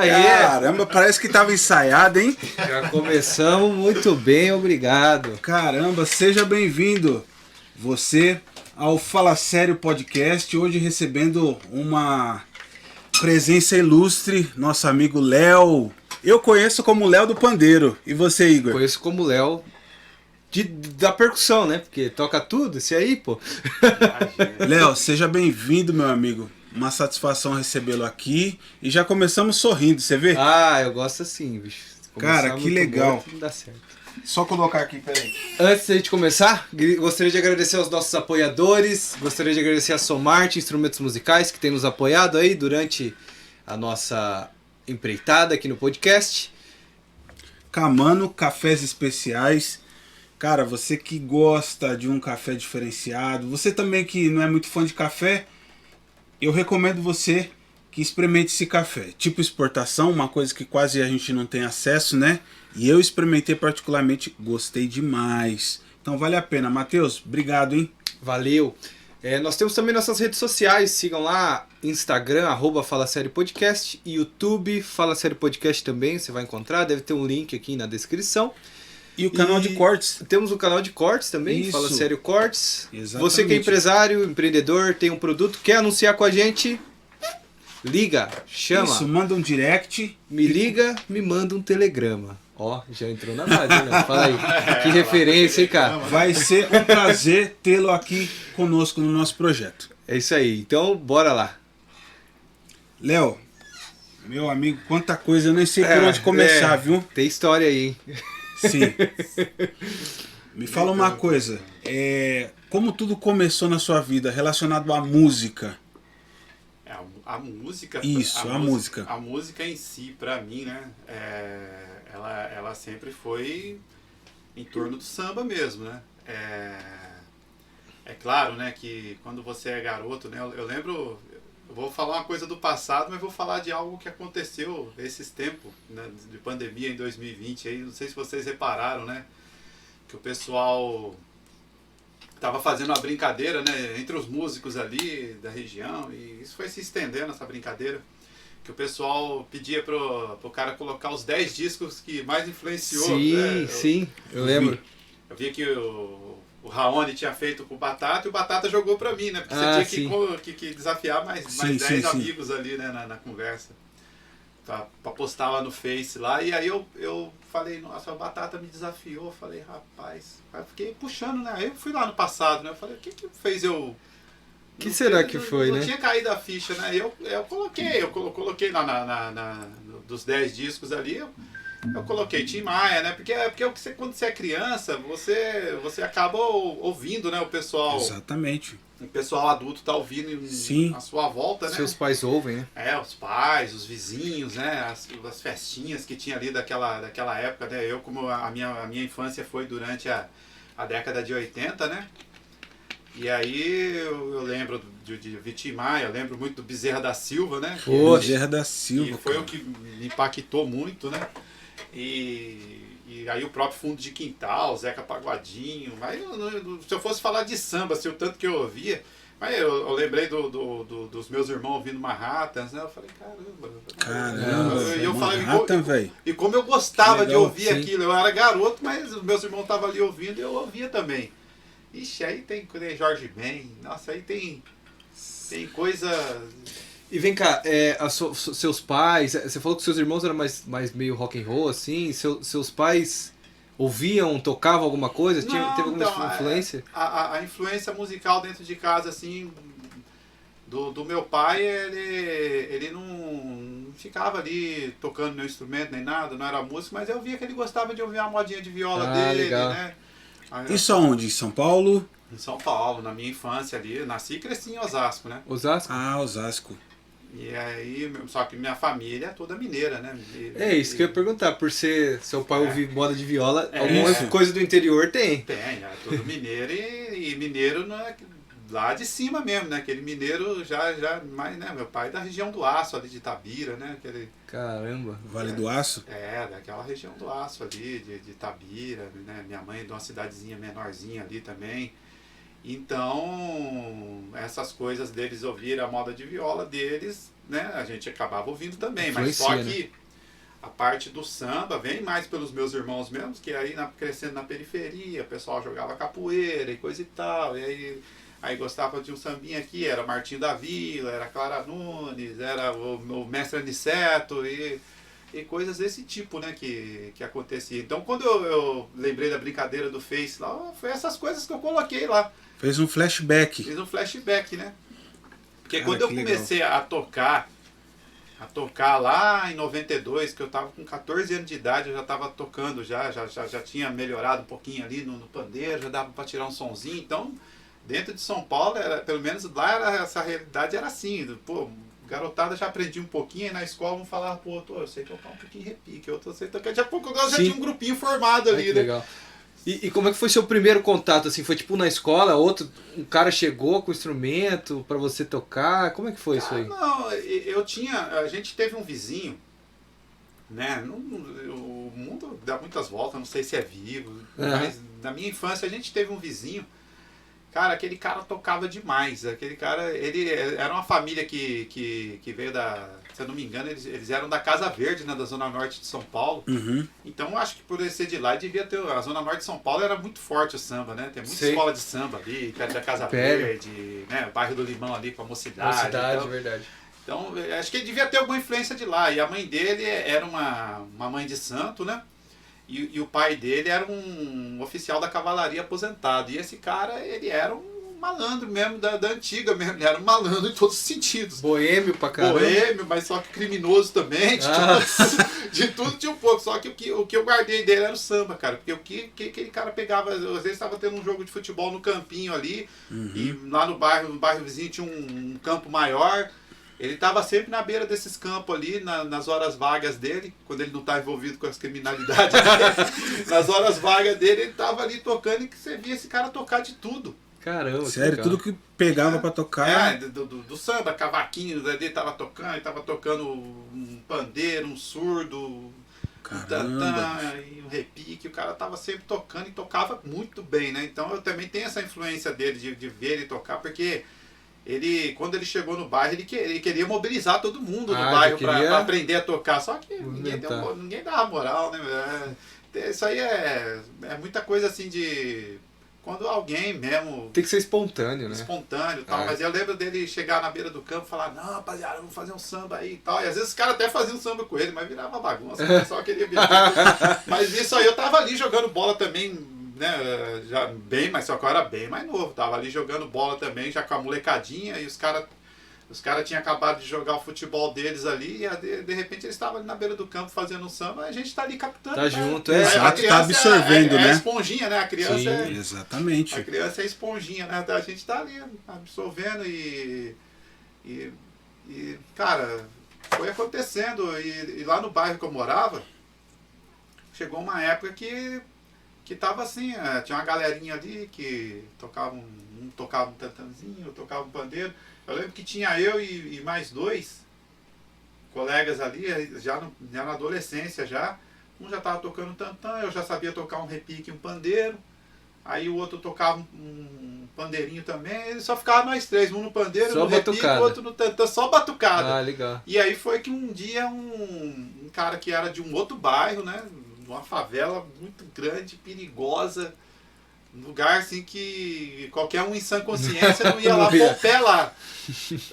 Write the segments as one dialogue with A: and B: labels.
A: Aê!
B: Caramba, parece que tava ensaiado, hein?
A: Já começamos muito bem, obrigado.
B: Caramba, seja bem-vindo você ao Fala Sério Podcast. Hoje recebendo uma presença ilustre, nosso amigo Léo. Eu conheço como Léo do Pandeiro. E você, Igor?
A: Conheço como Léo da percussão, né? Porque toca tudo, esse aí, pô.
B: Léo, seja bem-vindo, meu amigo. Uma satisfação recebê-lo aqui. E já começamos sorrindo, você vê?
A: Ah, eu gosto assim, bicho.
B: Cara, que legal.
A: Morto, não dá certo.
B: Só colocar aqui, peraí.
A: Antes da gente começar, gostaria de agradecer aos nossos apoiadores, gostaria de agradecer a Somarte Instrumentos Musicais, que tem nos apoiado aí durante a nossa empreitada aqui no podcast.
B: Camano, cafés especiais. Cara, você que gosta de um café diferenciado, você também que não é muito fã de café, eu recomendo você que experimente esse café. Tipo exportação, uma coisa que quase a gente não tem acesso, né? E eu experimentei particularmente, gostei demais. Então vale a pena. Matheus, obrigado, hein?
A: Valeu! Nós temos também nossas redes sociais, sigam lá, Instagram, @Fala Sério Podcast, YouTube, Fala Sério Podcast também, você vai encontrar, deve ter um link aqui na descrição.
B: E o canal de cortes.
A: Temos o canal de cortes também,
B: Isso.
A: Fala Sério Cortes.
B: Exatamente.
A: Você que é empresário, empreendedor, tem um produto, quer anunciar com a gente, liga, chama.
B: Isso, manda um direct.
A: Me liga, me manda um telegrama. Ó, já entrou na base, né? Fala aí. Que referência, hein, cara?
B: Vai ser um prazer tê-lo aqui conosco no nosso projeto.
A: É isso aí. Então, bora lá.
B: Léo, meu amigo, quanta coisa, eu nem sei por onde começar, viu?
A: Tem história aí, hein?
B: Sim. Me fala uma coisa, como tudo começou na sua vida relacionado à música?
C: A música.
B: Isso, a música.
C: A música em si, pra mim, né? Ela sempre foi em torno do samba mesmo, né? É claro, né, que quando você é garoto, né? Eu lembro. Eu vou falar uma coisa do passado, mas vou falar de algo que aconteceu esses tempos, né, de pandemia em 2020. Aí, não sei se vocês repararam, né? Que o pessoal estava fazendo uma brincadeira, né, entre os músicos ali da região, e isso foi se estendendo, essa brincadeira, que o pessoal pedia pro cara colocar os 10 discos que mais influenciou.
A: Sim,
C: né?
A: sim, eu lembro.
C: Eu vi que o Raoni tinha feito com o Batata, e o Batata jogou pra mim, né? Porque você tinha que desafiar mais 10 amigos ali, né, na conversa. Pra postar lá no Face lá. E aí eu falei, nossa, o Batata me desafiou. Eu falei, rapaz. Aí eu fiquei puxando, né? Aí eu fui lá no passado, né? Eu falei, o que fez eu.
A: Que será que foi,
C: não
A: né?
C: Não tinha caído a ficha, né? Eu coloquei dos 10 discos ali. Eu coloquei Tim Maia, né? Porque quando você é criança, você acaba ouvindo, né? O pessoal.
B: Exatamente.
C: O pessoal adulto tá ouvindo
B: Sim.
C: à sua volta, né?
A: Seus pais ouvem, né?
C: Os pais, os vizinhos, né? As festinhas que tinha ali daquela época, né? Eu, como a minha infância foi durante a década de 80, né? E aí eu lembro de Tim Maia, eu lembro muito do Bezerra da Silva, né?
B: Bezerra da Silva.
C: Que foi o que me impactou muito, né? E aí o próprio Fundo de Quintal, Zeca Pagodinho, mas se eu fosse falar de samba, assim, o tanto que eu ouvia, mas eu lembrei dos meus irmãos ouvindo Marratas, né? Eu falei, caramba. Eu falei,
B: velho.
C: E como eu gostava de ouvir
A: sim.
C: aquilo, eu era garoto, mas os meus irmãos estavam ali ouvindo e eu ouvia também. Ixi, aí tem Jorge Ben, nossa, aí tem coisa.
A: E vem cá, seus pais, você falou que seus irmãos eram mais meio rock and roll, assim, seus pais ouviam, tocavam alguma coisa? Teve alguma influência?
C: A influência musical dentro de casa, assim, do meu pai, ele não ficava ali tocando meu instrumento nem nada, não era músico, mas eu via que ele gostava de ouvir uma modinha de viola dele,
A: legal.
C: né?
B: Isso aonde? Em São Paulo?
C: Em São Paulo, na minha infância ali, eu nasci e cresci em Osasco, né?
A: Osasco?
B: Ah, Osasco.
C: E aí, só que minha família é toda mineira, né?
A: Isso que eu ia perguntar, por ser seu pai ouvir moda de viola, alguma
B: isso.
A: coisa do interior tem.
C: Tem, é tudo mineiro e mineiro não é lá de cima mesmo, né? Aquele mineiro já mais, né? Meu pai é da região do Aço, ali de Itabira, né?
A: Caramba.
B: Vale do Aço?
C: Daquela região do Aço ali, de Itabira, né? Minha mãe é de uma cidadezinha menorzinha ali também. Então, essas coisas deles ouvirem a moda de viola deles, né, a gente acabava ouvindo também, mas só
A: Influencia,
C: que a parte do samba vem mais pelos meus irmãos mesmos, que aí crescendo na periferia, o pessoal jogava capoeira e coisa e tal, e aí gostava de um sambinha aqui, era Martinho da Vila, era Clara Nunes, era o Mestre Aniceto e coisas desse tipo, né, que acontecia. Então, quando eu lembrei da brincadeira do Face lá, foi essas coisas que eu coloquei lá.
B: Fez um flashback.
C: Fiz um flashback, né? Porque
B: Cara,
C: quando eu
B: que
C: comecei a tocar lá em 92, que eu tava com 14 anos de idade, eu já tava tocando, já tinha melhorado um pouquinho ali no pandeiro, já dava para tirar um sonzinho. Então, dentro de São Paulo, pelo menos lá, essa realidade era assim, pô, garotada já aprendi um pouquinho, e na escola vão falar, pô, eu sei tocar um pouquinho repique, eu sei tocar, daqui a pouco eu já tinha um grupinho formado ali,
A: que
C: né?
A: legal. E como é que foi seu primeiro contato, assim? Foi tipo na escola, um cara chegou com o instrumento pra você tocar? Como é que foi isso aí?
C: Não, a gente teve um vizinho, né? O mundo dá muitas voltas, não sei se é vivo, mas na minha infância a gente teve um vizinho, cara, aquele cara tocava demais, aquele cara, ele era uma família que veio se eu não me engano, eles eram da Casa Verde, né, da Zona Norte de São Paulo.
B: Uhum.
C: Então acho que por ele ser de lá, devia ter, a Zona Norte de São Paulo era muito forte o samba, né? Tem muita
A: Sei.
C: escola de samba ali, perto da Casa
A: Pera.
C: Verde, né, o bairro do Limão ali com a Mocidade.
A: Cidade,
C: então,
A: verdade.
C: então, acho que ele devia ter alguma influência de lá. E a mãe dele era uma mãe de santo, né? E o pai dele era um oficial da cavalaria aposentado. E esse cara, ele era um malandro mesmo, da antiga mesmo. Ele era um malandro em todos os sentidos.
A: Boêmio pra caramba.
C: Boêmio, mas só que criminoso também. De tudo tinha um pouco. Só que o que eu guardei dele era o samba, cara. Porque o que aquele cara pegava... Às vezes estava tendo um jogo de futebol no campinho ali. E lá no bairro vizinho tinha um campo maior. Ele estava sempre na beira desses campos ali, nas horas vagas dele, quando ele não está envolvido com as criminalidades dele. Nas horas vagas dele, ele estava ali tocando e que você via esse cara tocar de tudo.
A: Caramba,
B: Sério,
A: legal.
B: tudo que pegava pra tocar.
C: Do samba, cavaquinho, ele tava tocando um pandeiro, um surdo, um tantã, e um repique, o cara tava sempre tocando e tocava muito bem, né? Então eu também tenho essa influência dele, de ver ele tocar, porque quando ele chegou no bairro, ele queria mobilizar todo mundo no bairro pra aprender a tocar, só que ninguém dava moral, né? Isso aí é muita coisa assim de... Quando alguém mesmo...
A: Tem que ser espontâneo, né?
C: Espontâneo e tal. Mas eu lembro dele chegar na beira do campo e falar, não, rapaziada, vamos fazer um samba aí e tal. E às vezes os caras até faziam samba com ele, mas virava bagunça. O pessoal queria ver. Mas isso aí, eu tava ali jogando bola também, né? Já mas só que eu era bem mais novo. Tava ali jogando bola também, já com a molecadinha. E os caras tinham acabado de jogar o futebol deles ali e de repente eles estavam ali na beira do campo fazendo um samba, a gente está ali captando.
A: Tá junto,
B: Exato, tá absorvendo, né?
C: É a esponjinha, né? A criança
B: Sim, exatamente.
C: A criança é a esponjinha, né? A gente está ali absorvendo e cara, foi acontecendo. E lá no bairro que eu morava, chegou uma época que tava assim, tinha uma galerinha ali que tocava um tantanzinho, eu tocava um pandeiro. Eu lembro que tinha eu e mais dois colegas ali, já na adolescência já. Um já estava tocando tantã, eu já sabia tocar um repique e um pandeiro. Aí o outro tocava um pandeirinho também. Ele só ficava nós três, um no pandeiro,
A: só
C: no repique, o outro no tantã, só batucada.
A: Ah, legal.
C: E aí foi que um dia um cara que era de um outro bairro, né? Uma favela muito grande, perigosa. Um lugar assim que qualquer um em sã consciência não ia lá pôr o pé lá.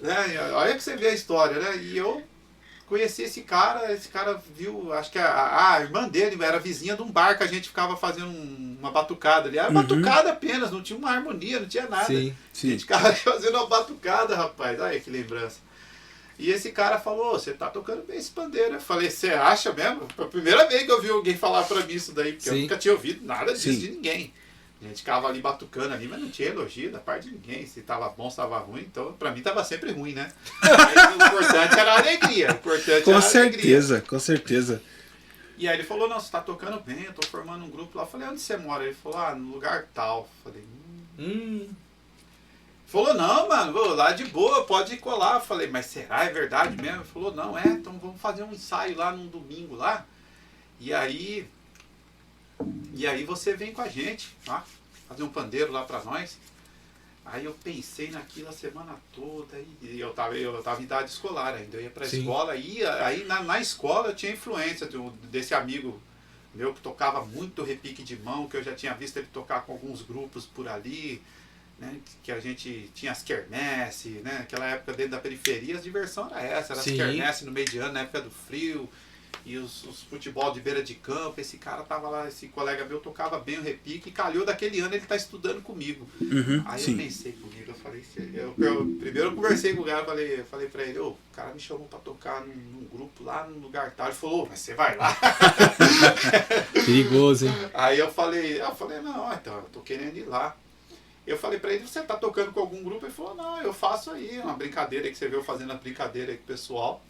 C: Né? Olha que você vê a história, né? E eu conheci esse cara viu, acho que a irmã dele era vizinha de um bar que a gente ficava fazendo uma batucada ali. Era batucada apenas, não tinha uma harmonia, não tinha nada.
A: Sim.
C: A gente ficava fazendo uma batucada, rapaz. Olha que lembrança. E esse cara falou, você tá tocando bem esse pandeiro. Eu falei, você acha mesmo? Foi a primeira vez que eu vi alguém falar pra mim isso daí, porque eu nunca tinha ouvido nada disso de ninguém. A gente ficava ali batucando ali, mas não tinha elogio da parte de ninguém. Se tava bom, se tava ruim. Então, pra mim, tava sempre ruim, né? Mas o importante era a alegria.
B: Com certeza.
C: E aí ele falou, não, você tá tocando bem, eu tô formando um grupo lá. Eu falei, onde você mora? Ele falou, no lugar tal. Eu falei, Falou, não, mano, vou lá de boa, pode ir colar. Eu falei, mas será? É verdade mesmo? Ele falou, não, então vamos fazer um ensaio lá num domingo lá. E aí você vem com a gente, tá? Fazer um pandeiro lá pra nós. Aí eu pensei naquilo a semana toda, e eu tava em idade escolar ainda, eu ia pra
A: Sim.
C: escola, aí na escola eu tinha influência desse amigo meu que tocava muito repique de mão, que eu já tinha visto ele tocar com alguns grupos por ali, né, que a gente tinha as quermesse, né, naquela época dentro da periferia, a diversão era essa, era as
A: Sim.
C: quermesse no meio de ano, na época do frio, e os futebol de beira de campo, esse cara tava lá, esse colega meu tocava bem o repique, e calhou daquele ano ele tá estudando comigo. Aí eu
B: Sim.
C: pensei comigo, eu falei, primeiro eu conversei com o cara, falei pra ele, o cara me chamou pra tocar num grupo lá num lugar tal, ele falou, mas você vai lá?
A: Perigoso, hein?
C: Aí eu falei, não, então, eu tô querendo ir lá. Eu falei pra ele, você tá tocando com algum grupo? Ele falou, não, eu faço aí, uma brincadeira que você viu fazendo a brincadeira aí com o pessoal.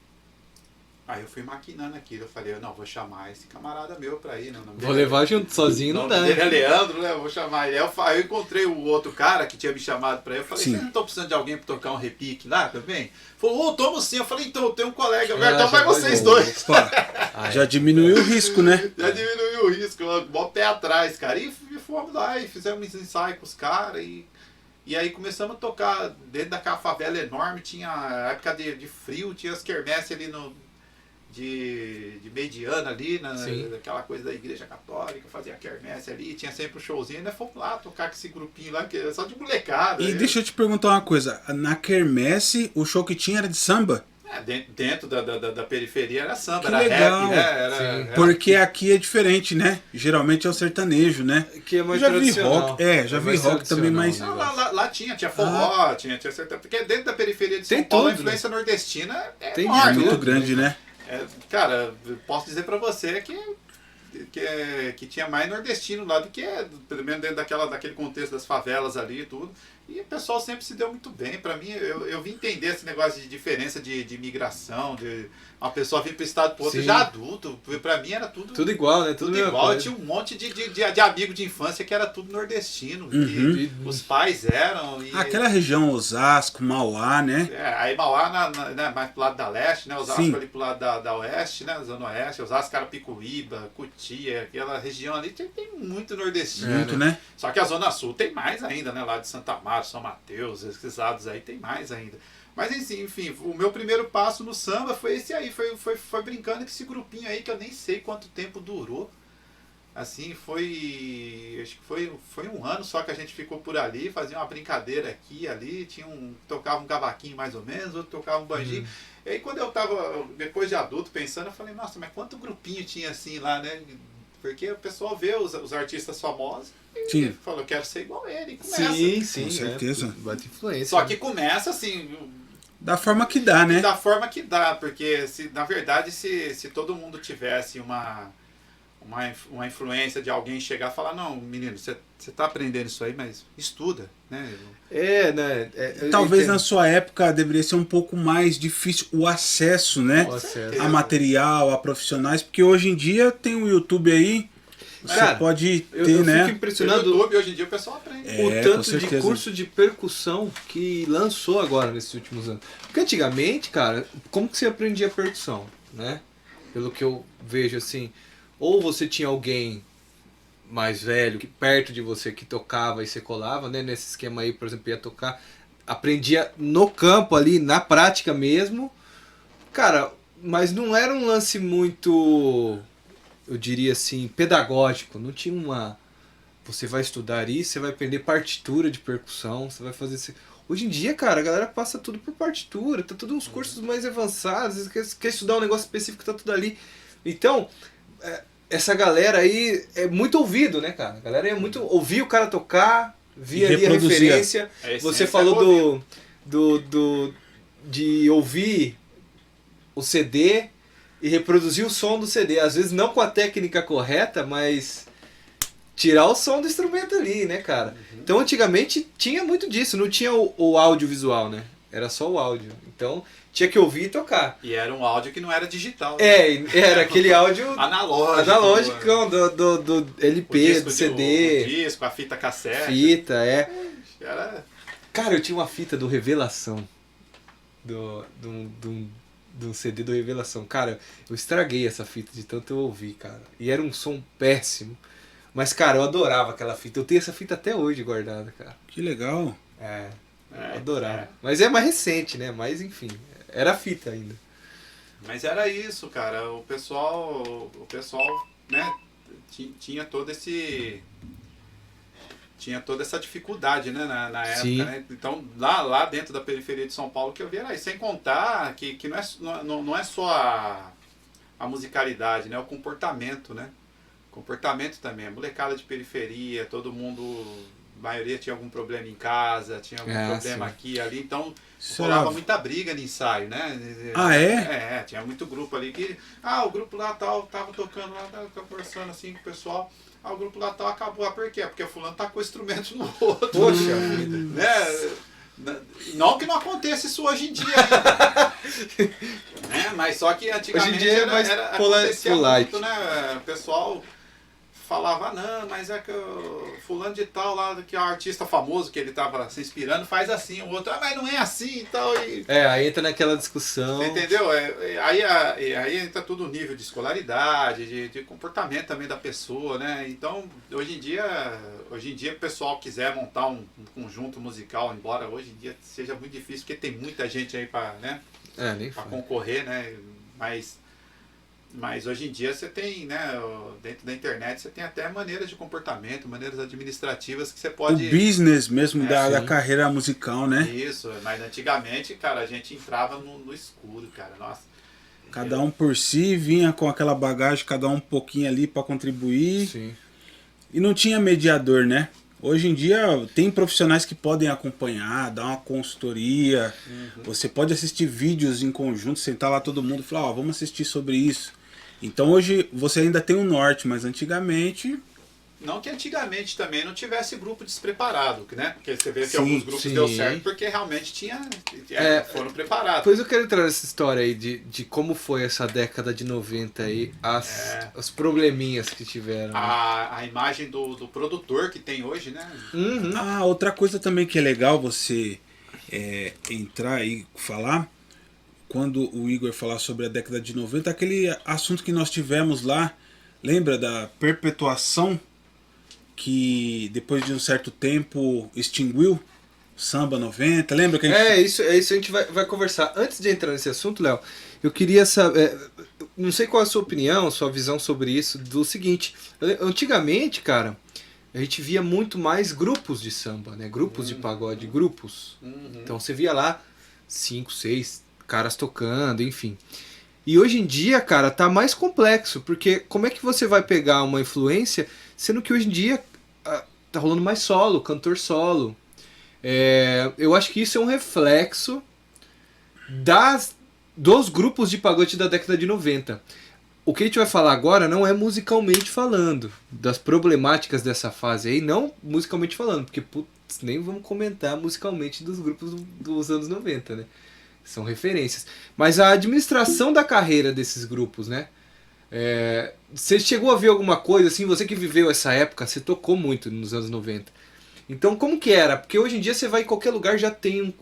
C: Aí eu fui maquinando aquilo, eu falei, não, vou chamar esse camarada meu pra ir, né?
A: Vou levar junto, sozinho não dá.
C: Ele é Leandro, né? Eu vou chamar ele. Aí eu encontrei o outro cara que tinha me chamado pra ele. Eu falei,
B: Sim.
C: vocês não estão precisando de alguém pra tocar um repique lá também? Falou, tomo sim. Eu falei, então, eu tenho um colega. Então vai vocês dois.
B: Opa, já diminuiu o risco, né?
C: Já diminuiu o risco, bom pé atrás, cara. E fomos lá e fizemos ensaio com os caras. E aí começamos a tocar dentro daquela favela enorme. Tinha a época de frio, tinha as quermesses ali de mediana ali, aquela coisa da igreja católica, fazia quermesse ali, tinha sempre um showzinho, ainda fomos lá tocar com esse grupinho lá, que era só de molecada.
B: E deixa eu te perguntar uma coisa, na quermesse o show que tinha era de samba?
C: Dentro da periferia era samba,
B: Que
C: era
B: legal.
C: rap, né? Era
B: Porque aqui é diferente, né? Geralmente é o sertanejo, né?
A: Que é mais
B: já vi
A: tradicional.
B: rock, já vi
A: mais
B: rock também, mas...
A: tradicional,
C: Não, lá tinha forró, tinha sertanejo, porque dentro da periferia de São
A: Tem
C: Paulo a
A: tudo,
C: influência nordestina é
A: Tem
C: enorme.
B: É muito
A: tudo,
B: grande, né?
C: Cara, eu posso dizer pra você que tinha mais nordestino lá do que, pelo menos dentro daquele contexto das favelas ali e tudo. E o pessoal sempre se deu muito bem. Pra mim, eu vim entender esse negócio de diferença de migração, de uma pessoa vir pro estado pro outro
A: Sim.
C: já adulto. Pra mim era tudo
A: igual, né?
C: tudo
A: mesma
C: igual. Eu
A: coisa.
C: tinha um monte de amigo de infância que era tudo nordestino.
B: Uhum.
C: Que os pais eram. E,
B: Aquela região Osasco, Mauá, né?
C: aí Mauá né, mais pro lado da leste, né? Osasco
B: Sim.
C: ali pro lado da oeste, né? Zona oeste, Osasco, Carapicuíba, Cotia, aquela região ali tem muito nordestino.
B: Muito, né?
C: Só que a Zona Sul tem mais ainda, né? Lá de Santa Amaro, São Mateus, esses lados aí tem mais ainda. Mas enfim, o meu primeiro passo no samba foi esse aí, foi brincando com esse grupinho aí que eu nem sei quanto tempo durou. Assim, acho que foi um ano só que a gente ficou por ali, fazia uma brincadeira aqui e ali, tocava um cavaquinho mais ou menos, outro tocava um banjinho. E aí quando eu tava, depois de adulto, pensando, eu falei, nossa, mas quanto grupinho tinha assim lá, né? Porque o pessoal vê os artistas famosos e
B: Sim.
C: fala, eu quero ser igual ele, e começa.
A: Sim,
B: Com certeza.
A: Bate influência.
C: Só que começa assim,
B: Da forma que dá, né?
C: da forma que dá, porque na verdade se todo mundo tivesse uma influência de alguém chegar e falar, não, menino, você tá aprendendo isso aí, mas estuda, né?
A: né?
B: Talvez na sua época deveria ser um pouco mais difícil o acesso, né?
A: O acesso.
B: A material, a profissionais, porque hoje em dia tem o YouTube aí, você
A: Cara,
B: pode ter,
A: eu fico
B: né?
C: No
A: impressionado
C: YouTube, hoje em dia, o pessoal aprende.
B: É,
A: o
B: com
A: tanto de
B: certeza.
A: curso de percussão que lançou agora nesses últimos anos. Porque antigamente, cara, como que você aprendia percussão, né? Pelo que eu vejo assim, ou você tinha alguém mais velho, que perto de você, que tocava e você colava, né? Nesse esquema aí, por exemplo, ia tocar, aprendia no campo ali, na prática mesmo. Cara, mas não era um lance muito, eu diria assim, pedagógico. Não tinha uma... Você vai estudar isso, você vai aprender partitura de percussão, você vai fazer... Hoje em dia, cara, a galera passa tudo por partitura, tá tudo uns cursos mais avançados, quer estudar um negócio específico, tá tudo ali. Então, essa galera aí é muito ouvido, né, cara? A galera é muito... Ouvir o cara tocar, via ali a
B: reproduzir.
A: referência. Você
C: é
A: falou de ouvir o CD e reproduzir o som do CD. Às vezes não com a técnica correta, mas tirar o som do instrumento ali, né, cara? Então antigamente tinha muito disso, não tinha o audiovisual, né? Era só o áudio. Então tinha que ouvir e tocar.
C: E era um áudio que não era digital. Né?
A: Era aquele áudio
C: analógico.
A: do LP, do CD.
C: O disco, a fita cassete.
A: Fita,
C: Era...
A: Cara, eu tinha uma fita do Revelação. Do CD do Revelação. Cara, eu estraguei essa fita de tanto eu ouvir, cara. E era um som péssimo. Mas, cara, eu adorava aquela fita. Eu tenho essa fita até hoje guardada, cara.
B: Que legal.
A: Adorava. Mas é mais recente, né? Mas enfim, era fita ainda.
C: Mas era isso, cara. O pessoal, né, tinha todo esse... Tinha toda essa dificuldade, né, na época,
A: Sim.
C: né? Então, lá dentro da periferia de São Paulo que eu vi era isso. Sem contar que não é só a musicalidade, né? O comportamento, né? Comportamento também. A molecada de periferia, todo mundo... A maioria tinha algum problema em casa, tinha algum problema
A: sim.
C: aqui e ali. Então,
B: Será?
C: rolava muita briga no ensaio, né?
B: Ah, é?
C: Tinha muito grupo ali que... Ah, o grupo lá tal, tava tocando lá, tava conversando assim com o pessoal... Ah, o grupo lá tal acabou. Ah, por quê? Porque o fulano tá com o instrumento no outro.
A: Poxa vida.
C: Né? Não que não aconteça isso hoje em dia ainda. Né? Mas só que antigamente
A: Hoje em dia é mais
C: acontecia
A: polite.
C: muito, né? O pessoal falava, não, mas é que o fulano de tal lá, que é um artista famoso que ele tava se inspirando, faz assim, o outro, mas não é assim e tal.
A: Aí entra naquela discussão.
C: Entendeu? Aí entra tudo o nível de escolaridade, de comportamento também da pessoa, né? Então, hoje em dia o pessoal quiser montar um conjunto musical, embora hoje em dia seja muito difícil, porque tem muita gente aí para, né,
A: Nem
C: para
A: foi.
C: concorrer, né? Mas hoje em dia você tem, né, dentro da internet você tem até maneiras de comportamento, maneiras administrativas que você
B: O
C: pode...
B: business mesmo da
A: sim.
B: carreira musical, né?
C: Isso, mas antigamente, cara, a gente entrava no escuro, cara, nossa.
B: Cada um por si, vinha com aquela bagagem, cada um pouquinho ali para contribuir.
A: Sim.
B: E não tinha mediador, né? Hoje em dia tem profissionais que podem acompanhar, dar uma consultoria. Você pode assistir vídeos em conjunto, sentar lá todo mundo e falar, vamos assistir sobre isso. Então hoje você ainda tem um norte, mas antigamente...
C: Não que antigamente também não tivesse grupo despreparado, né? Porque você vê que
B: Sim,
C: alguns grupos
A: sim.
C: deu certo porque realmente foram preparados.
A: Pois eu quero entrar nessa história aí de como foi essa década de 90 aí, os probleminhas que tiveram. Né?
C: A imagem do produtor que tem hoje, né?
A: Uhum.
B: Ah, outra coisa também que é legal você entrar e falar, quando o Igor falar sobre a década de 90, aquele assunto que nós tivemos lá, lembra da perpetuação que depois de um certo tempo extinguiu? Samba 90, lembra que a gente...
A: Isso a gente vai conversar. Antes de entrar nesse assunto, Léo, eu queria saber, não sei qual é a sua opinião, sua visão sobre isso, do seguinte, antigamente, cara, a gente via muito mais grupos de samba, né? Grupos de pagode, grupos. Então você via lá 5, 6 caras tocando, enfim. E hoje em dia, cara, tá mais complexo, porque como é que você vai pegar uma influência, sendo que hoje em dia tá rolando mais solo, cantor solo. Eu acho que isso é um reflexo dos grupos de pagode da década de 90. O que a gente vai falar agora não é musicalmente falando, das problemáticas dessa fase aí, não musicalmente falando, porque putz, nem vamos comentar musicalmente dos grupos dos anos 90, né? São referências. Mas a administração da carreira desses grupos, né? Você chegou a ver alguma coisa assim, você que viveu essa época, você tocou muito nos anos 90. Então como que era? Porque hoje em dia você vai em qualquer lugar, já tem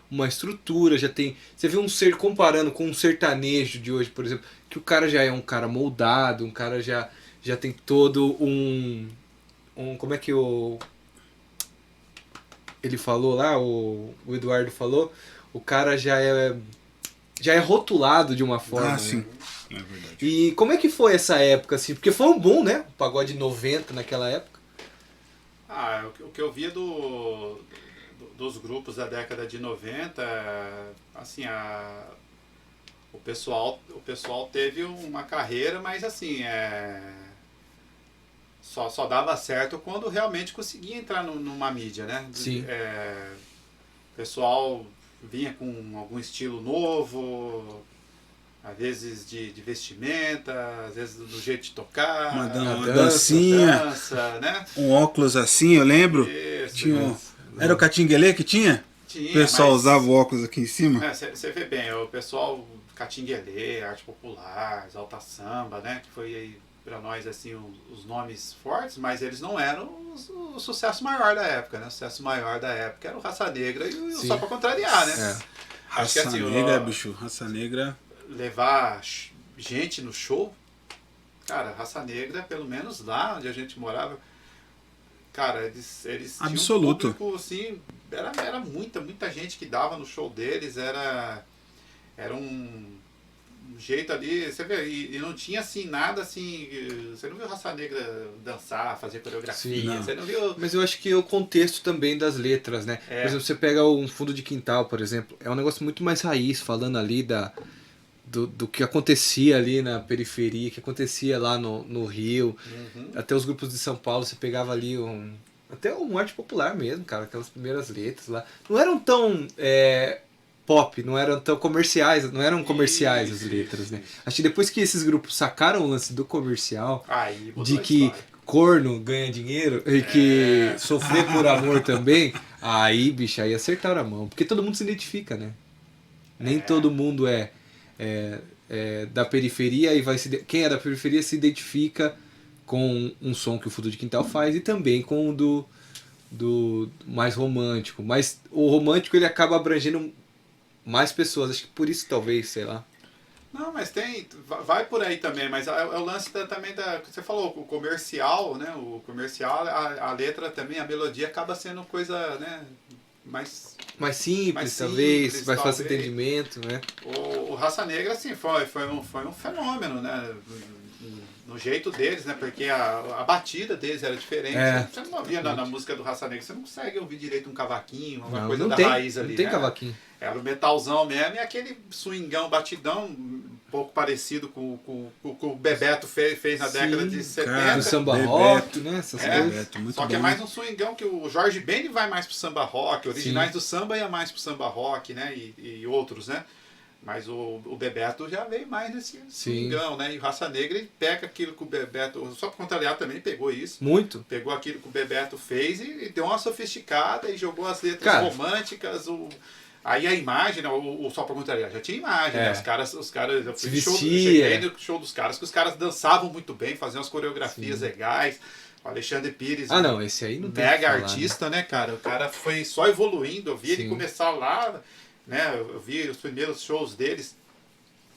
A: uma estrutura, já tem... Você vê um ser comparando com um sertanejo de hoje, por exemplo, que o cara já é um cara moldado, um cara já tem todo como é que ele falou lá, o Eduardo falou, o cara já é rotulado de uma forma.
B: Ah, sim.
A: Né?
B: É verdade.
A: E como é que foi essa época, assim? Porque foi um boom, né? O pagode 90 naquela época.
C: O que eu via dos grupos da década de 90, assim, o pessoal teve uma carreira, mas assim, só dava certo quando realmente conseguia entrar numa mídia, né?
A: Sim.
C: O pessoal vinha com algum estilo novo, às vezes de vestimenta, às vezes do jeito de tocar,
B: Uma
A: dança,
B: dancinha,
C: dança, né?
B: um óculos assim, eu lembro.
C: Isso,
B: Tinha era o Catinguelê que tinha?
C: tinha,
B: O pessoal
C: mas-
B: usava o óculos aqui em cima.
C: Você vê bem, o pessoal Catinguelê, Arte Popular, Exalta Samba, né? Que foi aí pra nós assim os nomes fortes, mas eles não eram o sucesso maior da época, né? O sucesso maior da época era o Raça Negra e o
A: Sim.
C: Só Pra Contrariar, né?
A: É.
C: Acho que
B: Raça
C: assim,
B: Negra, bicho, Raça Negra.
C: levar gente no show, cara, Raça Negra, pelo menos lá onde a gente morava, cara, eles tinham um
B: Absoluto.
C: público, assim, era muita gente que dava no show deles, era um jeito ali, você vê, e não tinha assim nada assim, você não viu Raça Negra dançar, fazer coreografia,
A: Sim,
C: você não viu...
A: Mas eu acho que é o contexto também das letras, né? Por exemplo, você pega um Fundo de Quintal, por exemplo, é um negócio muito mais raiz, falando ali do que acontecia ali na periferia, que acontecia lá no Rio, até os grupos de São Paulo, você pegava ali até um arte popular mesmo, cara, aquelas primeiras letras lá. Não eram tão pop, não eram tão comerciais, não eram comerciais as letras, né? Acho que depois que esses grupos sacaram o lance do comercial,
C: Aí, mudou
A: de
C: a
A: que
C: história.
A: corno ganha dinheiro e que sofrer por amor também, aí, bicho, aí acertaram a mão. Porque todo mundo se identifica, né? Nem todo mundo é da periferia e quem é da periferia se identifica com um som que o Fundo de Quintal faz e também com o do mais romântico. Mas o romântico ele acaba abrangendo mais pessoas. Acho que por isso talvez, sei lá.
C: Não, mas vai por aí também, mas é o lance também você falou, o comercial, né? O comercial, a letra também, a melodia acaba sendo coisa, né? Mais
A: simples,
C: simples,
A: talvez, mais fácil
C: talvez.
A: entendimento, né?
C: O Raça Negra, assim, foi um fenômeno, né? No jeito deles, né? Porque a batida deles era diferente. Você não ouvia na música do Raça Negra, você não consegue ouvir direito um cavaquinho, uma coisa da raiz ali.
A: Não tem
C: né?
A: cavaquinho.
C: Era o metalzão mesmo e aquele swingão, batidão, um pouco parecido com o que o Bebeto fez na década de 70.
B: cara,
A: Do samba
B: Bebeto.
A: rock, né? Essas coisas.
B: Bebeto, muito
C: Só que é
B: bom.
C: mais um swingão que o Jorge Ben vai mais pro samba rock, originais do samba ia mais pro samba rock, né? E outros, né? Mas o Bebeto já veio mais nesse swingão, né? E o Raça Negra ele pega aquilo que o Bebeto, só para contrariar também, ele pegou isso.
A: Muito.
C: Pegou aquilo que o Bebeto fez e deu uma sofisticada e jogou as letras
A: Cara,
C: românticas, aí a imagem, né, só pra contrariar, já tinha imagem, né? Os caras, eu fui no show, cheguei no show dos caras, que os caras dançavam muito bem, faziam as coreografias legais. O Alexandre Pires,
A: não, esse aí não tem
C: mega
A: que falar,
C: artista, né, cara? O cara foi só evoluindo, eu vi ele começar lá, né? Eu vi os primeiros shows deles,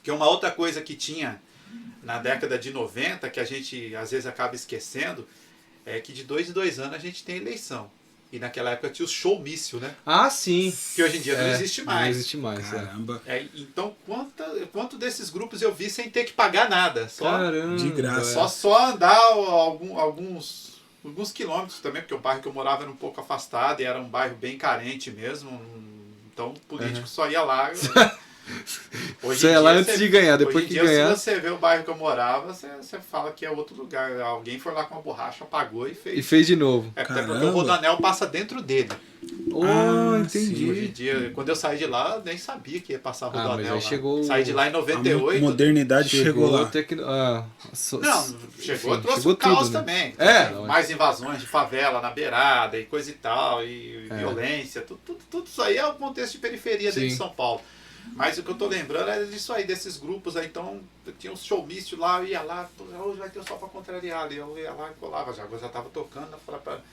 C: que é uma outra coisa que tinha na década de 90, que a gente às vezes acaba esquecendo, é que de 2 em 2 anos a gente tem eleição. E naquela época tinha o showmício, né?
A: Ah, sim.
C: Que hoje em dia não existe mais.
A: Não existe mais,
B: Caramba.
C: Então, quanto desses grupos eu vi sem ter que pagar nada? Só,
A: Caramba.
B: De graça.
C: só andar alguns quilômetros também, porque o bairro que eu morava era um pouco afastado e era um bairro bem carente mesmo. Então, o político só ia lá.
A: Você ia lá antes de ganhar, depois que ganhar.
C: Se você vê o bairro que eu morava, você fala que é outro lugar. Alguém foi lá com uma borracha, apagou e fez.
A: E fez de novo.
C: Até porque o Rodanel passa dentro dele.
A: Entendi.
C: Sim, hoje em dia, quando eu saí de lá, eu nem sabia que ia passar Rodanel.
A: Mas aí chegou...
C: Saí de lá em 98.
B: A modernidade chegou lá.
C: Não, chegou, trouxe
A: chegou
C: o caos
A: tudo,
C: também.
A: Né?
C: Mais invasões de favela na beirada e coisa e tal, e violência, tudo isso aí é o contexto de periferia dentro de São Paulo. Mas o que eu tô lembrando é disso aí, desses grupos aí. Então, tinha um showmício lá, eu ia lá, hoje vai ter só pra contrariar ali. Eu ia lá e colava já. Agora já tava tocando, eu falava,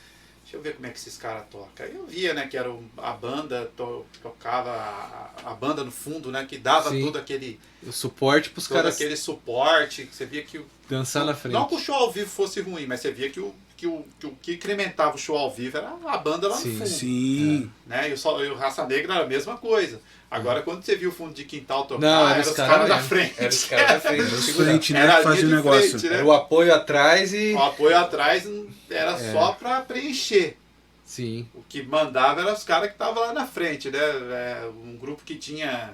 C: deixa eu ver como é que esses caras tocam. Aí eu via, né, que era a banda, tocava a banda no fundo, né, que dava todo aquele...
A: O suporte pros caras...
C: aquele suporte, que você via que...
A: Dançar na frente.
C: Não que o show ao vivo fosse ruim, mas você via que o que incrementava o show ao vivo era a banda lá no fundo.
B: Sim.
C: Né? E o Raça Negra era a mesma coisa. Agora, quando você viu o Fundo de Quintal tocar, era os caras da frente.
A: Era os caras da frente.
B: Frente, né, que fazia o negócio.
C: Frente, né?
A: Era o apoio atrás e...
C: O apoio atrás era só pra preencher.
A: Sim.
C: O que mandava era os caras que estavam lá na frente, né? Um grupo que tinha...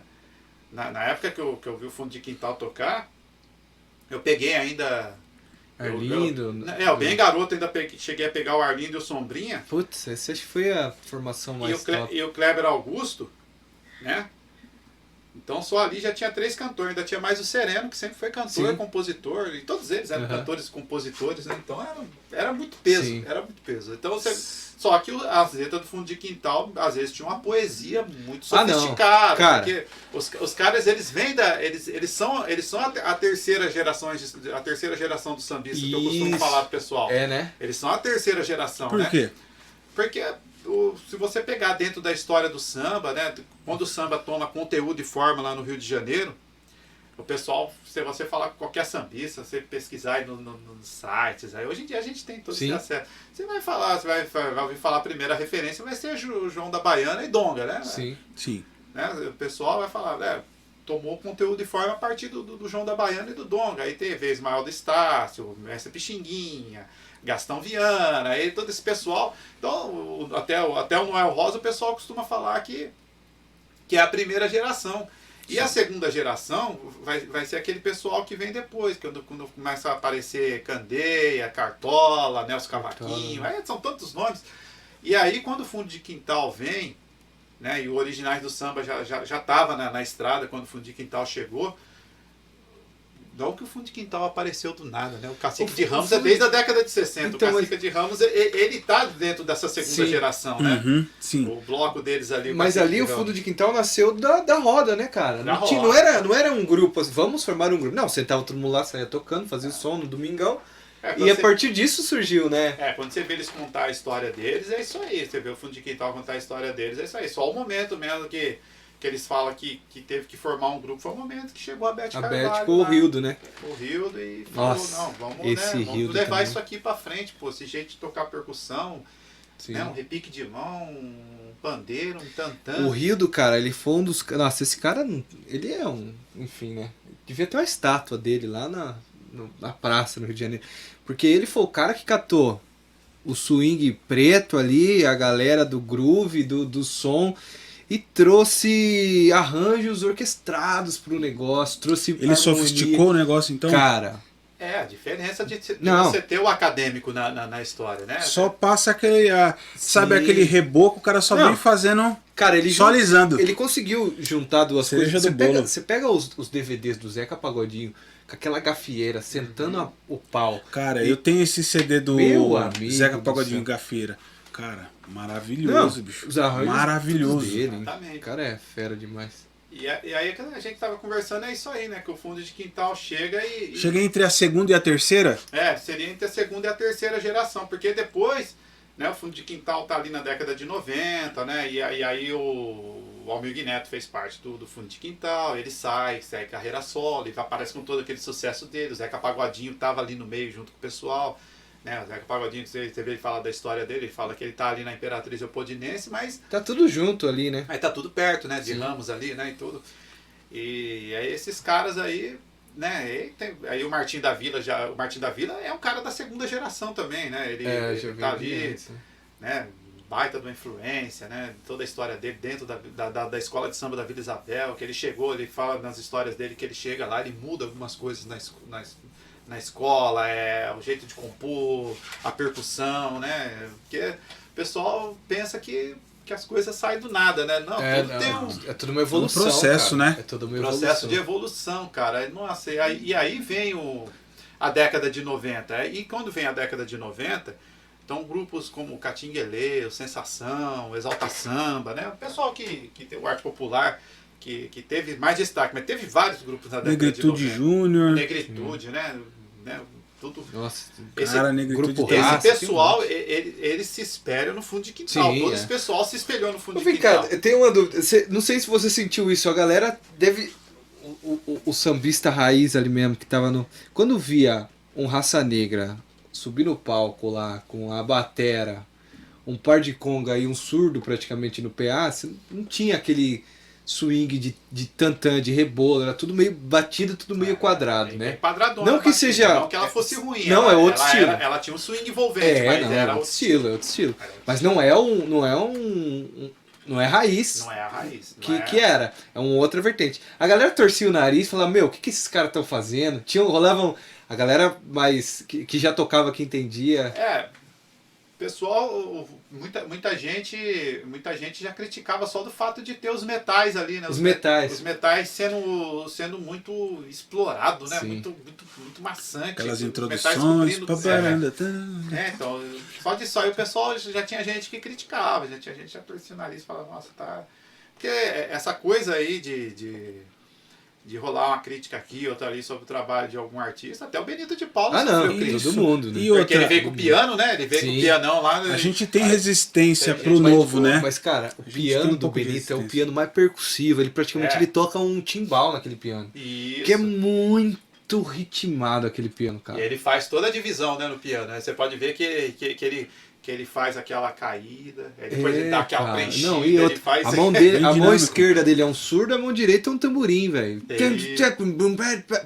C: Na época que eu vi o Fundo de Quintal tocar, eu peguei ainda...
A: Arlindo...
C: Eu bem garoto ainda cheguei a pegar o Arlindo e o Sombrinha.
A: Putz, essa acho que foi a formação mais top.
C: E o Kleber Augusto, né? Então só ali já tinha 3 cantores, ainda tinha mais o Sereno, que sempre foi cantor, compositor, e todos eles eram cantores e compositores, né? Então era muito peso, era muito peso. Então só que as letras do Fundo de Quintal, às vezes, tinha uma poesia muito sofisticada.
A: Cara.
C: Porque os caras, eles vêm eles são a terceira geração do sambista, que eu costumo falar pro pessoal.
A: Né?
C: Eles são a terceira geração, né?
B: Por quê?
C: Porque se você pegar dentro da história do samba, né, quando o samba toma conteúdo e forma lá no Rio de Janeiro, o pessoal, se você falar com qualquer sambista, você pesquisar aí nos sites, aí hoje em dia a gente tem todo esse acesso. Você vai falar, você vai ouvir falar a primeira referência, vai ser João da Baiana e Donga, né?
A: Sim.
B: Sim.
C: Né? O pessoal vai falar, tomou o conteúdo de forma a partir do João da Baiana e do Donga. Aí teve Ismael do Estácio, Mestre Pixinguinha, Gastão Viana, aí todo esse pessoal. Então, até o Noel Rosa, o pessoal costuma falar que é a primeira geração. E a segunda geração vai ser aquele pessoal que vem depois, quando começa a aparecer Candeia, Cartola, Nelson Cavaquinho, são tantos nomes. E aí, quando o Fundo de Quintal vem, né, e o Originais do Samba já estava na estrada quando o Fundo de Quintal chegou. Não que o Fundo de Quintal apareceu do nada, né? O Cacique de Ramos é desde a década de 60. Então, o Cacique de Ramos, ele tá dentro dessa segunda geração, né?
B: Sim.
C: O bloco deles ali.
A: Mas ali o Fundo de Quintal nasceu da roda, né, cara? Não era um grupo assim, vamos formar um grupo. Não, sentava todo mundo lá, saía tocando, fazia o som no domingão. E a partir disso surgiu, né?
C: Quando você vê eles contar a história deles, é isso aí. Você vê o Fundo de Quintal contar a história deles, é isso aí. Só o momento mesmo que eles falam que teve que formar um grupo, foi o momento que chegou a Beth Carvalho.
A: A Beth com o Rildo, né?
C: O Rildo e falou,
A: nossa,
C: vamos
A: Rildo
C: levar
A: também.
C: isso aqui pra frente, pô. Esse jeito de tocar percussão, né? Um repique de mão, um pandeiro, um tantã.
A: O Rildo, cara, ele foi um dos... Nossa, esse cara, ele é um... Enfim, né? Devia ter uma estátua dele lá na praça, no Rio de Janeiro. Porque ele foi o cara que catou o swing preto ali, a galera do groove, do som... E trouxe arranjos orquestrados pro negócio, trouxe
B: Ele sofisticou o negócio, então?
A: Cara...
C: A diferença de você ter o acadêmico na história, né?
B: Só passa aquele... sabe aquele reboco, o cara só vem fazendo...
A: Cara, ele
B: só alisando.
A: Ele conseguiu juntar duas coisas.
B: Do
A: Você pega os DVDs do Zeca Pagodinho, com aquela gafieira, sentando o pau.
B: Cara, eu tenho esse CD do Zeca Pagodinho Gafieira. Cara, maravilhoso, bicho.
A: Os arranjos
B: maravilhoso
A: dele. O cara é fera demais.
C: E aí a gente tava conversando, é isso aí, né? Que o Fundo de Quintal chega e...
B: Chega entre a segunda e a terceira?
C: Seria entre a segunda e a terceira geração. Porque depois, né, o Fundo de Quintal tá ali na década de 90, né? E aí o Almir Neto fez parte do Fundo de Quintal, ele segue carreira solo, ele aparece com todo aquele sucesso dele. O Zeca Pagodinho tava ali no meio junto com o pessoal. Né, o Zeca Pagodinho, você vê ele falar da história dele, ele fala que ele tá ali na Imperatriz Leopoldinense, mas...
A: Tá tudo junto ali, né?
C: Aí tá tudo perto, né? De Ramos ali, né? E tudo. E aí esses caras aí, né? Aí o Martim da Vila o Martim da Vila é um cara da segunda geração também, né? Ele tá ali, né? Baita de uma influência, né? Toda a história dele dentro da escola de samba da Vila Isabel, que ele chegou, ele fala nas histórias dele que ele chega lá, ele muda algumas coisas na escola, o jeito de compor, a percussão, né? Porque o pessoal pensa que as coisas saem do nada, né? Não,
A: é tudo uma evolução.
B: Um processo,
A: cara.
B: né?
A: É tudo uma
C: processo de evolução, cara. Nossa, e aí vem a década de 90. E quando vem a década de 90, então grupos como o Catinguelê, o Sensação, o Exalta Samba, né? O pessoal que tem o arte popular, que teve mais destaque, mas teve vários grupos na década de 90.
B: Negritude Júnior.
C: Negritude, né? Tudo.
B: Nossa, cara,
C: esse pessoal, ele se espelha no Fundo de Quintal. Todo esse pessoal se espelhou no Fundo de Quintal.
A: Cara, tem uma dúvida. Não sei se você sentiu isso. A galera deve... O sambista raiz ali mesmo, que tava no... Quando via um Raça Negra subir no palco lá, com a batera, um par de conga e um surdo praticamente no PA, você não tinha aquele... swing de tantã, de rebolo, era tudo meio batido, tudo meio quadrado, né?
C: Quadradona,
A: não que seja...
C: Não que ela fosse ruim.
A: Não, é outro estilo.
C: Ela tinha um swing envolvente, mas
A: era outro estilo. Mas não é raiz.
C: Não é a raiz.
A: Que era. É uma outra vertente. A galera torcia o nariz e falava, meu, o que esses caras estão fazendo? Rolavam a galera mais... que já tocava, que entendia.
C: Pessoal, muita gente já criticava só do fato de ter os metais ali, né?
A: Os metais.
C: Os metais sendo muito explorado, né? Muito maçante.
B: Aquelas introduções.
C: Então, só disso aí o pessoal já tinha gente que criticava, já tinha gente que torcia o nariz e falava, nossa, tá... Porque essa coisa aí de de rolar uma crítica aqui, outra ali sobre o trabalho de algum artista, até o Benito de Paula
A: Ah, não,
C: sofreu crítica.
A: todo mundo, né?
B: E
C: Porque
B: outra,
C: ele veio com o piano, né? Ele veio com o
A: Sim.
C: pianão lá.
B: a gente tem resistência
C: tem
B: pro
C: gente
B: novo, né?
A: Mas, cara, o
B: A gente tem
A: piano
B: um
A: do
B: pouco de
A: Benito é o
B: resistência.
A: piano mais percussivo. Ele praticamente
C: É.
A: ele toca um timbal naquele piano.
C: Isso.
A: Que é muito ritmado aquele piano,
C: E
A: cara.
C: ele faz toda a divisão, né, no piano. Né? Você pode ver que ele faz aquela caída, aí depois ele dá aquela
A: cara.
C: preenchida,
A: Não, e
C: ele
A: outra,
C: faz...
A: a mão dele,
B: Bem
A: a mão
B: dinâmico.
A: esquerda dele é um surdo, a mão direita é um tamborim, velho.
C: E-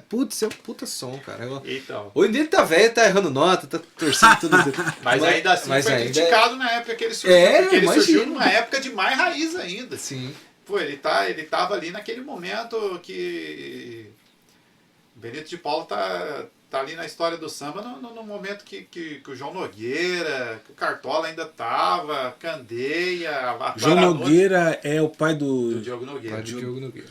A: Putz, é um puta som, cara.
C: Então,
A: Hoje em dia ele tá velho, tá errando nota, tá torcendo tudo.
C: mas ainda assim
A: mas
C: foi
A: ainda
C: criticado na época que ele surgiu,
A: É,
C: porque ele surgiu
A: imagino.
C: numa época de mais raiz ainda.
A: Sim.
C: Pô, ele tava ali naquele momento que o Benito de Paula tá ali na história do samba no momento que o João Nogueira, que o Cartola ainda tava, Candeia, a
B: João
C: Clara
B: Nogueira é o pai
C: Nunes, do
B: do...
C: Diogo Nogueira.
A: Vai de Diogo Nogueira.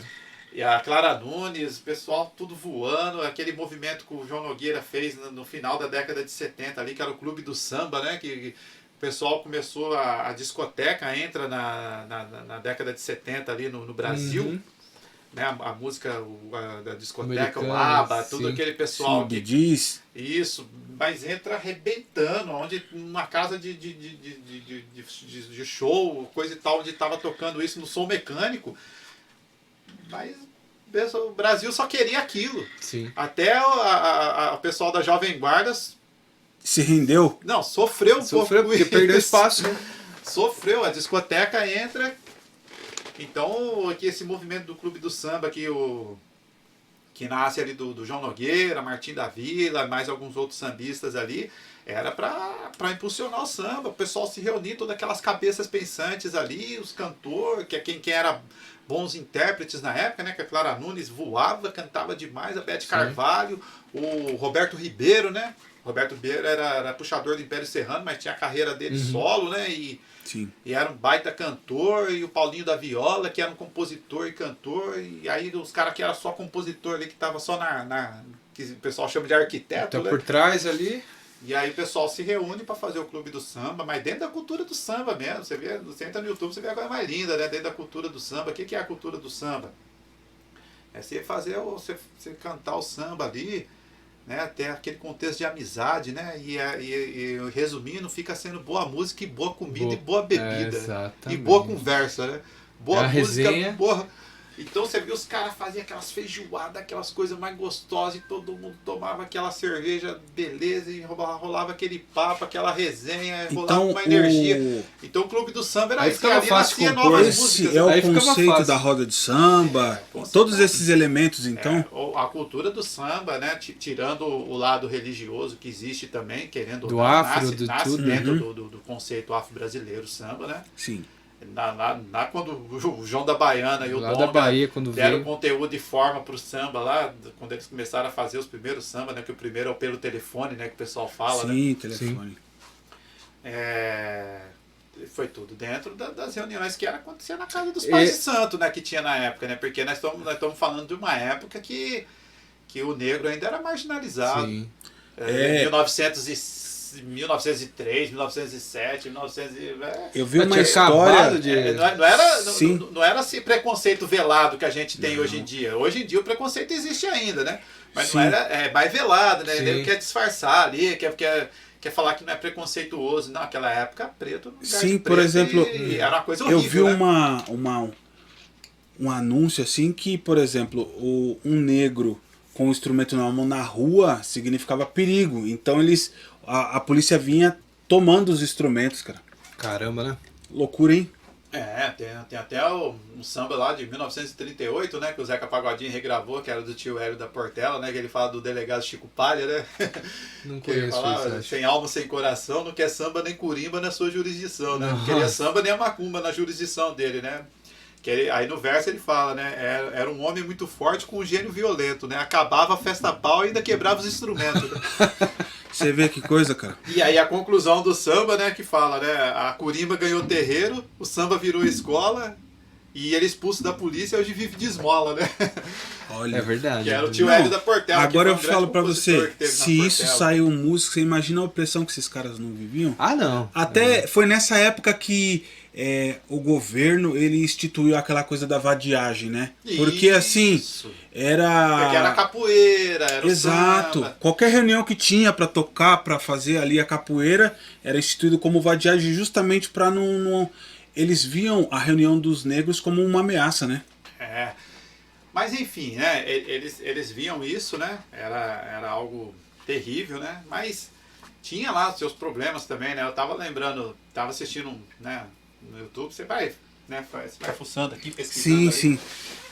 C: E a Clara Nunes, o pessoal tudo voando, aquele movimento que o João Nogueira fez no final da década de 70 ali, que era o Clube do Samba, né? Que o pessoal começou a discoteca, entra na década de 70 ali no Brasil.
A: Uhum.
C: Né, a música da discoteca, o
A: Americana,
C: ABBA, tudo
A: sim.
C: aquele pessoal
B: Sim,
C: que,
B: diz.
C: isso, mas entra arrebentando, onde uma casa de show, coisa e tal, onde estava tocando isso no som mecânico, mas o Brasil só queria aquilo.
A: Sim.
C: Até o pessoal da Jovem Guarda,
B: Se rendeu.
C: não, sofreu um
A: Sofreu
C: pouco
A: porque
C: com
A: perdeu
C: isso.
A: espaço, né?
C: Sofreu, a discoteca entra. Então, aqui esse movimento do Clube do Samba, que nasce ali do João Nogueira, Martim da Vila, mais alguns outros sambistas ali, era para impulsionar o samba, o pessoal se reunir, todas aquelas cabeças pensantes ali, os cantores, que é quem era bons intérpretes na época, né? Que a Clara Nunes voava, cantava demais, a Beth Carvalho, o Roberto Ribeiro, né? Roberto Ribeiro era puxador do Império Serrano, mas tinha a carreira dele solo, né?
B: Sim.
C: E era um baita cantor, e o Paulinho da Viola, que era um compositor e cantor, e aí os caras que era só compositor ali, que tava só que o pessoal chama de arquiteto,
A: Tá
C: né?
A: por trás ali.
C: E aí o pessoal se reúne para fazer o clube do samba, mas dentro da cultura do samba mesmo. Você entra no YouTube, você vê a coisa mais linda, né? Dentro da cultura do samba. O que é a cultura do samba? É você você cantar o samba ali, né? Até aquele contexto de amizade, né? E resumindo, fica sendo boa música e boa comida e boa bebida.
A: Exatamente.
C: E boa conversa, né? Boa
A: A
C: música,
A: resenha.
C: boa. Então você viu os caras faziam aquelas feijoadas, aquelas coisas mais gostosas, e todo mundo tomava aquela cerveja, beleza, e rolava aquele papo, aquela resenha, rolava
B: Então,
C: uma energia. Então o Clube do Samba era
A: Aí
C: isso,
A: ficava
C: ali
A: fácil
C: nascia
A: compor.
C: novas
B: Esse
C: músicas.
B: é o
A: Aí ficava
B: conceito
A: fácil.
B: da roda de samba,
C: Com
B: todos
C: certeza.
B: esses elementos, então.
C: A cultura do samba, né? Tirando o lado religioso que existe também, querendo
A: Do
C: ou não,
A: afro, do
C: nasce
A: tudo.
C: dentro do conceito afro-brasileiro samba, né?
B: Sim.
C: Quando o João da Baiana e o
A: Lá
C: Dom
A: da Bahia, quando
C: deram
A: veio.
C: conteúdo e forma pro samba lá, quando eles começaram a fazer os primeiros samba, né? Que o primeiro é o pelo telefone, né? Que o pessoal fala, né?
B: Sim, telefone.
C: Foi tudo dentro das reuniões que acontecia na casa dos pais de santo, né? Que tinha na época, né? Porque nós estamos falando de uma época que o negro ainda era marginalizado.
A: Sim.
C: 1903, 1907, 1900...
B: Eu vi
A: Mas
B: uma
A: tinha acabado
B: história.
A: de-
C: Não era esse preconceito velado que a gente tem hoje em dia. Hoje em dia o preconceito existe ainda, né? Mas
B: Sim.
C: não era mais velado, né?
A: Sim.
C: Ele quer disfarçar ali, quer falar que não é preconceituoso. Não, naquela época, preto no lugar
B: Sim,
C: de
B: por
C: preto,
B: exemplo,
C: e era uma coisa
B: Eu
C: horrível,
B: vi
C: né?
B: um anúncio assim que, por exemplo, um negro com um instrumento na mão na rua significava perigo. Então a polícia vinha tomando os instrumentos, cara.
A: Caramba, né?
B: Loucura, hein?
C: Tem até um samba lá de 1938, né? Que o Zeca Pagodinho regravou, que era do tio Hélio da Portela, né? Que ele fala do delegado Chico Palha, né?
A: Não
C: Que ele
A: conheço
C: falava,
A: isso, acho.
C: sem alma, sem coração, não quer samba nem curimba na sua jurisdição, né? Não
A: Nossa.
C: queria samba nem a macumba na jurisdição dele, né? Aí no verso ele fala, né? Era um homem muito forte com um gênio violento, né? Acabava a festa pau e ainda quebrava os instrumentos, né?
B: Você vê que coisa, cara.
C: E aí a conclusão do samba, né? Que fala, né? A curimba ganhou terreiro, o samba virou escola e ele expulso da polícia hoje vive de esmola, né?
B: Olha.
A: É verdade.
C: Que era o tio
B: Não,
C: Hélio da Portela.
B: Agora eu
C: que foi um
B: falo
C: grande
B: pra
C: compositor
B: você,
C: que teve na
B: se isso
C: Portela.
B: saiu música, você imagina a opressão que esses caras não viviam?
A: Ah, não.
B: Até foi nessa época que o governo ele instituiu aquela coisa da vadiagem, né? Porque assim,
C: Isso. Porque era capoeira, era
B: exato.
C: o samba.
B: Qualquer reunião que tinha para tocar, para fazer ali a capoeira, era instituído como vadiagem justamente para não. Eles viam a reunião dos negros como uma ameaça, né?
C: É. Mas enfim, né? Eles viam isso, né? Era algo terrível, né? Mas tinha lá os seus problemas também, né? Eu tava lembrando, tava assistindo, né, no YouTube, você vai, né, você vai fuçando aqui, pesquisando
B: Sim,
C: aí.
B: sim.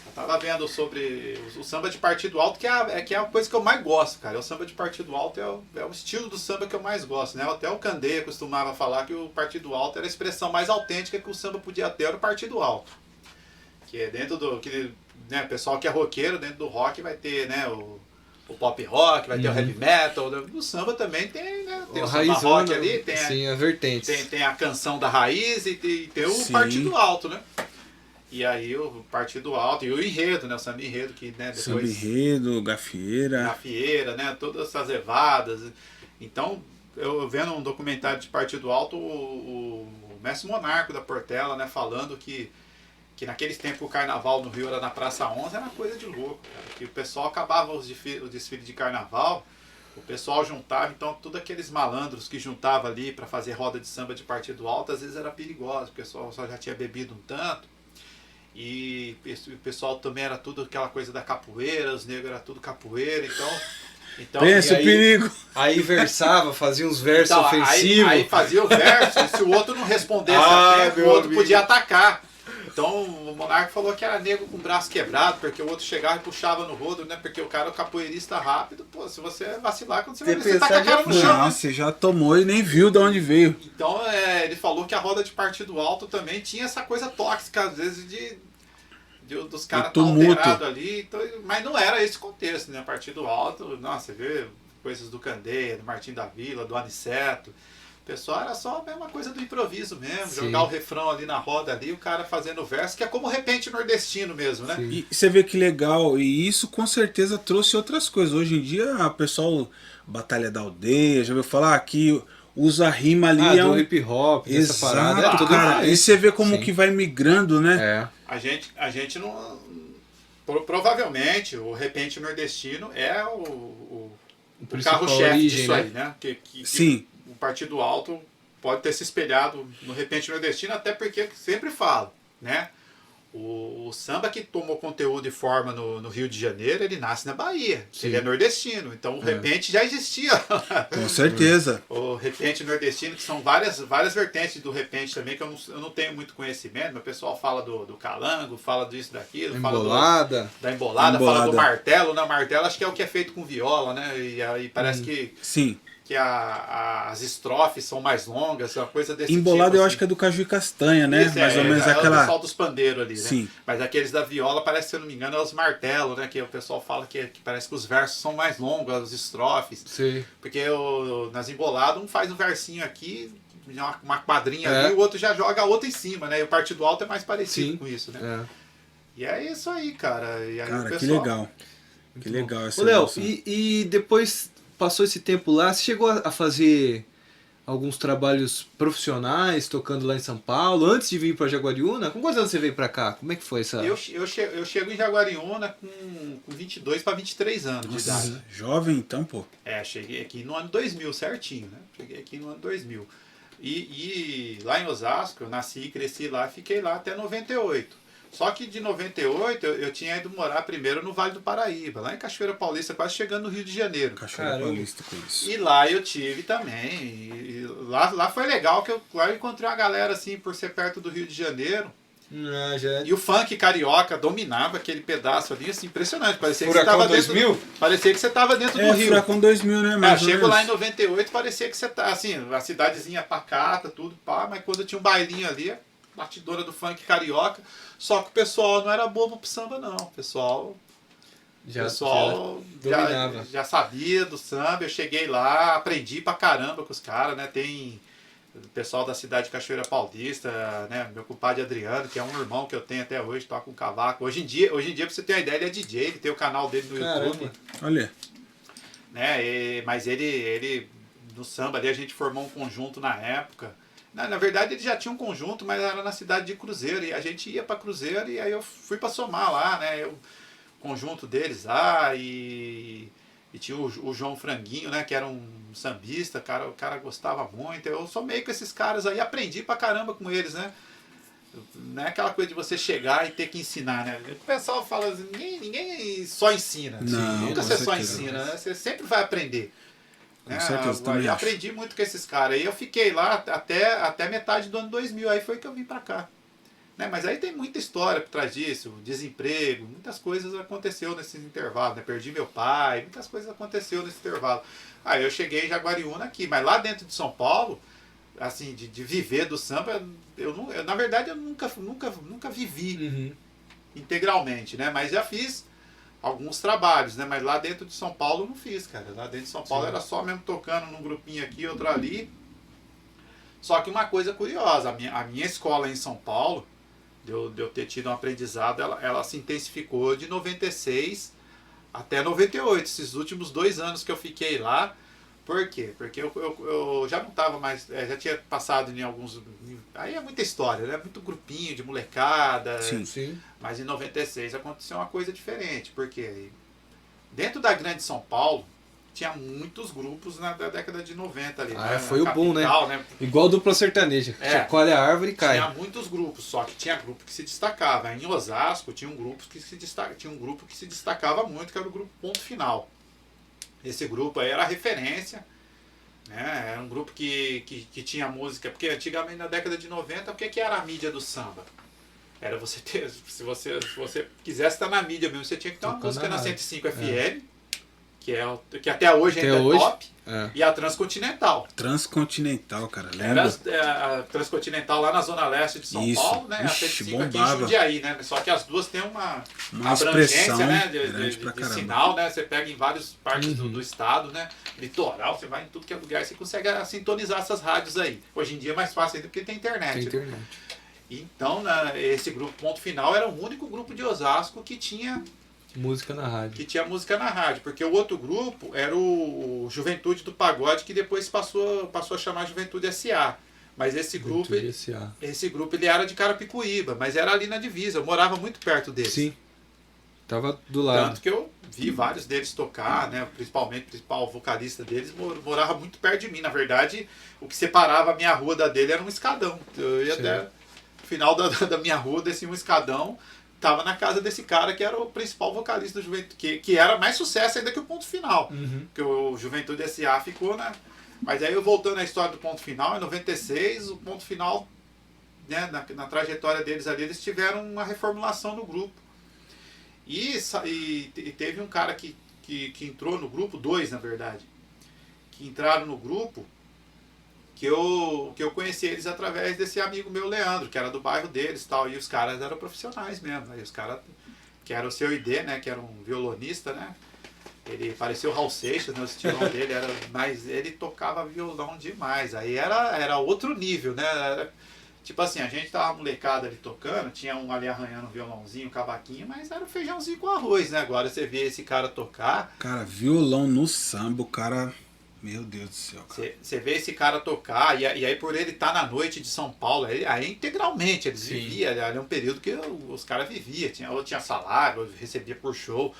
C: Eu tava vendo sobre o samba de partido alto, que é a coisa que eu mais gosto, cara. O samba de partido alto é o estilo do samba que eu mais gosto, né? Até o Candeia costumava falar que o partido alto era a expressão mais autêntica que o samba podia ter, era o partido alto. Que é dentro do... Que, né, o pessoal que é roqueiro, dentro do rock vai ter, né, o pop rock, vai ter o heavy metal. No samba também tem, né? Tem o samba rock ali, tem,
A: sim, a vertente.
C: tem a canção da raiz e tem o
B: Sim.
C: partido alto, né? E aí o partido alto e o enredo, né? O samba enredo que, né,
B: Samba
C: depois
B: enredo, gafieira.
C: gafieira, né? Todas essas levadas. Então, eu vendo um documentário de partido alto, o mestre Monarco da Portela, né, falando que naqueles tempos o carnaval no Rio era na Praça 11, era coisa de louco, cara. Que o pessoal acabava o desfile de carnaval, o pessoal juntava, então todos aqueles malandros que juntavam ali para fazer roda de samba de partido alto, às vezes era perigoso, o pessoal só já tinha bebido um tanto, e o pessoal também era tudo aquela coisa da capoeira, os negros era tudo capoeira, então
B: Pensa
C: e
B: o
C: aí-
B: perigo.
A: Aí versava, fazia uns versos
C: então,
A: ofensivos.
C: aí fazia o verso, e se o outro não respondesse
A: Ah,
C: a tempo, o
A: meu
C: outro
A: amigo.
C: podia atacar. Então o Monarca falou que era negro com o braço quebrado, porque o outro chegava e puxava no rodo, né? Porque o cara é o capoeirista rápido, pô, se você vacilar, quando você vai ver, você tá com a cara no chão,
B: Não,
C: né?
B: você já tomou e nem viu de onde veio.
C: Então ele falou que a roda de partido alto também tinha essa coisa tóxica, às vezes, dos caras tá
B: tumulto.
C: alterados ali, então, mas não era esse contexto, né? Partido alto, nossa, você vê coisas do Candeia, do Martim da Vila, do Aniceto. O pessoal era só a mesma coisa do improviso mesmo,
A: Sim.
C: jogar o refrão ali na roda ali, o cara fazendo o verso, que é como repente nordestino mesmo, né?
A: Sim.
B: E você vê que legal, e isso com certeza trouxe outras coisas. Hoje em dia, o pessoal, Batalha da Aldeia, já ouviu falar que usa rima ali.
A: Do hip hop, dessa parada.
B: Exato,
A: tudo
B: cara.
A: influência.
B: E você vê como
A: Sim.
B: que vai migrando, né?
A: É.
C: A gente não... Provavelmente o repente nordestino é o
A: principal
C: carro-chefe
A: origem,
C: disso
A: né?
C: aí, né? Que
B: Sim.
C: o Partido Alto pode ter se espelhado no repente nordestino, até porque sempre falo, né? O samba que tomou conteúdo e forma no Rio de Janeiro, ele nasce na Bahia.
A: Sim.
C: Ele é nordestino. Então o repente já existia.
B: Com certeza.
C: O repente nordestino, que são várias vertentes do repente também, que eu não tenho muito conhecimento. O pessoal fala do calango, fala disso, daquilo,
A: Embolada.
C: da embolada, fala
B: Embolada.
C: do martelo. Né? O martelo acho que é o que é feito com viola, né? E aí parece que
B: Sim.
C: as estrofes são mais longas, uma coisa desse
B: Embolada
C: tipo.
B: eu
C: assim.
B: acho que é do caju e castanha, né?
C: Esse
B: Mais ou menos
C: é o
B: aquela.
C: pessoal dos pandeiros ali, né?
B: Sim.
C: Mas aqueles da viola, parece, se eu não me engano, é os martelos, né? Que o pessoal fala que parece que os versos são mais longos, as estrofes.
A: Sim.
C: Porque nas emboladas, um faz um versinho aqui, uma quadrinha
A: É.
C: ali, o outro já joga a outra em cima, né? E o partido alto é mais parecido
A: Sim.
C: com isso, né?
A: É.
C: E é isso aí, cara. E aí o
B: Cara, que
C: pessoal...
B: legal. Que legal essa
A: Ô, Léo,
B: evolução.
A: e depois passou esse tempo lá, você chegou a fazer alguns trabalhos profissionais tocando lá em São Paulo, antes de vir para Jaguariúna? Com quantos anos você veio para cá? Como é que foi essa...
C: Eu chego em Jaguariúna com 22 para 23 anos de idade.
B: Nossa, jovem então, pô.
C: Cheguei aqui no ano 2000, certinho, né? Cheguei aqui no ano 2000. E lá em Osasco, eu nasci e cresci lá, fiquei lá até 98. Só que de 98 eu tinha ido morar primeiro no Vale do Paraíba, lá em Cachoeira Paulista, quase chegando no Rio de Janeiro.
B: Cachoeira
A: Caramba.
B: Paulista com isso.
C: E lá eu tive também. E lá foi legal, que lá eu encontrei uma galera assim, por ser perto do Rio de Janeiro.
A: Ah, já...
C: E o funk carioca dominava aquele pedaço ali, assim, impressionante. Parecia que
A: Furacão
C: você tava
A: 2000?
C: Parecia que você estava dentro do
B: É,
C: Rio.
B: Furacão 2000, né? Mais ou
C: Chego
B: menos.
C: lá em 98, parecia que você tá, assim, a cidadezinha pacata, tudo, pá, mas quando tinha um bailinho ali, batidora do funk carioca, só que o pessoal não era bobo pro samba, não. O pessoal
A: dominava.
C: já sabia do samba, eu cheguei lá, aprendi pra caramba com os caras, né? Tem o pessoal da cidade de Cachoeira Paulista, né? Meu compadre Adriano, que é um irmão que eu tenho até hoje, toca um cavaco. Hoje em dia, pra você ter uma ideia, ele é DJ, ele tem o canal dele no YouTube.
A: Caramba.
B: Olha.
C: Né? Mas ele no samba ali a gente formou um conjunto na época. Na verdade, eles já tinham um conjunto, mas era na cidade de Cruzeiro. E a gente ia para Cruzeiro e aí eu fui para somar lá, né? O conjunto deles lá e tinha o João Franguinho, né? Que era um sambista, o cara gostava muito. Eu somei com esses caras aí, aprendi pra caramba com eles, né? Não é aquela coisa de você chegar e ter que ensinar, né? O pessoal fala assim, ninguém só ensina.
B: Não,
C: Nunca
B: com
C: você só
B: certeza.
C: ensina, né? Você sempre vai aprender.
B: Com certeza, também
C: Eu
B: acho.
C: aprendi muito com esses caras. E eu fiquei lá até metade do ano 2000. Aí foi que eu vim pra cá. Né? Mas aí tem muita história por trás disso. Desemprego, muitas coisas aconteceu nesse intervalo. Né? Perdi meu pai, muitas coisas aconteceu nesse intervalo. Aí eu cheguei em Jaguariúna aqui. Mas lá dentro de São Paulo, assim, de viver do samba, na verdade eu nunca vivi integralmente. Né? Mas já fiz alguns trabalhos, né? Mas lá dentro de São Paulo eu não fiz, cara. Lá dentro de São Paulo era só mesmo tocando num grupinho aqui, outro ali. Só que uma coisa curiosa, a minha escola em São Paulo, de eu ter tido um aprendizado, ela se intensificou de 96 até 98, esses últimos 2 anos que eu fiquei lá. Por quê? Porque eu já não estava mais, já tinha passado em alguns... Aí é muita história, né? Muito grupinho de molecada.
A: Sim.
C: Mas em 96 aconteceu uma coisa diferente, porque dentro da grande São Paulo tinha muitos grupos na década de 90 ali.
A: Ah,
C: né?
A: foi
C: Na
A: o boom,
C: capital,
A: Igual dupla sertaneja. Chacoalha a árvore e cai.
C: Tinha muitos grupos, só que tinha grupo que se destacava. Em Osasco tinha um grupo que se destacava muito, que era o grupo Ponto Final. Esse grupo aí era a referência, né? Era um grupo que tinha música, porque antigamente na década de 90, o que era a mídia do samba? Era você ter, se você quisesse estar na mídia mesmo, você tinha que ter uma
A: Tocando
C: música na
A: rádio.
C: 105 FM, que até hoje ainda é top, e a Transcontinental.
B: Transcontinental, cara,
C: Era
B: lembra?
C: a Transcontinental lá na zona leste de São
B: Isso.
C: Paulo, né?
B: Ixi,
C: A 105 aqui em
B: bombava.
C: Jundiaí, né? Só que as duas têm uma
B: expressão
C: abrangência, né?
B: grande pra
C: De
B: caramba.
C: sinal, né? Você pega em várias partes do estado, né? Litoral, você vai em tudo que é lugar, você consegue sintonizar essas rádios aí. Hoje em dia é mais fácil ainda porque tem internet.
A: Tem
C: né?
A: internet.
C: Então, esse grupo Ponto Final era o único grupo de Osasco que tinha
A: Música na rádio.
C: música na rádio, porque o outro grupo era o Juventude do Pagode, que depois passou a chamar Juventude S.A. Mas esse grupo ele era de Carapicuíba, mas era ali na divisa, eu morava muito perto deles.
A: Sim. Tava do lado.
C: Tanto que eu vi vários deles tocar, né? O principal vocalista deles morava muito perto de mim. Na verdade, o que separava a minha rua da dele era um escadão. Eu ia até o final da minha rua, descia um escadão, tava na casa desse cara que era o principal vocalista do Juventude, que era mais sucesso ainda que o Ponto Final. Porque o Juventude S.A. ficou, né? Mas aí, voltando à história do Ponto Final, em 96, o Ponto Final, né, na trajetória deles ali, eles tiveram uma reformulação do grupo. E teve um cara que entrou no grupo, 2 na verdade, que entraram no grupo, que eu conheci eles através desse amigo meu, Leandro, que era do bairro deles e tal, e os caras eram profissionais mesmo, aí os caras, que era o seu ID, né, que era um violonista, né, ele parecia o Raul Seixas, né, o estilão dele era, mas ele tocava violão demais, aí era outro nível, né, tipo assim, a gente tava molecada ali tocando, tinha um ali arranhando um violãozinho, um cavaquinho, mas era feijãozinho com arroz, né, agora você vê esse cara tocar...
B: Cara, violão no samba, o cara... Meu Deus do céu, cara.
C: Você vê esse cara tocar, e aí por ele estar na noite de São Paulo, aí integralmente, eles viviam, ali é um período que os caras viviam, ou tinha salário, ou recebia por show,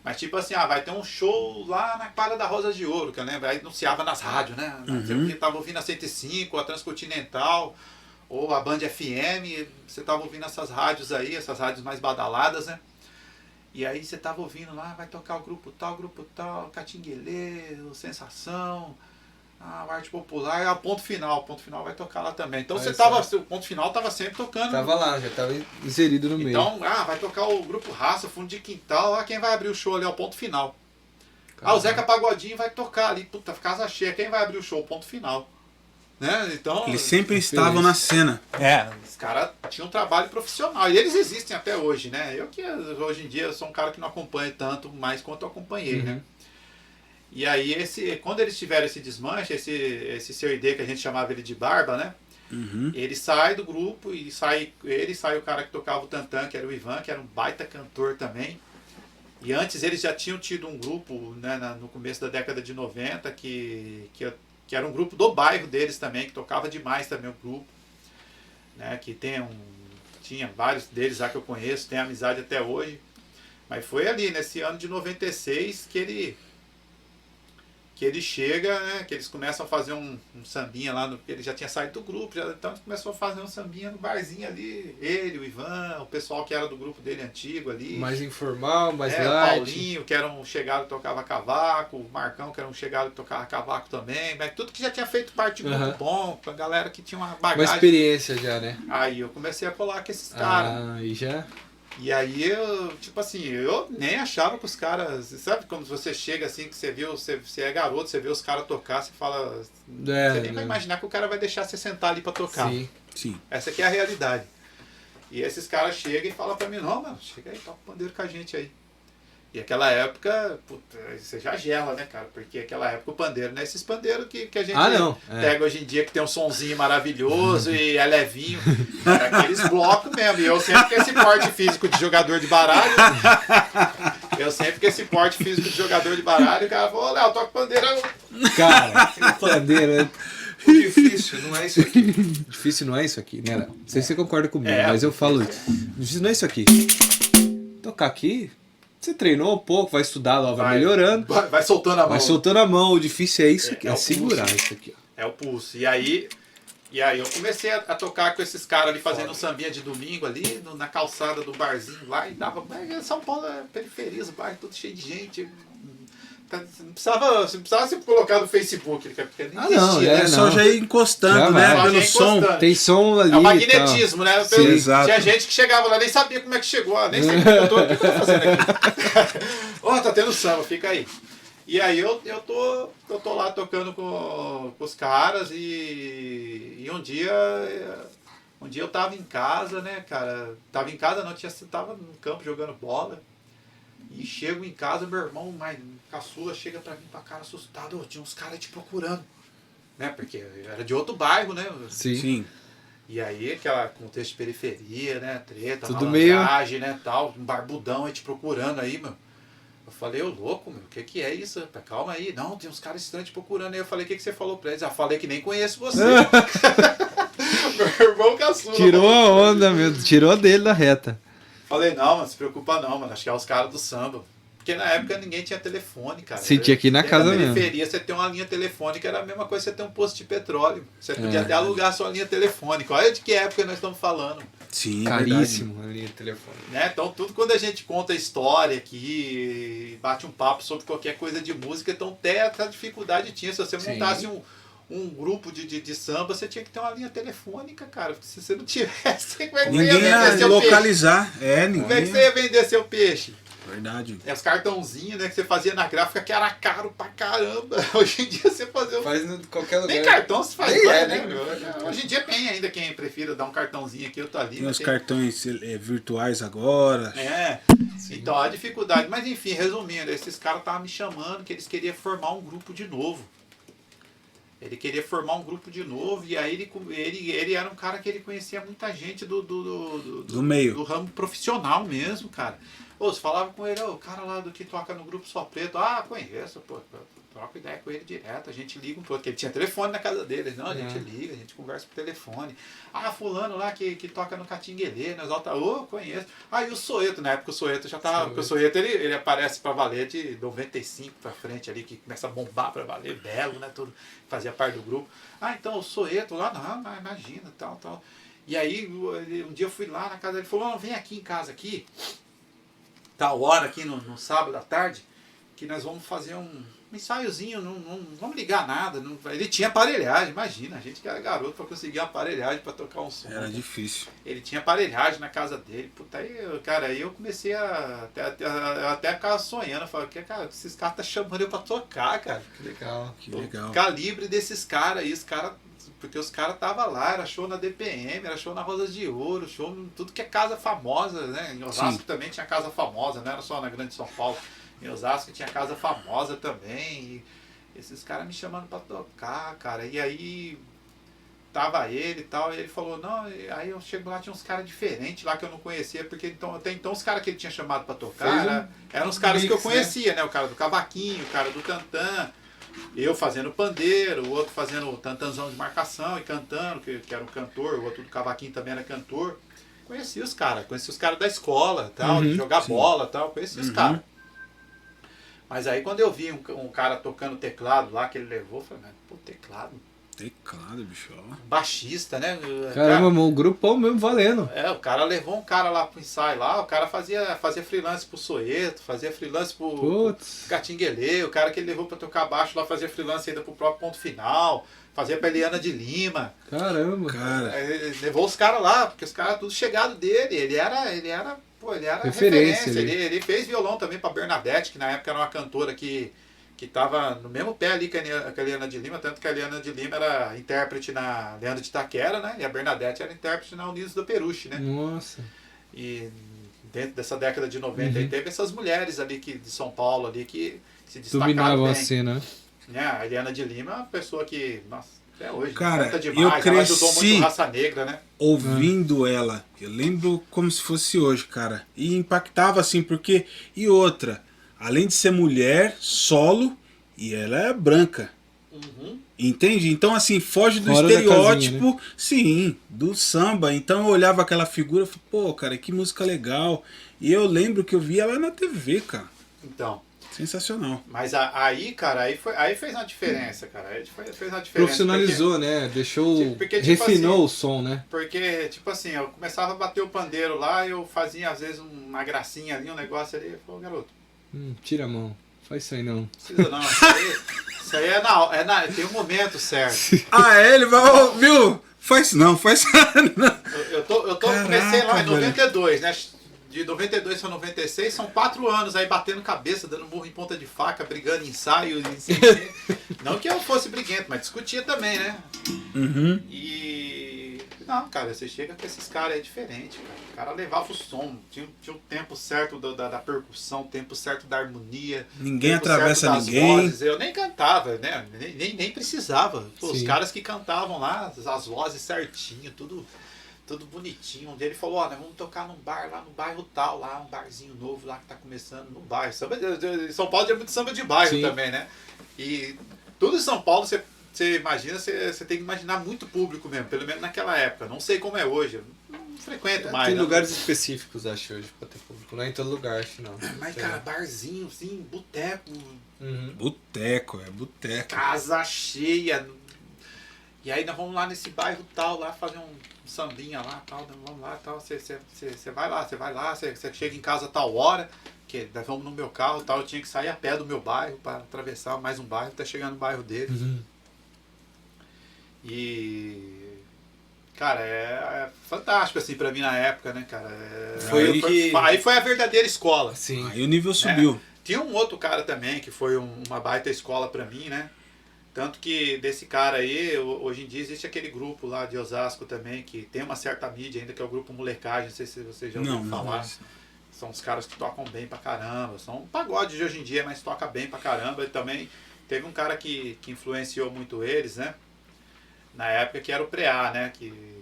C: mas tipo assim, vai ter um show lá na quadra da Rosa de Ouro, que eu lembro, aí anunciava nas rádios, né, você tava ouvindo a 105, a Transcontinental, ou a Band FM, você tava ouvindo essas rádios aí, essas rádios mais badaladas, né, e aí você tava ouvindo lá, vai tocar o grupo tal, Catinguelê, o Sensação, o Arte Popular, o Ponto Final vai tocar lá também. Então o Ponto Final tava sempre tocando.
A: Tava lá, já tava inserido no meio.
C: Então, vai tocar o Grupo Raça, Fundo de Quintal, quem vai abrir o show ali é o Ponto Final. O Zeca Pagodinho vai tocar ali, puta, casa cheia, quem vai abrir o show? O Ponto Final. Né? Então,
B: Eles sempre estavam na cena.
C: Os caras tinham um trabalho profissional. E eles existem até hoje, né? Eu que hoje em dia sou um cara que não acompanha tanto mais quanto eu acompanhei, né? E aí, quando eles tiveram esse desmanche, esse seu ID que a gente chamava ele de Barba, né? Ele sai do grupo e sai o cara que tocava o tantã, que era o Ivan, que era um baita cantor também. E antes eles já tinham tido um grupo, né, no começo da década de 90, que que era um grupo do bairro deles também, que tocava demais também o grupo, né? Que tinha vários deles lá que eu conheço, tenho amizade até hoje. Mas foi ali, nesse ano de 96, que ele chega, né, que eles começam a fazer um sambinha lá, ele já tinha saído do grupo, então ele começou a fazer um sambinha no barzinho ali, ele, o Ivan, o pessoal que era do grupo dele antigo ali.
A: Mais informal, mais
C: o
A: light.
C: Paulinho, que era um chegado que tocava cavaco, o Marcão, que era um chegado que tocava cavaco também, mas tudo que já tinha feito parte de grupo bom, pra galera que tinha uma bagagem.
A: Uma experiência já, né?
C: Aí eu comecei a colar com esses caras.
A: Aí já...
C: E aí eu, tipo assim, eu nem achava que os caras. Sabe quando você chega assim, que você viu, você é garoto, você vê os caras tocar, você fala. Você nem vai imaginar que o cara vai deixar você sentar ali pra tocar.
B: Sim.
C: Essa aqui é a realidade. E esses caras chegam e falam pra mim, não, mano, chega aí, toca o pandeiro com a gente aí. E aquela época, puta, você já gela, né, cara? Porque aquela época o pandeiro não é esses pandeiros que a gente pega hoje em dia, que tem um sonzinho maravilhoso e é levinho. Era aqueles blocos mesmo. E eu sempre com esse porte físico de jogador de baralho. O cara falou, Léo, toca pandeiro.
A: Cara, pandeiro... O difícil não é isso aqui. Difícil não é isso aqui, né, Léo? Não sei se você concorda comigo, mas eu falo isso. Difícil não é isso aqui. Tocar aqui... Você treinou um pouco, vai estudar lá, vai melhorando.
C: Vai soltando a mão.
A: Vai soltando a mão. O difícil é isso aqui, é segurar isso aqui. Ó.
C: É o pulso. E aí eu comecei a tocar com esses caras ali, fazendo um sambinha de domingo ali, na calçada do barzinho lá. E dava... São Paulo é periferia, os bairros tudo cheio de gente. Você precisava se colocar no Facebook, porque nem existia, né?
B: Só já ir encostando, né? Pelo som.
A: Tem som ali.
C: É o magnetismo, né?
B: Tinha
C: gente que chegava lá, nem sabia como é que chegou, nem sabia o que eu tô fazendo aqui. Tá tendo samba, fica aí. E aí eu tô lá tocando com os caras e um dia eu tava em casa, né, cara? Tava em casa, não, tava no campo jogando bola. E chego em casa, meu irmão, caçula, chega pra mim pra cara assustado, tinha uns caras te procurando, né, porque era de outro bairro, né.
A: Sim.
C: E aí, aquela contexto de periferia, né, treta,
A: tudo
C: malandragem, né, tal, um barbudão aí te procurando aí, meu. Eu falei, ô louco, meu, o que é isso? Calma aí, não, tem uns caras estranhos te procurando aí. Eu falei, o que você falou pra eles? Falei que nem conheço você. Meu irmão caçula.
A: Tirou a onda, meu, tirou dele da reta.
C: Falei, não, não se preocupa não, mano. Acho que é os caras do samba. Porque na época ninguém tinha telefone, cara.
A: Sim, tinha aqui na casa mesmo.
C: Na periferia, você ter uma linha telefônica era a mesma coisa que você ter um posto de petróleo. Você podia até alugar a sua linha telefônica. Olha de que época nós estamos falando.
B: Sim,
A: caríssimo a linha telefônica.
C: Né? Então, tudo quando a gente conta história aqui, bate um papo sobre qualquer coisa de música, então até a dificuldade tinha. Se você montasse um grupo de samba, você tinha que ter uma linha telefônica, cara. Porque se você não tivesse, como é que
B: ninguém
C: você ia vender seu
B: localizar.
C: peixe? Como é que você ia vender seu peixe?
B: Verdade.
C: Os cartãozinhos, né, que você fazia na gráfica, que era caro pra caramba. Hoje em dia você fazia...
A: Faz em qualquer lugar.
C: Nem cartão se faz, né?
A: Nem...
C: Hoje em dia tem ainda quem prefira dar um cartãozinho aqui, eu tô ali.
B: Tem os cartões virtuais agora.
C: Então a dificuldade. Mas enfim, resumindo, esses caras estavam me chamando que eles queriam formar um grupo de novo. Ele queria formar um grupo de novo e aí ele era um cara que ele conhecia muita gente do
B: meio.
C: Do ramo profissional mesmo, cara. Você falava com ele, o cara lá do que toca no grupo Só Preto, conheço, pô, troco ideia com ele direto, a gente liga um pouco, porque ele tinha telefone na casa dele, não, a gente liga, a gente conversa por telefone. Fulano lá que toca no Catinguelê, nós conheço. E o Soeto, na época o Soeto já tava, porque o Soeto ele aparece pra valer de 95 pra frente ali, que começa a bombar pra valer, belo, né, tudo, fazia parte do grupo. Então o Soeto lá, não, imagina, tal. E aí um dia eu fui lá na casa dele, ele falou, vem aqui em casa aqui, tal hora aqui no sábado à tarde, que nós vamos fazer um ensaiozinho, não vamos ligar nada. Ele tinha aparelhagem, imagina, a gente que era garoto para conseguir uma aparelhagem para tocar um som.
B: Era difícil.
C: Ele tinha aparelhagem na casa dele. Puta, aí eu comecei a até ficar sonhando. Falei, cara, esses caras tá chamando eu para tocar, cara.
A: Que legal.
C: O calibre desses caras aí, porque os caras estavam lá, era show na DPM, era show na Rosas de Ouro, show em tudo que é casa famosa, né? Em Osasco também tinha casa famosa, não era só na Grande São Paulo. Em Osasco tinha casa famosa também. E esses caras me chamando pra tocar, cara. E aí tava ele e tal, e ele falou, não, aí eu chego lá, tinha uns caras diferentes lá que eu não conhecia, porque até então os caras que ele tinha chamado pra tocar eram os caras que eu conhecia, né? O cara do cavaquinho, o cara do tantã, Eu fazendo pandeiro, o outro fazendo tantanzão de marcação e cantando, que era um cantor, o outro do cavaquinho também era cantor. Conheci os caras da escola, tal, de jogar bola, tal, conheci os caras. Mas aí quando eu vi um cara tocando teclado lá que ele levou, eu falei, pô, teclado?
B: Teclado, bicho.
C: Baixista, né?
A: Caramba, o grupão mesmo valendo.
C: O cara levou um cara lá pro ensaio lá, o cara fazia freelance pro Soeto, fazia freelance pro Catinguelê, o cara que ele levou pra tocar baixo lá fazia freelance ainda pro próprio Ponto Final, fazia pra Eliana de Lima.
A: Caramba.
C: Ele levou os caras lá, porque os caras tudo chegado dele, ele era referência. Ele fez violão também pra Bernadette, que na época era uma cantora que tava no mesmo pé ali que a Eliana de Lima, tanto que a Eliana de Lima era intérprete na Leandro de Itaquera, né? E a Bernadette era intérprete na Unidos da Peruche, né?
A: Nossa.
C: E dentro dessa década de 90 aí teve essas mulheres ali de São Paulo ali que se destacaram
A: dominavam
C: bem.
A: a cena.
C: A Eliana de Lima é uma pessoa que, nossa, até hoje,
B: cara,
C: canta demais. Ela ajudou muito Raça Negra, né?
B: Ouvindo ela, eu lembro como se fosse hoje, cara. E impactava assim, porque... E outra, além de ser mulher, solo, e ela é branca. Entende? Então, assim, foge do
A: Fora da
B: estereótipo,
A: casinha, né?
B: sim, do samba. Então eu olhava aquela figura e falei, pô, cara, que música legal. E eu lembro que eu vi ela na TV, cara.
C: Então.
B: Sensacional.
C: Mas aí, cara, aí fez uma diferença, cara. Aí fez uma diferença.
A: Profissionalizou,
C: porque,
A: né? Deixou.
C: porque,
A: refinou
C: assim,
A: o som, né?
C: Porque, tipo assim, eu começava a bater o pandeiro lá, eu fazia às vezes uma gracinha ali, um negócio ali. Eu falei, garoto,
A: tira a mão. Faz isso aí não.
C: não precisa não. Isso aí tem um momento certo.
B: Ele vai, viu? Faz não.
C: Comecei lá em
B: velho.
C: 92, né? De 92 para 96, são 4 anos aí batendo cabeça, dando murro em ponta de faca, brigando em ensaio. Não que eu fosse briguento, mas discutia também, né? E... Não, cara, você chega com esses caras é diferente, cara. O cara levava o som, tinha o tempo certo da percussão, o tempo certo da harmonia.
B: Ninguém
C: tempo
B: atravessa
C: certo das
B: ninguém.
C: Vozes. Eu nem cantava, né? Nem precisava. Pô, os
A: Sim.
C: caras que cantavam lá, as vozes certinho, tudo bonitinho. Um dia ele falou, nós vamos tocar num bar lá no bairro tal, lá, um barzinho novo lá que tá começando no bairro. São Paulo tem muito samba de bairro
A: Sim.
C: também, né? E tudo em São Paulo, você imagina, você tem que imaginar muito público mesmo, pelo menos naquela época. Não sei como é hoje, eu não frequento mais.
A: Tem
C: né?
A: lugares específicos, acho, hoje, pra ter público. Não é em todo lugar, acho, não.
C: Mas,
A: Sei
C: cara,
A: lá.
C: barzinho, assim, boteco,
B: Boteco.
C: casa cheia. E aí nós vamos lá nesse bairro tal, lá fazer um sambinha lá, tal, vamos lá, tal. Você vai lá, você chega em casa a tal hora, que nós vamos no meu carro, tal. Eu tinha que sair a pé do meu bairro para atravessar mais um bairro, até chegar no bairro dele. E... Cara, é fantástico, assim, pra mim na época, né, cara? Aí foi a verdadeira escola.
A: Sim.
B: Aí o nível subiu.
C: Tinha um outro cara também, que foi uma baita escola pra mim, né? Tanto que desse cara aí, hoje em dia existe aquele grupo lá de Osasco também, que tem uma certa mídia ainda, que é o grupo Molecagem, não sei se você já ouviu falar. São os caras que tocam bem pra caramba, são um pagode de hoje em dia, mas toca bem pra caramba. E também teve um cara que influenciou muito eles, né? Na época que era o Preá, né? Que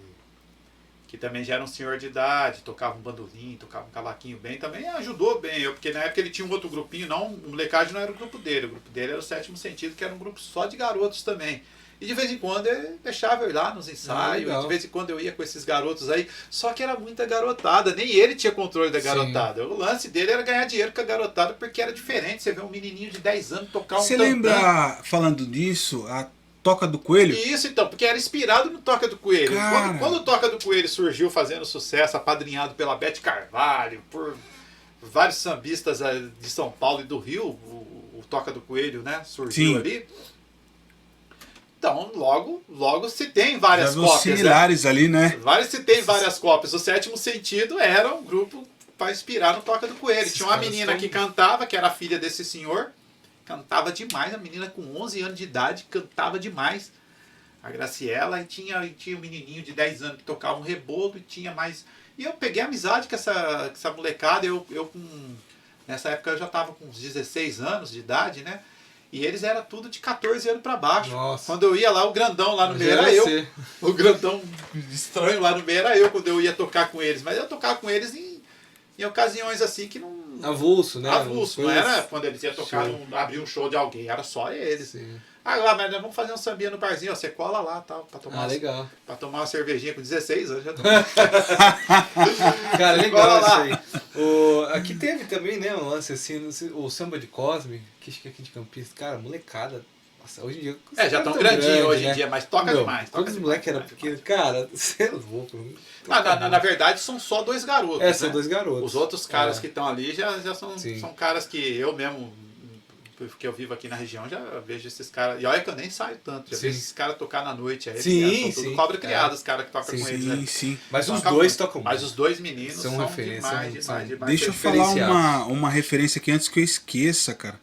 C: também já era um senhor de idade, tocava um bandolim, tocava um cavaquinho bem, também ajudou bem. Porque na época ele tinha um outro grupinho, o Molecagem não era o grupo dele era o Sétimo Sentido, que era um grupo só de garotos também. E de vez em quando ele deixava eu ir lá nos ensaios, de vez em quando eu ia com esses garotos aí, só que era muita garotada, nem ele tinha controle da garotada. Sim. O lance dele era ganhar dinheiro com a garotada, porque era diferente, você vê um menininho de 10 anos tocar um
B: Você lembra, falando disso, a Toca do Coelho?
C: Isso, então, porque era inspirado no Toca do Coelho. Quando o Toca do Coelho surgiu fazendo sucesso, apadrinhado pela Beth Carvalho, por vários sambistas de São Paulo e do Rio, o Toca do Coelho, né, surgiu ali. Então, logo se tem várias cópias.
B: Similares ali, né?
C: Se tem várias cópias. O Sétimo Sentido era um grupo para inspirar no Toca do Coelho. Tinha uma menina que cantava, que era filha desse senhor. Cantava demais, a menina com 11 anos de idade cantava demais. A Graciela, e tinha um menininho de 10 anos que tocava um rebolo, e tinha mais... E eu peguei amizade com essa molecada, nessa época eu já estava com uns 16 anos de idade, né? E eles eram tudo de 14 anos para baixo.
A: Nossa.
C: Quando eu ia lá, o grandão lá no meio era eu. O grandão estranho lá no meio era eu, quando eu ia tocar com eles. Mas eu tocava com eles em ocasiões assim que não
A: avulso, né?
C: Avulso, não
A: Coisas-
C: era quando eles iam tocar, abrir um show de alguém, era só eles.
A: Sim.
C: Agora, mas nós vamos fazer um sambinha no barzinho, ó, você cola lá, tal, pra tomar,
A: Legal.
C: pra tomar uma cervejinha com 16 anos. Já tô...
A: Cara,
C: Bora
A: legal isso
C: lá.
A: aí. Aqui teve também, né, um lance assim, não sei, o samba de Cosme, que acho que é aqui de Campinas. Cara, molecada. Nossa, hoje em dia.
C: já estão
A: tão
C: grandinhos
A: grande,
C: hoje
A: né?
C: em dia, mas toca
A: Meu,
C: demais.
A: Quando
C: Toca
A: os
C: demais,
A: moleques eram
C: demais,
A: pequenos,
C: demais.
A: cara, você é louco.
C: Na verdade, são só 2 garotos.
A: É, são
C: né?
A: 2 garotos.
C: Os outros caras
A: É.
C: que estão ali já são,
A: Sim.
C: são caras que eu mesmo, porque eu vivo aqui na região, já vejo esses caras. E olha que eu nem saio tanto, já
A: Sim.
C: vejo esses caras tocar na noite aí.
A: Sim,
C: são tudo
A: sim.
C: cobra criada,
A: É.
C: os caras que tocam
A: Sim,
C: com eles, né?
B: Sim.
A: Mas os
C: Toca
A: dois
C: muito.
A: tocam
C: Mas
A: muito.
C: os 2 meninos
A: São
C: são
A: referência,
C: demais,
A: são-
C: demais.
B: Deixa eu
A: diferenciados.
B: falar uma referência aqui antes que eu esqueça, cara.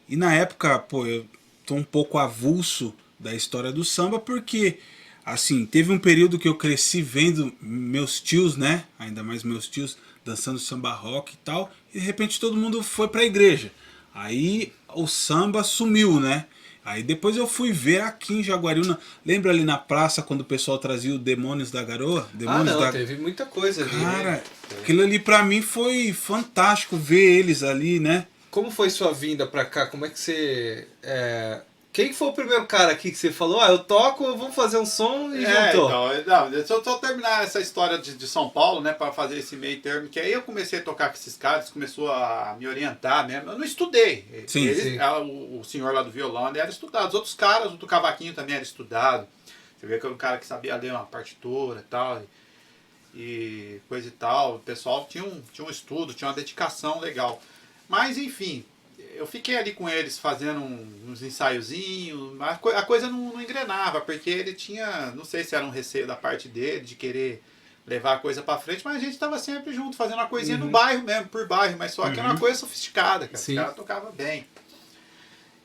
B: E na época, pô, eu tô um pouco avulso da história do samba, porque, assim, teve um período que eu cresci vendo meus tios, né? Ainda mais meus tios, dançando samba rock e tal. E de repente todo mundo foi pra igreja. Aí o samba sumiu, né? Aí depois eu fui ver aqui em Jaguariúna. Lembra ali na praça quando o pessoal trazia o Demônios da Garoa?
A: Ah,
B: Demônios
A: não,
B: da...
A: teve muita coisa ali.
B: Cara,
A: né?
B: aquilo ali pra mim foi fantástico ver eles ali, né?
A: Como foi sua vinda pra cá? Como é que você. Quem foi o primeiro cara aqui que você falou? Ah, eu toco, vamos fazer um som e juntou.
C: Então, deixa eu só terminar essa história de São Paulo, né, para fazer esse meio termo, que aí eu comecei a tocar com esses caras, começou a me orientar mesmo. Eu não estudei.
B: Sim,
A: sim.
C: O senhor lá do violão, ele era estudado. Os outros caras, o do cavaquinho também era estudado. Você vê que era um cara que sabia ler uma partitura e tal, e coisa e tal. O pessoal tinha um estudo, tinha uma dedicação legal. Mas, enfim, eu fiquei ali com eles fazendo uns ensaiozinhos, mas a coisa não engrenava, porque ele tinha, não sei se era um receio da parte dele, de querer levar a coisa pra frente, mas a gente tava sempre junto, fazendo uma coisinha no bairro mesmo, por bairro, mas só que era uma coisa sofisticada, cara.
A: Sim.
C: Os caras tocavam bem.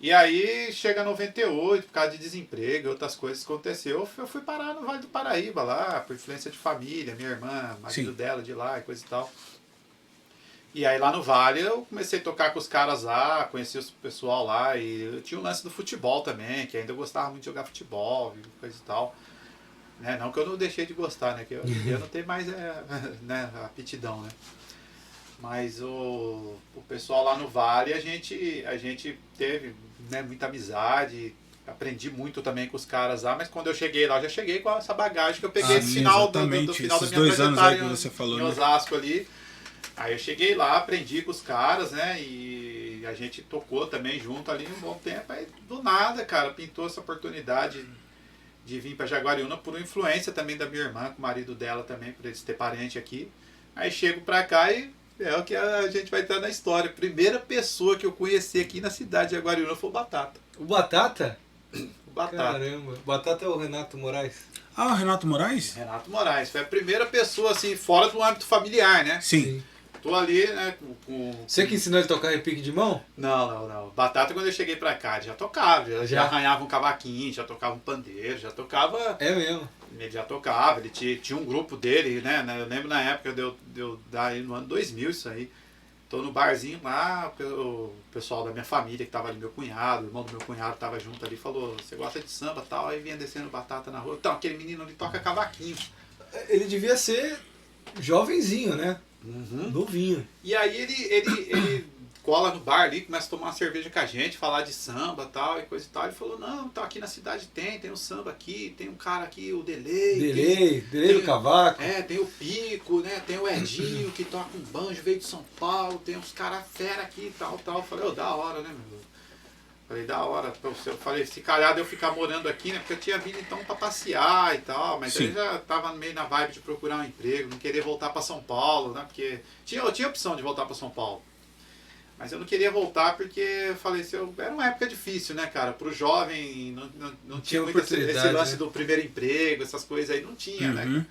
C: E aí, chega 98, por causa de desemprego e outras coisas que aconteceu, eu fui parar no Vale do Paraíba lá, por influência de família, minha irmã, marido
B: Sim.
C: dela de lá e coisa e tal. E aí lá no Vale eu comecei a tocar com os caras lá, conheci o pessoal lá, e eu tinha o lance do futebol também, que ainda eu gostava muito de jogar futebol e coisa e tal. Né? Não que eu não deixei de gostar, né? Que eu não tenho mais né, aptidão, né? Mas o pessoal lá no Vale, a gente teve, né, muita amizade, aprendi muito também com os caras lá, mas quando eu cheguei lá, eu já cheguei com essa bagagem que eu peguei no
B: Sim,
C: final do
B: exatamente.
C: final da
B: Esses
C: minha
B: 2 anos aí
C: trajetória
B: que você falou,
C: em
B: né?
C: Osasco ali. Aí eu cheguei lá, aprendi com os caras, né, e a gente tocou também junto ali um bom tempo, aí do nada, cara, pintou essa oportunidade de vir para Jaguariúna por influência também da minha irmã, com o marido dela também, por eles ter parente aqui. Aí chego pra cá e é o que a gente vai entrar na história. Primeira pessoa que eu conheci aqui na cidade de Jaguariúna foi o Batata.
A: O Batata?
C: O Batata.
A: Caramba. Batata é o Renato Moraes?
B: Ah, o Renato Moraes?
C: Renato Moraes. Foi a primeira pessoa, assim, fora do âmbito familiar, né?
B: Sim.
C: Tô ali, né, com...
A: Você que ensinou ele a tocar repique de mão?
C: Não. Batata, quando eu cheguei pra cá, ele já tocava. Já arranhava um cavaquinho, já tocava um pandeiro, já tocava...
A: É mesmo.
C: Ele já tocava, ele tinha um grupo dele, né? Eu lembro na época, deu daí no ano 2000 isso aí. Tô no barzinho lá, o pessoal da minha família que tava ali, meu cunhado, o irmão do meu cunhado tava junto ali, falou, você gosta de samba e tal, aí vinha descendo Batata na rua. Então, aquele menino ali toca cavaquinho.
A: Ele devia ser jovenzinho, né? Novinho.
C: E aí ele cola no bar ali, começa a tomar uma cerveja com a gente, falar de samba tal, e coisa e tal. Ele falou, não, então aqui na cidade tem um samba aqui, tem um cara aqui, o Delay
A: do cavaco.
C: tem o Pico, né? Tem o Edinho que toca um banjo, veio de São Paulo, tem uns caras fera aqui e tal. Eu falei, da hora, né, meu? Falei, da hora. Eu falei, se calhar de eu ficar morando aqui, né? Porque eu tinha vindo então pra passear e tal, mas
B: Sim.
C: eu já tava meio na vibe de procurar um emprego, não querer voltar pra São Paulo, né? Porque eu tinha opção de voltar pra São Paulo. Mas eu não queria voltar porque eu falei, era uma época difícil, né, cara? Pro jovem não tinha muito esse lance,
A: né?
C: do primeiro emprego, essas coisas aí, não tinha, né?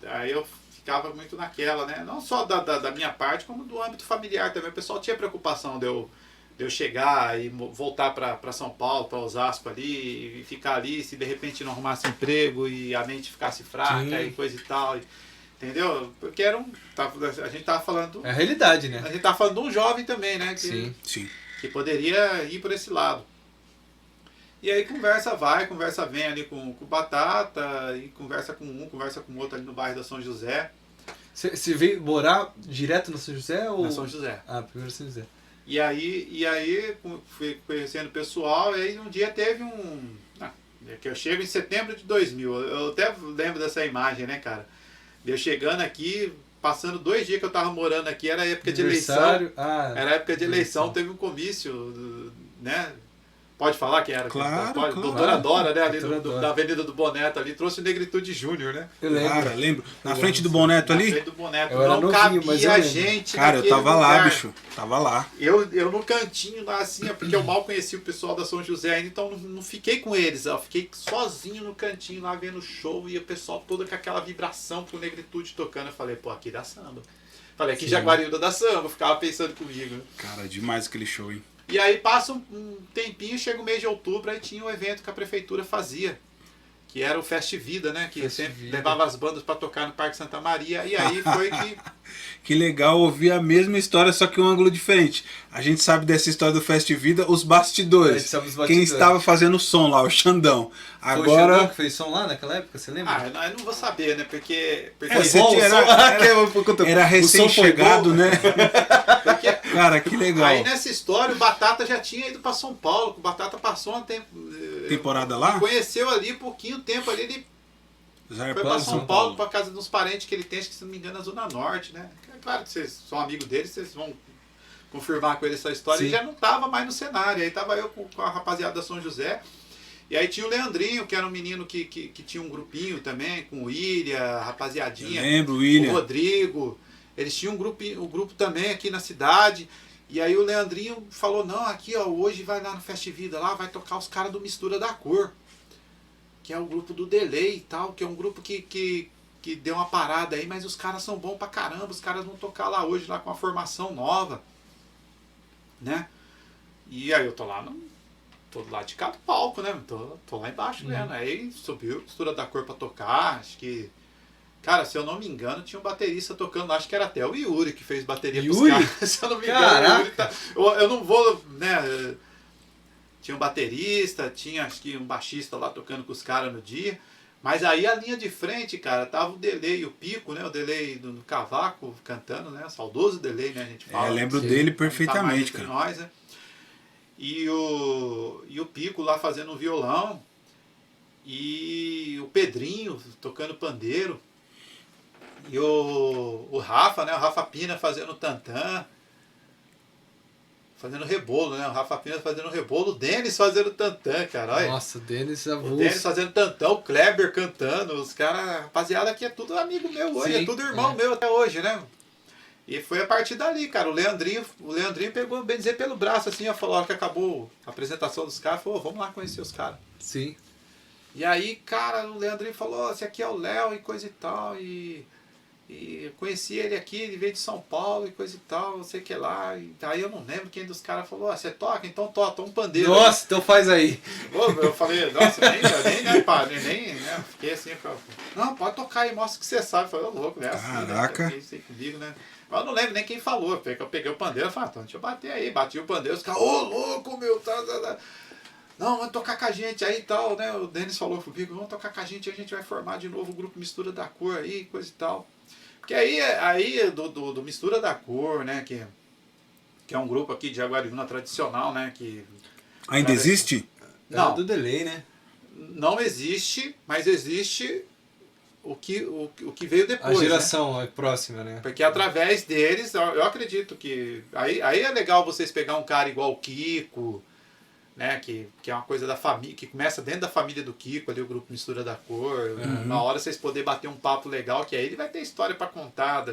C: Aí eu ficava muito naquela, né? Não só da minha parte, como do âmbito familiar também. O pessoal tinha preocupação de eu chegar e voltar para São Paulo, para Osasco ali, e ficar ali, se de repente não arrumasse emprego e a mente ficasse fraca.
A: Sim.
C: E coisa e tal. Entendeu? Porque a gente tava falando...
A: É a realidade, né?
C: A gente tá falando de um jovem também, né?
B: Sim.
C: Que poderia ir por esse lado. E aí conversa vai, conversa vem ali com o Batata, e conversa com um, conversa com o outro ali no bairro da São José.
A: Você veio morar direto no São José ou...
C: Na São José.
A: Ah, primeiro São José.
C: E aí fui conhecendo o pessoal, e aí um dia teve que eu chego em setembro de 2000, eu até lembro dessa imagem, né, cara? Eu chegando aqui, passando 2 dias que eu tava morando aqui, era época de eleição. Era época de eleição, teve um comício, né? Pode falar que era?
B: Claro,
C: pode.
B: claro.
C: Doutora Dora, né? Ali
A: Doutora
C: da Avenida do Boneto ali, trouxe o Negritude Júnior, né?
A: Eu lembro.
B: Cara, lembro. Na frente do Boneto
C: Na
B: ali?
C: frente do Boneto.
A: Eu era
C: Não
A: novinho, mas eu
C: cabia
A: lembro.
C: gente
B: Cara, eu
C: naquele
B: tava lá,
C: lugar.
B: bicho. Tava lá.
C: Eu no cantinho lá assim, porque eu mal conheci o pessoal da São José ainda, então não fiquei com eles, eu fiquei sozinho no cantinho lá vendo o show e o pessoal todo com aquela vibração com o Negritude tocando. Eu falei, pô, aqui dá samba. Falei, aqui Jaguariúna dá samba, eu ficava pensando comigo.
B: Cara, demais aquele show, hein?
C: E aí passa um tempinho, chega o mês de outubro, aí tinha um evento que a prefeitura fazia, que era o Fest Vida, né? Que
A: Fest
C: sempre
A: Vida.
C: levava as bandas para tocar no Parque Santa Maria, e aí foi que...
B: Que legal ouvir a mesma história, só que um ângulo diferente. A gente sabe dessa história do Fest Vida, os
A: A
B: bastidores.
A: gente sabe os
B: Quem
A: bastidores.
B: estava fazendo o som lá, o Xandão.
A: Foi o Xandão
B: Agora.
A: que fez som lá naquela época, você lembra?
C: eu não vou saber, né? Porque
B: Você
A: bom,
B: tinha-
A: o som-
B: era
A: o som foi
B: recém-chegado,
A: bom.
B: né? Cara, que legal.
C: Aí nessa história o Batata já tinha ido para São Paulo, o Batata passou uma
B: Temporada lá?
C: Conheceu ali pouquinho tempo ali, ele foi para
B: Zarpado,
C: São Paulo, para casa de uns parentes que ele tem, acho que se não me engano, na Zona Norte, né? É claro que vocês são amigos dele, vocês vão confirmar com ele essa história.
A: Sim.
C: Ele já não tava mais no cenário, aí tava eu com a rapaziada da São José. E aí tinha o Leandrinho, que era um menino que tinha um grupinho também, com o William, a
B: Eu
C: rapaziadinha.
B: lembro,
C: O
B: William.
C: Rodrigo, eles tinham um grupo também aqui na cidade. E aí o Leandrinho falou, não, aqui ó, hoje vai lá no Fest Vida, lá vai tocar os caras do Mistura da Cor, que é o grupo do Delay e tal, que é um grupo que deu uma parada aí, mas os caras são bons pra caramba, os caras vão tocar lá hoje, lá com a formação nova, né? E aí eu tô lá tô do lado de cá do palco, né? Tô lá embaixo vendo. Aí subiu a Mistura da Cor pra tocar, acho que... Cara, se eu não me engano, tinha um baterista tocando, acho que era até o Yuri que fez bateria pros
A: Yuri?
C: caras. Se eu não me engano,
A: Caraca!
C: o Yuri tá... eu não vou, né? Tinha um baterista, tinha acho que um baixista lá tocando com os caras no dia. Mas aí a linha de frente, cara, tava o Delay e o Pico, né? O Delay do Cavaco cantando, né? O saudoso Delay, né? A gente fala.
B: lembro
C: Sim.
B: dele
C: Não tá mais
B: perfeitamente,
C: entre
B: cara.
C: nós, né? E o Pico lá fazendo um violão. E o Pedrinho tocando pandeiro. E o Rafa, né? O Rafa Pina fazendo tantã. Fazendo rebolo, né? O Rafa Pina fazendo rebolo. O Denis fazendo tantã, cara. Olha.
A: Nossa, o Denis
C: O
A: avulso.
C: Denis fazendo tantão, o Kleber cantando. Os caras, rapaziada, aqui é tudo amigo meu hoje.
A: Sim,
C: É tudo irmão meu até hoje, né? E foi a partir dali, cara. O Leandrinho pegou, bem dizer, pelo braço, assim, ó, falou, a hora que acabou a apresentação dos caras, falou, vamos lá conhecer os caras.
A: Sim.
C: E aí, cara, o Leandrinho falou, esse aqui é o Léo e coisa e tal, e eu conheci ele aqui, ele veio de São Paulo e coisa e tal, não sei o que lá. E aí eu não lembro quem dos caras falou, você toca? Então toca um pandeiro.
A: Nossa, então faz aí.
C: Eu falei, nossa, nem, né, pá, nem, né, fiquei assim, não, pode tocar aí, mostra o que você sabe. Eu falei, ô louco, né, assim,
B: Caraca.
C: né, isso aí comigo, né. Mas eu não lembro nem quem falou, porque eu peguei o pandeiro e falei, então deixa eu bater aí, bati o pandeiro, os caras, ô louco, meu, tá. Não, vamos tocar com a gente aí e tal, né, o Denis falou comigo, vamos tocar com a gente vai formar de novo o grupo Mistura da Cor aí, coisa e tal. Porque aí do Mistura da Cor, né, que é um grupo aqui de Jaguariúna tradicional, né, que...
B: Ainda existe?
A: Não.
C: Não,
A: Do delay, né?
C: não existe, mas existe o que veio depois,
A: A
C: né?
A: geração próxima, né?
C: Porque através deles, eu acredito que... Aí é legal vocês pegar um cara igual o Kiko, né, que é uma coisa da família, que começa dentro da família do Kiko, ali o grupo Mistura da Cor. Uma hora vocês poderem bater um papo legal, que aí ele vai ter história pra contar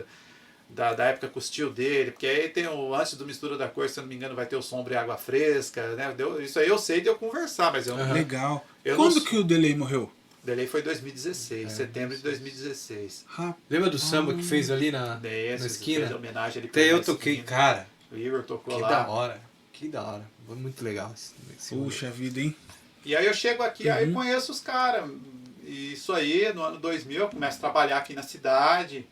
C: da época com os tio dele, porque aí tem antes do Mistura da Cor, se eu não me engano, vai ter o Sombra e Água Fresca, né? Isso aí eu sei de eu conversar, mas eu não...
B: Legal.
C: Eu
B: Quando
C: não-
B: que o Delay morreu?
C: O Delay foi em 2016, setembro de 2016.
A: Lembra do samba que fez ali na
C: Daí
A: na
C: fez
A: esquina?
C: homenagem ali
A: Até eu
C: na
A: toquei,
C: esquina.
A: cara.
C: O Igor tocou
A: Que
C: lá.
A: da hora. Que da hora. Foi muito legal esse
B: Puxa vida, hein?
C: E aí eu chego aqui, aí conheço os caras. E isso aí, no ano 2000, eu começo a trabalhar aqui na cidade.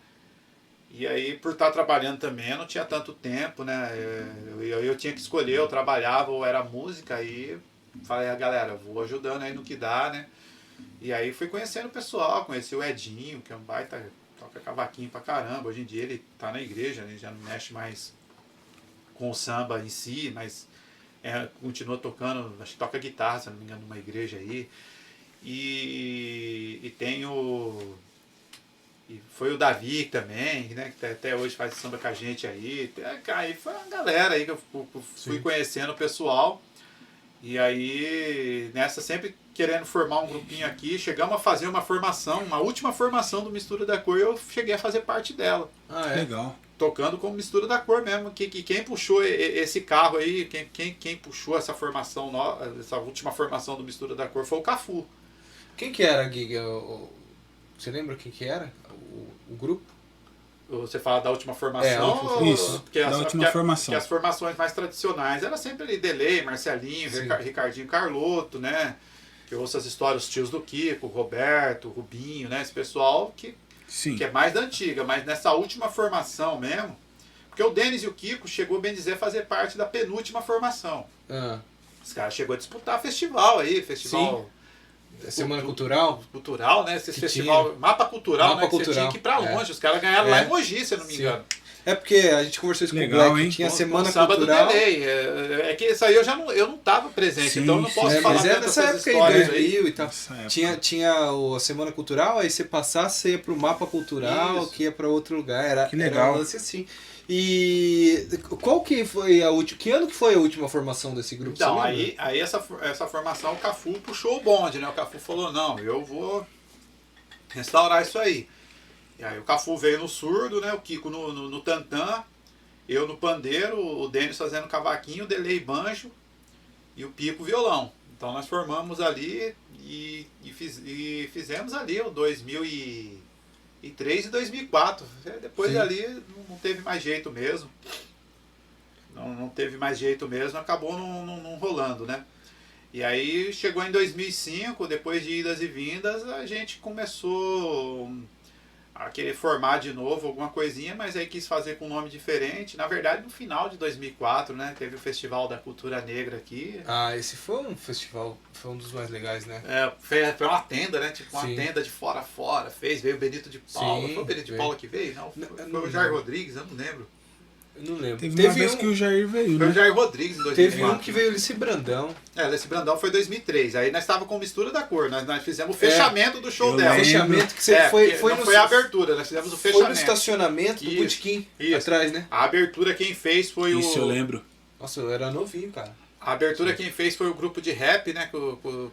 C: E aí, por estar trabalhando também, eu não tinha tanto tempo, né? Eu tinha que escolher, eu trabalhava ou era música. Aí falei, galera, vou ajudando aí no que dá, né? E aí fui conhecendo o pessoal, conheci o Edinho, que é um baita, toca toca cavaquinho pra caramba. Hoje em dia ele tá na igreja, ele já não mexe mais com o samba em si, mas continua tocando, acho que toca guitarra, se não me engano, numa igreja aí. E tem o... E foi o Davi também, né, que até hoje faz samba com a gente aí. Aí foi uma galera aí que eu fui conhecendo o pessoal. E aí, nessa, sempre querendo formar um grupinho aqui, chegamos a fazer uma formação, uma última formação do Mistura da Cor, eu cheguei a fazer parte dela.
A: Ah, é?
B: Legal.
C: Tocando como Mistura da Cor mesmo, que quem puxou esse carro aí, quem puxou essa formação, essa última formação do Mistura da Cor foi o Cafu.
A: Quem que era, Giga? Você lembra quem que era? O grupo?
C: Você fala da última formação?
B: Isso, da última formação.
C: Porque as formações mais tradicionais era sempre ali Delay, Marcelinho, Ricardinho Carlotto, né? Que eu ouço as histórias, os tios do Kiko, Roberto, Rubinho, né? Esse pessoal que é mais da antiga, mas nessa última formação mesmo, porque o Denis e o Kiko chegou, bem dizer, a fazer parte da penúltima formação. Os caras chegou a disputar festival aí, festival...
A: Semana Cultural?
C: Cultural, né? Esse festival, Mapa Cultural, né? Que você tinha que ir pra longe. Os caras ganharam lá em Mogi, se eu não me engano.
A: É porque a gente conversou isso
B: Legal,
A: com o Black,
B: hein?
A: tinha Semana
C: Sábado
A: Cultural.
C: Delay. É que isso aí eu não tava presente, então eu não posso falar
A: mas
C: tanto
A: nessa
C: dessas
A: época aí,
C: histórias
A: 2000 e tal.
B: Época.
A: Tinha a Semana Cultural, aí você passasse, você ia pro Mapa Cultural,
C: Isso.
A: que ia pra outro lugar.
B: Que legal.
A: Era um lance assim. E qual que foi a última... Que ano que foi a última formação desse grupo?
C: Então,
A: você lembra?
C: aí essa formação, o Cafu puxou o bonde, né? O Cafu falou, não, eu vou restaurar isso aí. E aí o Cafu veio no surdo, né? O Kiko no tantã, eu no pandeiro, o Denis fazendo cavaquinho, o Delay banjo e o Pico violão. Então nós formamos ali e fizemos ali o 2003 e 2004. Depois dali não teve mais jeito mesmo. Não teve mais jeito mesmo, acabou não rolando, né? E aí chegou em 2005, depois de idas e vindas, a gente começou a querer formar de novo alguma coisinha, mas aí quis fazer com um nome diferente. Na verdade, no final de 2004, né? Teve o Festival da Cultura Negra aqui.
A: Ah, esse foi um festival, foi um dos mais legais, né?
C: Foi uma tenda, né? Tipo, uma
A: Sim.
C: tenda de fora a fora. Veio o Benito de Paula.
A: Sim,
C: Foi o Benito de
A: veio.
C: Paula que veio? Não, foi
A: Não
C: o Jair Rodrigues, eu não lembro.
A: Eu não lembro.
B: Teve uma vez que o Jair veio,
C: Foi o
B: né?
C: Jair Rodrigues em 2004.
A: Teve um que veio Alice Brandão.
C: Esse Brandão foi em 2003. Aí nós estávamos com Mistura da Cor. Nós fizemos o fechamento do show
B: Eu
C: dela.
B: lembro.
A: Fechamento que você foi
C: não foi a abertura, nós fizemos o
A: Foi
C: fechamento.
A: no estacionamento do
C: Isso,
A: Botequim,
C: isso.
A: atrás, né?
C: A abertura quem fez foi
B: Isso eu lembro.
A: Nossa, eu era novinho, cara.
C: A abertura quem fez foi o grupo de rap, né? Que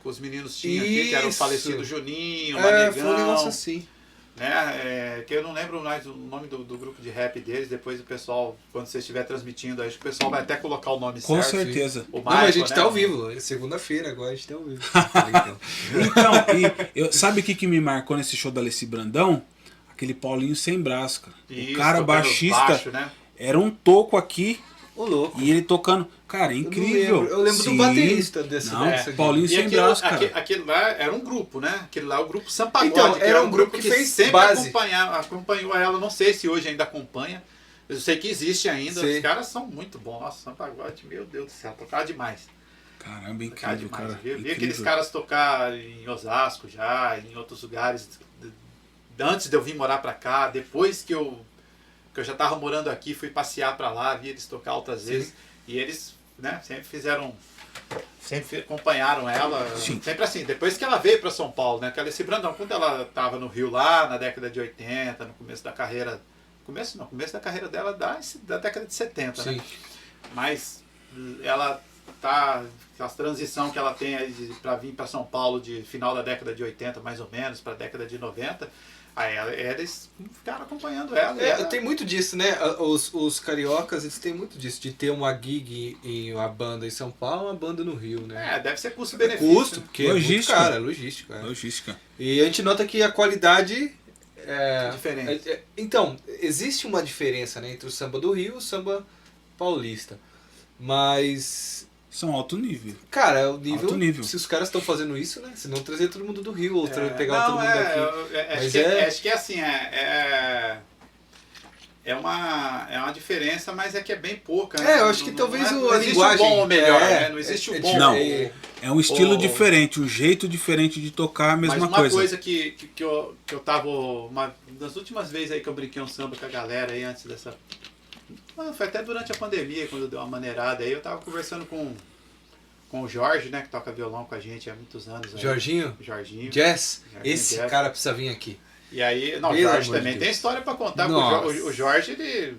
C: os meninos tinham aqui, que era o
A: Isso.
C: falecido Juninho,
A: Foi um
C: Manegão.
A: negócio assim.
C: Né? Que eu não lembro mais o nome do grupo de rap deles. Depois o pessoal, quando você estiver transmitindo, acho que o pessoal vai até colocar o nome
B: Com
C: certo.
B: certeza.
C: O
A: Não, mas a
C: Michael,
A: gente
C: né?
A: tá ao vivo. É segunda-feira agora, a gente tá ao vivo.
B: Então, sabe o que me marcou nesse show da Alessi Brandão? Aquele Paulinho sem braço, cara.
C: Isso,
B: O cara
C: tocando
B: baixista
C: baixo, né?
B: era um toco aqui
A: Ô, louco.
B: e ele tocando. Cara, incrível.
A: Eu lembro do
B: Sim.
A: baterista dessa.
B: Não,
A: dessa aqui.
B: Paulinho
C: E
B: sem braço, cara.
C: aquele lá era um grupo, né? Aquele lá é o grupo Sampagode.
A: Então,
C: que
A: era um grupo que fez
C: sempre
A: base.
C: acompanhou ela. Não sei se hoje ainda acompanha. Eu sei que existe ainda.
A: Sei.
C: Os caras são muito bons. Nossa, Sampagode, meu Deus do céu, tocava demais.
B: Caramba,
C: Tocava
B: incrível,
C: demais.
B: cara.
C: Vi
B: Incrível.
C: aqueles caras tocar em Osasco já, em outros lugares. Antes de eu vir morar pra cá, depois que eu já tava morando aqui, fui passear pra lá, vi eles tocar outras vezes. E eles, né, sempre acompanharam ela.
B: Sim.
C: Sempre assim, depois que ela veio pra São Paulo, né? Que a Alessi Brandão, quando ela tava no Rio lá, na década de 80, no começo da carreira. Começo da carreira dela da década de 70,
A: Sim.
C: né? Mas ela tá. A transição que ela tem aí para vir para São Paulo de final da década de 80, mais ou menos, para a década de 90, aí eles ficaram acompanhando ela.
A: Tem muito disso, né? Os cariocas, eles têm muito disso, de ter uma gig em uma banda em São Paulo, uma banda no Rio, né?
C: Deve ser custo-benefício.
A: Custo,
C: né?
A: porque
B: Logística.
A: é muito caro, é logística.
B: Logística.
A: E a gente nota que a qualidade é
C: Diferente.
A: Então, existe uma diferença, né, entre o samba do Rio e o samba paulista. Mas,
B: São alto nível.
A: cara, o nível,
B: Alto nível.
A: se os caras estão fazendo isso, né? Se não trazer todo mundo do Rio ou pegar todo mundo daqui.
C: Acho
A: Mas
C: que é assim, é uma diferença, mas é que é bem pouca, né?
A: Eu acho que talvez
C: não
A: a
C: existe
A: linguagem...
C: o bom ou melhor, né? Não existe o bom.
B: Não,
A: é-
B: é um estilo
C: o-
B: diferente, um jeito diferente de tocar a mesma
C: Mas uma
B: coisa.
C: coisa que eu tava. Das últimas vezes aí que eu brinquei um samba com a galera aí antes dessa. Foi até durante a pandemia, quando deu uma maneirada aí, eu tava conversando com o Jorge, né, que toca violão com a gente há muitos anos. Aí.
A: Jorginho?
C: Jorginho.
A: Jazz?
C: Jorginho
A: Esse
C: Jazz.
A: cara precisa vir aqui.
C: E aí, não, o
A: Pelo
C: Jorge
A: amor de
C: também
A: Deus.
C: tem história pra contar.
A: Nossa.
C: Porque o Jorge, ele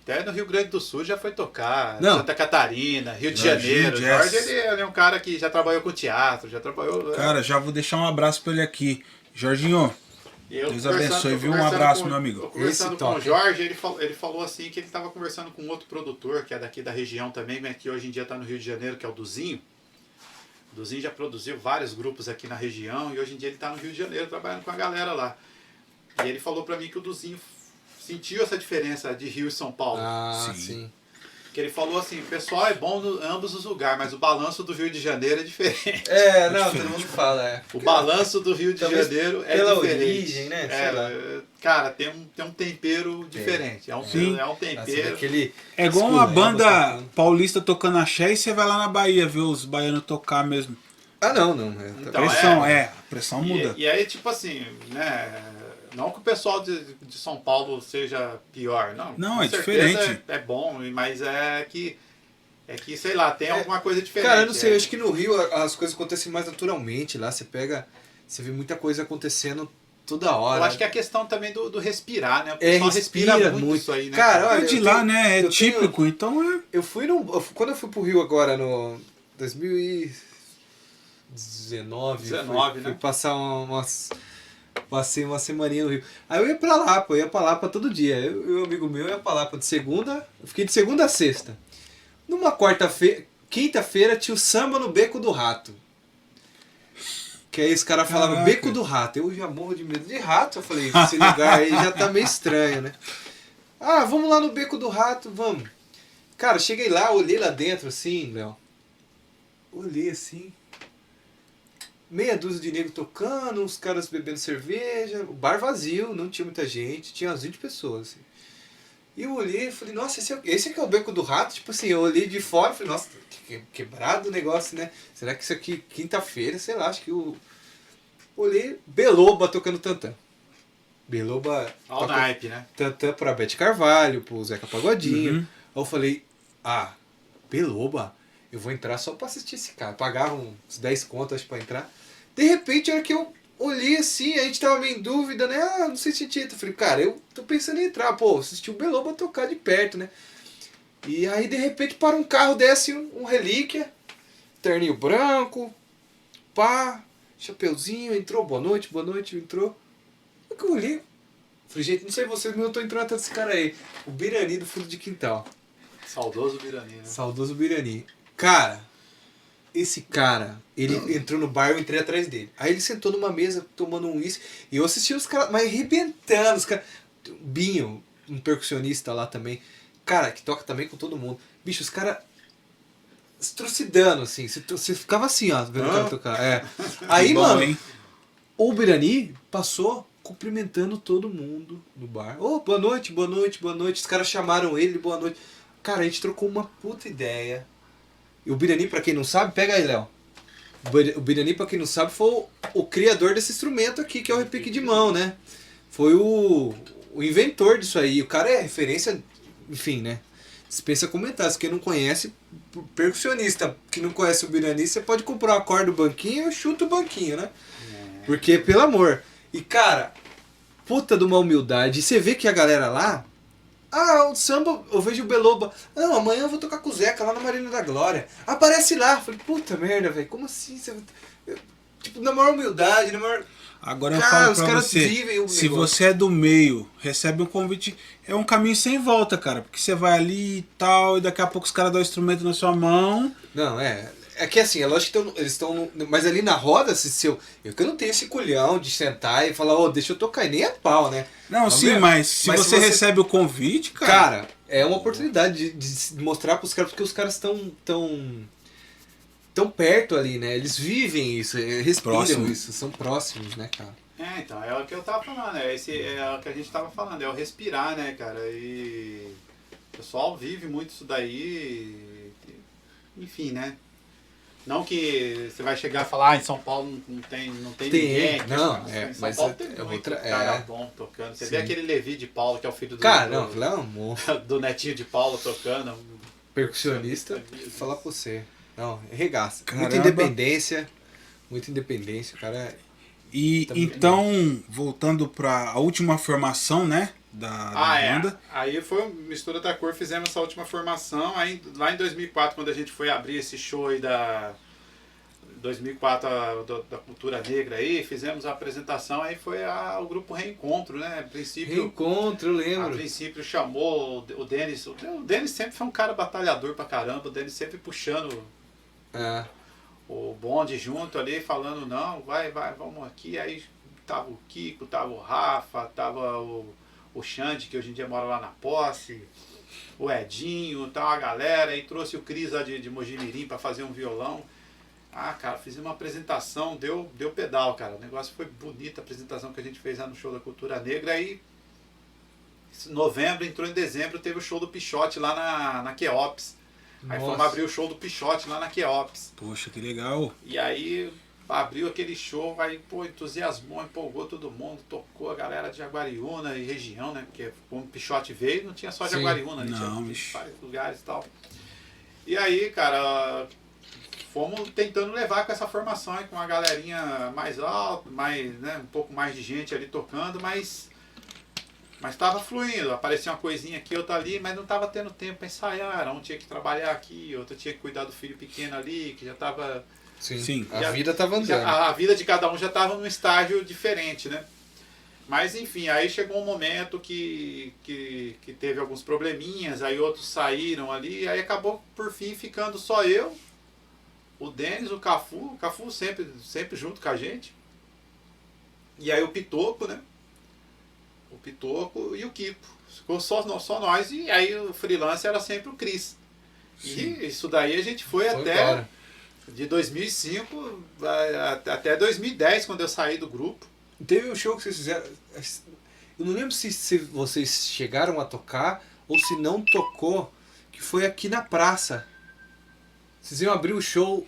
C: até no Rio Grande do Sul já foi tocar,
A: Não.
C: Santa Catarina, Rio de
B: Jorginho
C: Janeiro. O
B: Jazz.
C: Jorge, ele é um cara que já trabalhou com teatro, já trabalhou...
B: Cara, já vou deixar um abraço pra ele aqui. Jorginho,
C: Eu
B: Deus
C: conversando-
B: abençoe, viu? Um
C: conversando
B: abraço,
C: com-
B: meu amigo.
C: eu Conversando
A: Esse
C: com o
A: toque.
C: Jorge, ele falou assim que ele estava conversando com outro produtor, que é daqui da região também, né, que hoje em dia está no Rio de Janeiro, que é o Duzinho. O Duzinho já produziu vários grupos aqui na região e hoje em dia ele está no Rio de Janeiro trabalhando com a galera lá. E ele falou para mim que o Duzinho sentiu essa diferença de Rio e São Paulo.
A: Ah,
B: Sim.
A: sim.
C: Que ele falou assim, o pessoal é bom em ambos os lugares, mas o balanço do Rio de Janeiro é diferente.
A: Não, todo mundo fala,
C: O balanço do Rio de
A: Talvez
C: Janeiro é
A: pela
C: diferente.
A: origem, né? Sei lá.
C: Cara, tem um tempero diferente. É um
B: Sim.
C: tempero.
A: Aquele...
B: é igual uma
A: Esculhamba
B: banda
A: tocando.
B: paulista tocando axé e você vai lá na Bahia ver os baianos tocar mesmo.
A: Ah, não.
C: Então,
B: Pressão, a pressão muda.
C: E aí, tipo assim, né? Não que o pessoal de São Paulo seja pior, não.
B: Não,
C: Com
B: é
C: certeza
B: diferente.
C: É bom, mas é que, sei lá, tem alguma coisa diferente.
A: Cara, eu não sei, eu acho que no Rio as coisas acontecem mais naturalmente. Lá você vê muita coisa acontecendo toda hora.
C: Eu acho que é a questão também do respirar, né? O
A: É,
C: pessoal
A: respira muito.
C: isso aí, né?
A: Cara, olha,
B: É de
A: eu
B: lá,
A: tenho-
B: né? É
A: eu tenho-
B: típico, então é.
A: Quando eu fui pro Rio agora, no 2019,
C: 19,
A: fui
C: né?
A: passar passei uma semaninha no Rio. Aí eu ia pra Lapa, todo dia. Eu e um amigo meu ia pra Lapa de segunda, eu fiquei de segunda a sexta. Numa quinta-feira tinha o samba no Beco do Rato. Que aí os caras falavam
B: Caraca.
A: Beco do Rato. Eu já morro de medo de rato. Eu falei, esse lugar aí já tá meio estranho, né? Ah, vamos lá no Beco do Rato, vamos. Cara, cheguei lá, olhei lá dentro assim, Léo. Olhei assim. Meia dúzia de negros tocando, uns caras bebendo cerveja, o bar vazio, não tinha muita gente, tinha umas 20 pessoas. Assim. E eu olhei e falei, nossa, esse aqui é o Beco do Rato? Tipo assim, eu olhei de fora e falei, nossa, quebrado o negócio, né? Será que isso aqui, quinta-feira, sei lá, acho que eu... Olhei, Beloba tocando tantã. Beloba
C: Ao
A: toca
C: naipe, né?
A: tantã pra Bete Carvalho, pro Zeca Pagodinho.
B: Uhum.
A: Aí eu falei, Beloba, eu vou entrar só pra assistir esse cara. Pagava uns 10 contas pra entrar. De repente, a hora que eu olhei assim, a gente tava meio em dúvida, né? Não sei se tinha. Eu falei, cara, eu tô pensando em entrar. Pô, assisti o Beloba tocar de perto, né? E aí, de repente, para um carro, desce um Relíquia, terninho branco, pá, chapeuzinho, entrou, boa noite, entrou. O que eu olhei? Falei, gente, não sei vocês, mas eu tô entrando atrás desse cara aí. O Birani do fundo de quintal.
C: Saudoso Birani, né?
A: Saudoso Birani. Cara, esse cara, ele entrou no bar, eu entrei atrás dele. Aí ele sentou numa mesa tomando um uísque e eu assisti os caras, mas arrebentando. Os caras. Binho, um percussionista lá também. Cara, que toca também com todo mundo. Bicho, os caras estrucidando, assim. Você ficava assim, ó, vendo o cara tocar. É. Aí,
B: Bom,
A: mano,
B: hein?
A: o Birani passou cumprimentando todo mundo no bar. Ô, boa noite. Os caras chamaram ele, boa noite. Cara, a gente trocou uma puta ideia. E o Birani, pra quem não sabe, pega aí, Léo. O Birani, pra quem não sabe, foi o criador desse instrumento aqui, que é o repique de mão, né? Foi o inventor disso aí. O cara é referência, enfim, né? Dispensa comentários. Quem não conhece, percussionista que não conhece o Birani, você pode comprar uma corda do banquinho e chuta o banquinho, né? Porque, pelo amor. E, cara, puta de uma humildade. E você vê que a galera lá... o samba, eu vejo o Beloba. Não, amanhã eu vou tocar com o Zeca lá na Marina da Glória. Aparece lá. Falei, puta merda, velho. Como assim? Tipo, na maior humildade, na maior...
B: Agora eu
A: Cara,
B: falo
A: os
B: pra
A: caras
B: você,
A: vivem o
B: se
A: negócio.
B: você é do meio, recebe um convite, é um caminho sem volta, cara. Porque você vai ali e tal, e daqui a pouco os caras dão o instrumento na sua mão.
A: Não, é que assim, é lógico que eles estão... Mas ali na roda, eu que eu não tenho esse culhão de sentar e falar, deixa eu tocar, e nem a pau, né?
B: Não, sim,
A: mesmo?
B: mas se
A: Mas
B: você recebe o convite, cara...
A: Cara, é uma oportunidade de mostrar pros caras, porque os caras estão tão perto ali, né? Eles vivem isso, respiram
B: Próximo.
A: isso, são próximos, né, cara?
C: Então, é o que eu tava falando, é o que a gente tava falando, é o respirar, né, cara? E o pessoal vive muito isso daí, enfim, né? Não que você vai chegar e falar, em São Paulo não tem ninguém.
A: Não,
C: em São
A: mas
C: Paulo tem muito cara bom tocando. Você vê aquele Levi de Paulo, que é o filho do...
A: Cara, não, ele é um monstro.
C: do netinho de Paulo tocando.
A: Percussionista, falar pra você. Não, regaça.
B: Caramba.
A: Muita independência, o cara...
B: E
A: Também.
B: então, voltando para a última formação, né? Da banda.
C: Aí foi mistura da cor, fizemos essa última formação. Aí lá em 2004, quando a gente foi abrir esse show aí da 2004 da cultura negra aí, fizemos a apresentação, aí foi o grupo Reencontro, né? A princípio,
A: Reencontro, eu
C: a
A: lembro.
C: princípio chamou o Denis. O Denis sempre foi um cara batalhador pra caramba, o Denis sempre puxando o bonde junto ali, falando, não, vai, vamos aqui. Aí tava o Kiko, tava o Rafa, tava o Xande, que hoje em dia mora lá na Posse, o Edinho, tal, a galera, e trouxe o Cris lá de Mojimirim pra fazer um violão. Cara, fizemos uma apresentação, deu pedal, cara. O negócio foi bonito, a apresentação que a gente fez lá no show da Cultura Negra. Aí, novembro, entrou em dezembro, teve o show do Pichote lá na Queops. Aí fomos abrir o show do Pichote lá na Queops.
B: Poxa, que legal.
C: E aí abriu aquele show, aí entusiasmou, empolgou todo mundo, tocou a galera de Jaguariúna e região, né? Porque quando o Pichote veio, não tinha só Jaguariúna, né? Tinha vários lugares e tal. E aí, cara, fomos tentando levar com essa formação aí, com uma galerinha mais alta, né, um pouco mais de gente ali tocando, mas estava fluindo, aparecia uma coisinha aqui, outra ali, mas não estava tendo tempo para ensaiar, um tinha que trabalhar aqui, outro tinha que cuidar do filho pequeno ali, que já estava...
B: Sim.
A: A vida estava andando.
C: A vida de cada um já estava num estágio diferente, né? Mas enfim, aí chegou um momento que teve alguns probleminhas, aí outros saíram ali, aí acabou por fim ficando só eu, o Denis, o Cafu sempre junto com a gente, e aí o Pitoco, né? O Pitoco e o Kiko. Ficou só nós, e aí o freelance era sempre o Cris. E isso daí a gente foi até
A: embora.
C: De 2005 até 2010, quando eu saí do grupo.
A: Teve um show que vocês fizeram. Eu não lembro se vocês chegaram a tocar ou se não tocou, que foi aqui na praça. Vocês iam abrir o show.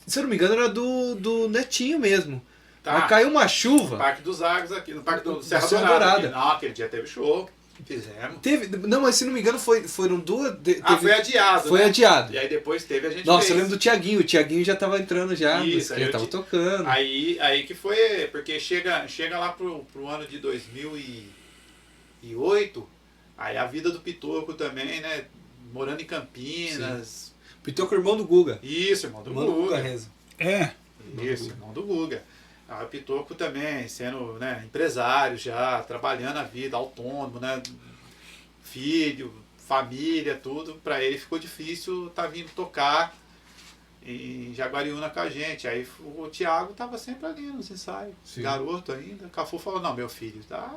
A: Se eu não me engano, era do Netinho mesmo.
C: Tá.
A: Mas caiu uma chuva.
C: Parque dos Agros aqui, no Parque do Serra
A: Serra
C: Dourada.
A: Dourada.
C: Não, aquele dia teve show. Fizemos.
A: Não, mas se não me engano foram duas.
C: Foi adiado.
A: Foi
C: né?
A: adiado.
C: E aí depois teve a gente.
A: Nossa,
C: fez.
A: eu lembro do Tiaguinho. O Tiaguinho já tava entrando já.
C: Isso,
A: ele tava tocando.
C: Aí que foi. Porque chega lá pro ano de 2008. Aí a vida do Pitoco também, né? Morando em Campinas.
A: Pitoco, irmão do Guga.
C: Isso, irmão do Guga.
A: Reza.
C: Isso, irmão do Guga. Aí o Pitoco também, sendo, né, empresário já, trabalhando a vida, autônomo, né? Filho, família, tudo. Pra ele ficou difícil tá vindo tocar em Jaguariúna com a gente. Aí o Thiago tava sempre ali nos ensaios.
A: Sim.
C: Garoto ainda. O Cafu falou, não, meu filho, tá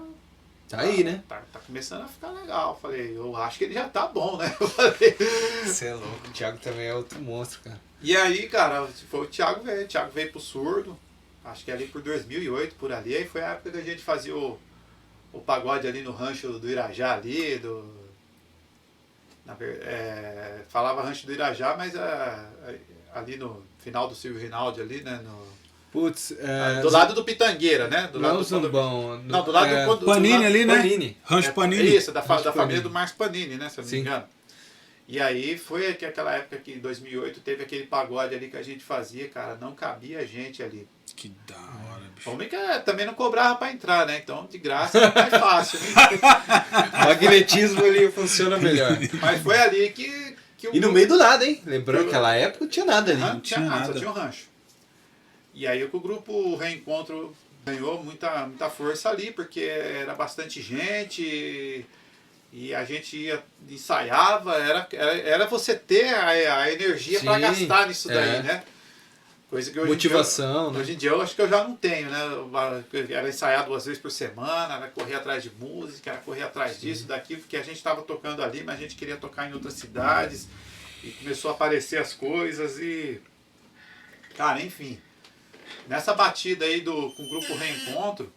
A: aí, né?
C: Tá começando a ficar legal. Eu falei, eu acho que ele já tá bom, né? Eu falei.
A: Você é louco. O Thiago também é outro monstro, cara.
C: E aí, cara, foi o Thiago veio pro Surdo, acho que ali por 2008, por ali. Aí foi a época que a gente fazia o pagode ali no rancho do Irajá ali, falava rancho do Irajá, mas ali no final do Silvio Rinaldi ali, né?
A: Putz,
C: do lado do Pitangueira, né? Do lado
A: não
C: do
A: Zambão.
C: Não, do lado do
B: Panini ali, né?
A: Panini.
B: Rancho Panini.
C: Isso, da família do Marcos Panini, né? Se eu não me engano. E aí foi aquela época que em 2008 teve aquele pagode ali que a gente fazia, cara, não cabia gente ali.
B: Que da hora, bicho.
C: Homem que também não cobrava pra entrar, né? Então, de graça, é mais fácil.
A: O magnetismo ali funciona melhor.
C: Mas foi ali que
A: E no meio do nada, hein? Lembrando que naquela época não tinha nada ali.
C: Não tinha nada,
B: nada.
C: só tinha um rancho. E aí o grupo Reencontro ganhou muita força ali, porque era bastante gente e a gente ensaiava, era você ter a energia para gastar nisso daí, né? Coisa que hoje
A: motivação,
C: hoje em dia eu acho que eu já não tenho, né? Era ensaiar 2 vezes por semana, era correr atrás de música, era correr atrás disso, daquilo, porque a gente estava tocando ali, mas a gente queria tocar em outras cidades e começou a aparecer as coisas e... Cara, enfim, nessa batida aí com o grupo Reencontro,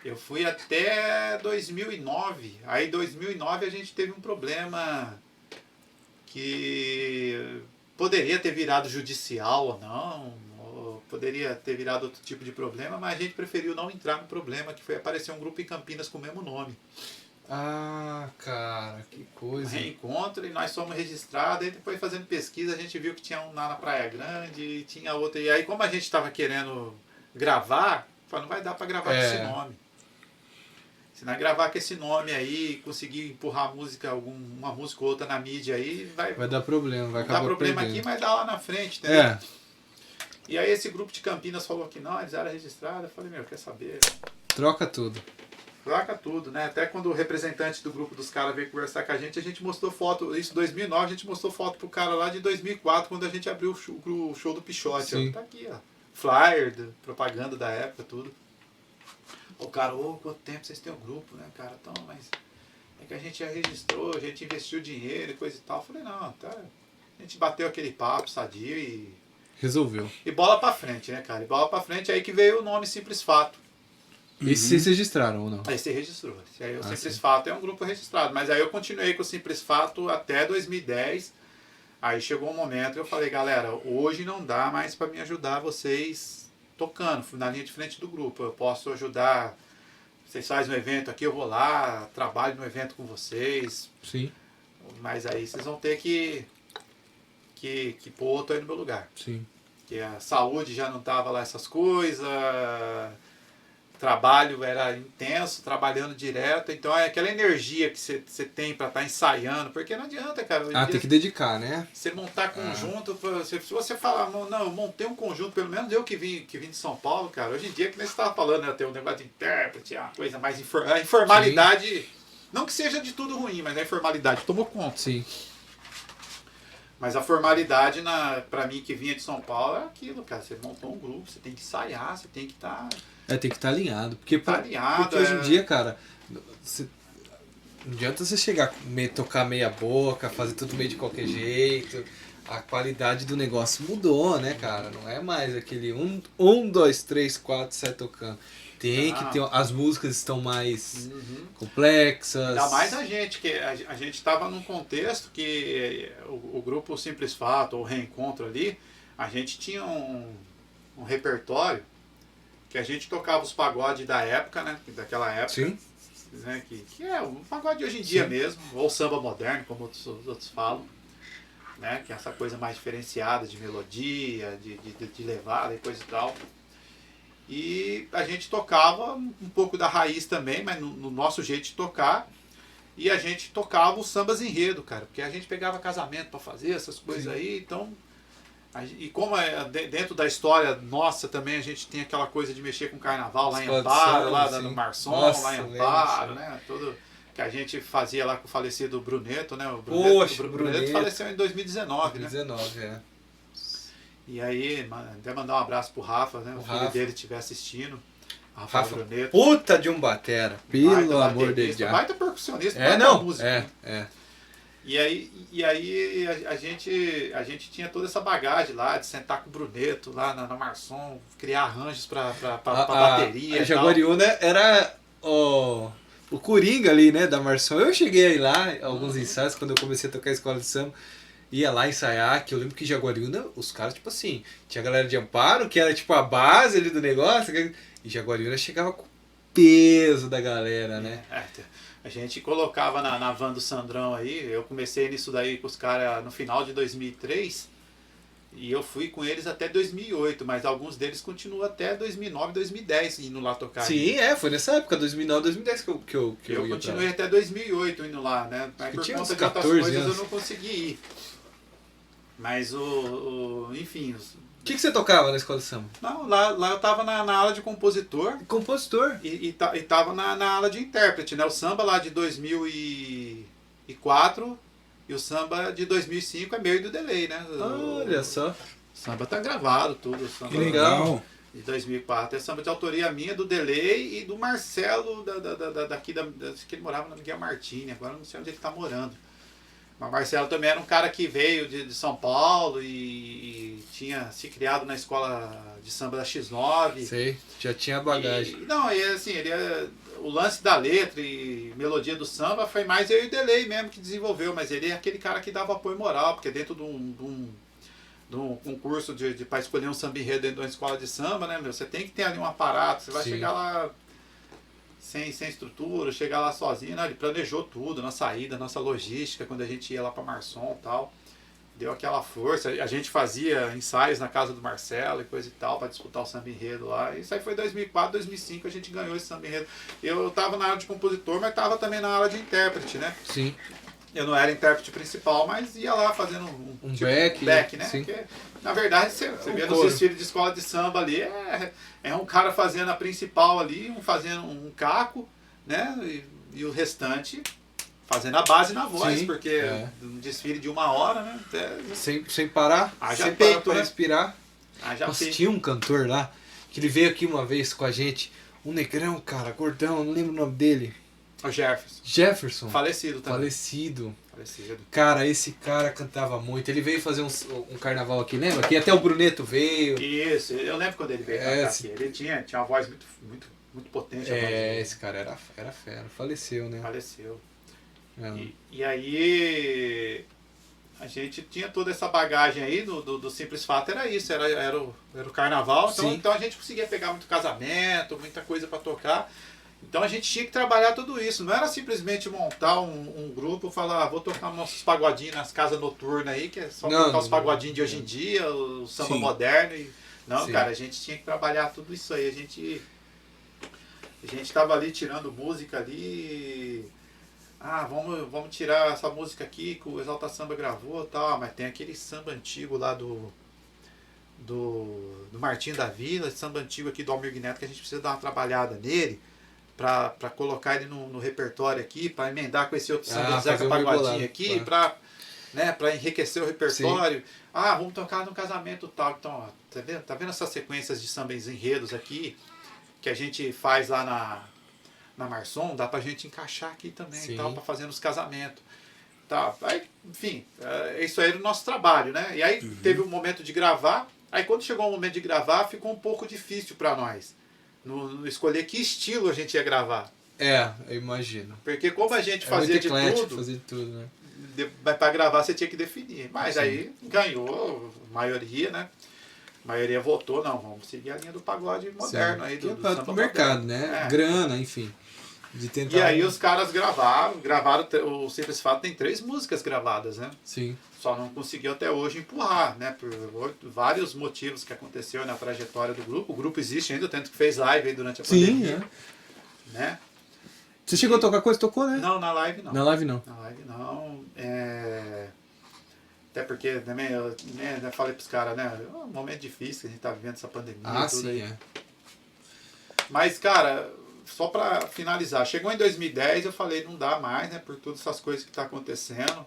C: Eu fui até 2009. Aí em 2009 a gente teve um problema que poderia ter virado judicial ou não, ou poderia ter virado outro tipo de problema, mas a gente preferiu não entrar no problema, que foi aparecer um grupo em Campinas com o mesmo nome.
A: Ah, cara, que coisa.
C: Reencontro, e nós fomos registrados, aí depois fazendo pesquisa a gente viu que tinha um lá na Praia Grande e tinha outro. E aí como a gente estava querendo gravar, falou, não vai dar para gravar com esse nome. Se não gravar com esse nome aí, conseguir empurrar música, uma música ou outra na mídia aí, vai
A: dar problema, vai acabar
C: dar problema
A: perdendo.
C: aqui, mas dá lá na frente, entendeu? E aí esse grupo de Campinas falou que não, eles eram registrados. Eu falei, quer saber?
A: Troca tudo.
C: Troca tudo, né? Até quando o representante do grupo dos caras veio conversar com a gente mostrou foto, isso em 2009, a gente mostrou foto pro cara lá de 2004, quando a gente abriu o show do Pichote. Ó. Tá aqui, ó. Flyer, propaganda da época, tudo. O cara, quanto tempo vocês têm um grupo, né, cara? Então, mas é que a gente já registrou, a gente investiu dinheiro e coisa e tal. Eu falei, não, tá. A gente bateu aquele papo sadio e...
A: Resolveu.
C: E bola pra frente, né, cara? E bola pra frente, aí que veio o nome Simples Fato.
A: E vocês registraram ou não?
C: Aí você registrou. Aí o Simples Fato é um grupo registrado. Mas aí eu continuei com o Simples Fato até 2010. Aí chegou um momento que eu falei, galera, hoje não dá mais pra me ajudar vocês tocando, na linha de frente do grupo. Eu posso ajudar, vocês fazem um evento aqui, eu vou lá, trabalho no evento com vocês.
A: Sim.
C: Mas aí vocês vão ter que pôr outro aí no meu lugar.
A: Sim.
C: Porque a saúde já não tava lá essas coisas, trabalho era intenso, trabalhando direto, então é aquela energia que você tem para estar ensaiando, porque não adianta, cara.
A: Tem que dedicar, né?
C: Você montar conjunto, se você falar, não, eu montei um conjunto, pelo menos eu que vim de São Paulo, cara, hoje em dia, que nem você estava falando, né, tem um negócio de intérprete, a coisa mais a informalidade, sim. Não que seja de tudo ruim, mas a informalidade tomou conta.
A: Sim.
C: Mas a formalidade, pra mim que vinha de São Paulo, é aquilo, cara. Você montou um grupo, você tem que ensaiar, você tem que estar...
A: tem que estar alinhado. Porque hoje em dia, cara, não adianta você chegar, tocar meia boca, fazer tudo meio de qualquer jeito. A qualidade do negócio mudou, né, cara? Não é mais aquele 1, 2, 3, 4, 7 tocando. Tem que ter... As músicas estão mais complexas.
C: Ainda mais a gente, que a gente estava num contexto que o grupo Simples Fato, ou Reencontro ali, a gente tinha um repertório que a gente tocava os pagodes da época, né? Daquela época.
A: Sim.
C: Né, que é o pagode de hoje em dia. Sim. Mesmo, ou samba moderno, como outros falam. Né, que é essa coisa mais diferenciada de melodia, de levada e coisa e tal. E a gente tocava um pouco da raiz também, mas no nosso jeito de tocar. E a gente tocava os sambas enredo, cara. Porque a gente pegava casamento para fazer essas coisas. Sim. Aí, então... E como dentro da história nossa também a gente tem aquela coisa de mexer com carnaval lá em Amparo, lá no Marçom, lá em Amparo, né? Tudo que a gente fazia lá com o falecido Bruneto, né? O Bruneto faleceu em 2019,
A: 2019, né?
C: E aí, até mandar um abraço pro Rafa, né? O filho dele estiver assistindo. Rafa Bruneto.
A: Puta de um batera, pelo amor de Deus.
C: Baita percussionista, música. E aí a gente tinha toda essa bagagem lá, de sentar com o Bruneto lá na Marçom, criar arranjos pra bateria.
A: A Jaguariúna era o Coringa ali, né, da Marçom. Eu cheguei aí lá, alguns ensaios, quando eu comecei a tocar a escola de samba. Ia lá ensaiar, que eu lembro que Jaguariúna, os caras, tipo assim, tinha a galera de Amparo, que era tipo a base ali do negócio, e Jaguariúna chegava com o peso da galera, né?
C: A gente colocava na van do Sandrão aí, eu comecei nisso daí com os caras no final de 2003, e eu fui com eles até 2008, mas alguns deles continuam até 2009, 2010 indo lá tocar.
A: Sim, foi nessa época, 2009, 2010 que eu
C: ia continuei até 2008 indo lá, né? Mas por conta de outras coisas eu não consegui ir. Mas enfim...
A: O que você tocava na escola de samba?
C: Não, lá eu tava na aula de compositor.
A: Compositor?
C: E tava na aula de intérprete, né? O samba lá de 2004 e o samba de 2005 é meu e do Delay, né?
A: Olha só.
C: O samba tá gravado, tudo. O samba
A: que legal.
C: De 2004 é samba de autoria minha, do Delay e do Marcelo, daqui que ele morava na Miguel Martini, agora não sei onde ele tá morando. Mas Marcelo também era um cara que veio de São Paulo e tinha se criado na escola de samba da X9.
A: Sei, já tinha bagagem.
C: Não, e assim, o lance da letra e melodia do samba foi mais eu e o Delay mesmo que desenvolveu, mas ele é aquele cara que dava apoio moral, porque dentro de um concurso para escolher um samba enredo dentro de uma escola de samba, né, meu? Você tem que ter ali um aparato, você vai
A: Sim.
C: chegar lá sem estrutura, chegar lá sozinho, né? Ele planejou tudo, na saída, nossa logística, quando a gente ia lá para Marsom e tal. Deu aquela força, a gente fazia ensaios na casa do Marcelo e coisa e tal, para disputar o samba enredo lá. Isso aí foi 2004, 2005, a gente ganhou esse samba enredo. Eu estava na área de compositor, mas estava também na área de intérprete, né?
A: Sim.
C: Eu não era intérprete principal, mas ia lá fazendo um tipo,
A: back,
C: né?
A: sim.
C: Porque, na verdade, você vê nos desfiles de escola de samba ali, é um cara fazendo a principal ali, um fazendo um caco, né? E o restante fazendo a base na voz,
A: sim,
C: porque um desfile de 1 hora, né?
A: Sem parar,
C: Haja
A: sem
C: peito,
A: parar pra
C: né?
A: respirar. Nossa, tinha um cantor lá, que ele veio aqui uma vez com a gente, um negrão, cara, gordão, não lembro o nome dele.
C: O Jefferson.
A: Jefferson.
C: Falecido também.
A: Falecido.
C: Falecido.
A: Cara, esse cara cantava muito. Ele veio fazer um carnaval aqui, lembra? Aqui até o Bruneto veio.
C: Isso, eu lembro quando ele veio cantar aqui. Ele tinha uma voz muito potente.
A: Esse cara era fera. Faleceu, né?
C: Faleceu.
A: É.
C: E aí a gente tinha toda essa bagagem aí do Simples Fato, era isso, era o carnaval, então a gente conseguia pegar muito casamento, muita coisa para tocar. Então a gente tinha que trabalhar tudo isso, não era simplesmente montar um grupo e falar, vou tocar nossos pagodinhos nas casas noturnas aí, que é só tocar os pagodinhos de hoje em dia, o samba moderno. Não, cara, a gente tinha que trabalhar tudo isso aí, a gente tava ali tirando música ali. Vamos tirar essa música aqui que o Exalta Samba gravou e tal, mas tem aquele samba antigo lá do Martinho da Vila, esse samba antigo aqui do Almir Neto, que a gente precisa dar uma trabalhada nele para colocar ele no repertório aqui, para emendar com esse outro samba do Zeca Pagodinho aqui, para enriquecer o repertório. Sim. Vamos tocar no casamento e tal. Então, ó, tá vendo essas sequências de sambas enredos aqui que a gente faz lá na Marsom, dá pra gente encaixar aqui também, tal, pra fazer nos casamentos. Tá. Aí, enfim, isso aí era o nosso trabalho, né? E aí teve um momento de gravar, aí quando chegou o momento de gravar, ficou um pouco difícil pra nós, no escolher que estilo a gente ia gravar.
A: Eu imagino.
C: Porque como a gente fazia de tudo,
A: né?
C: Pra gravar você tinha que definir. Mas aí ganhou, a maioria, né? A maioria votou, não, vamos seguir a linha do pagode moderno aí, do
A: samba pro mercado, né? Grana, enfim. De tentar...
C: E aí os caras gravaram, o Simples Fato tem 3 músicas gravadas, né?
A: Sim.
C: Só não conseguiu até hoje empurrar, né? Por vários motivos que aconteceu na trajetória do grupo. O grupo existe ainda, tanto que fez live aí durante a pandemia. Né?
A: Você chegou a tocar coisa? Tocou, né?
C: Não, na live não.
A: Na live não.
C: Na live não. Até porque também eu falei pros caras, né? É um momento difícil que a gente tá vivendo essa pandemia. Tudo
A: sim,
C: aí. Mas, cara, só pra finalizar, chegou em 2010, eu falei, não dá mais, né? Por todas essas coisas que tá acontecendo.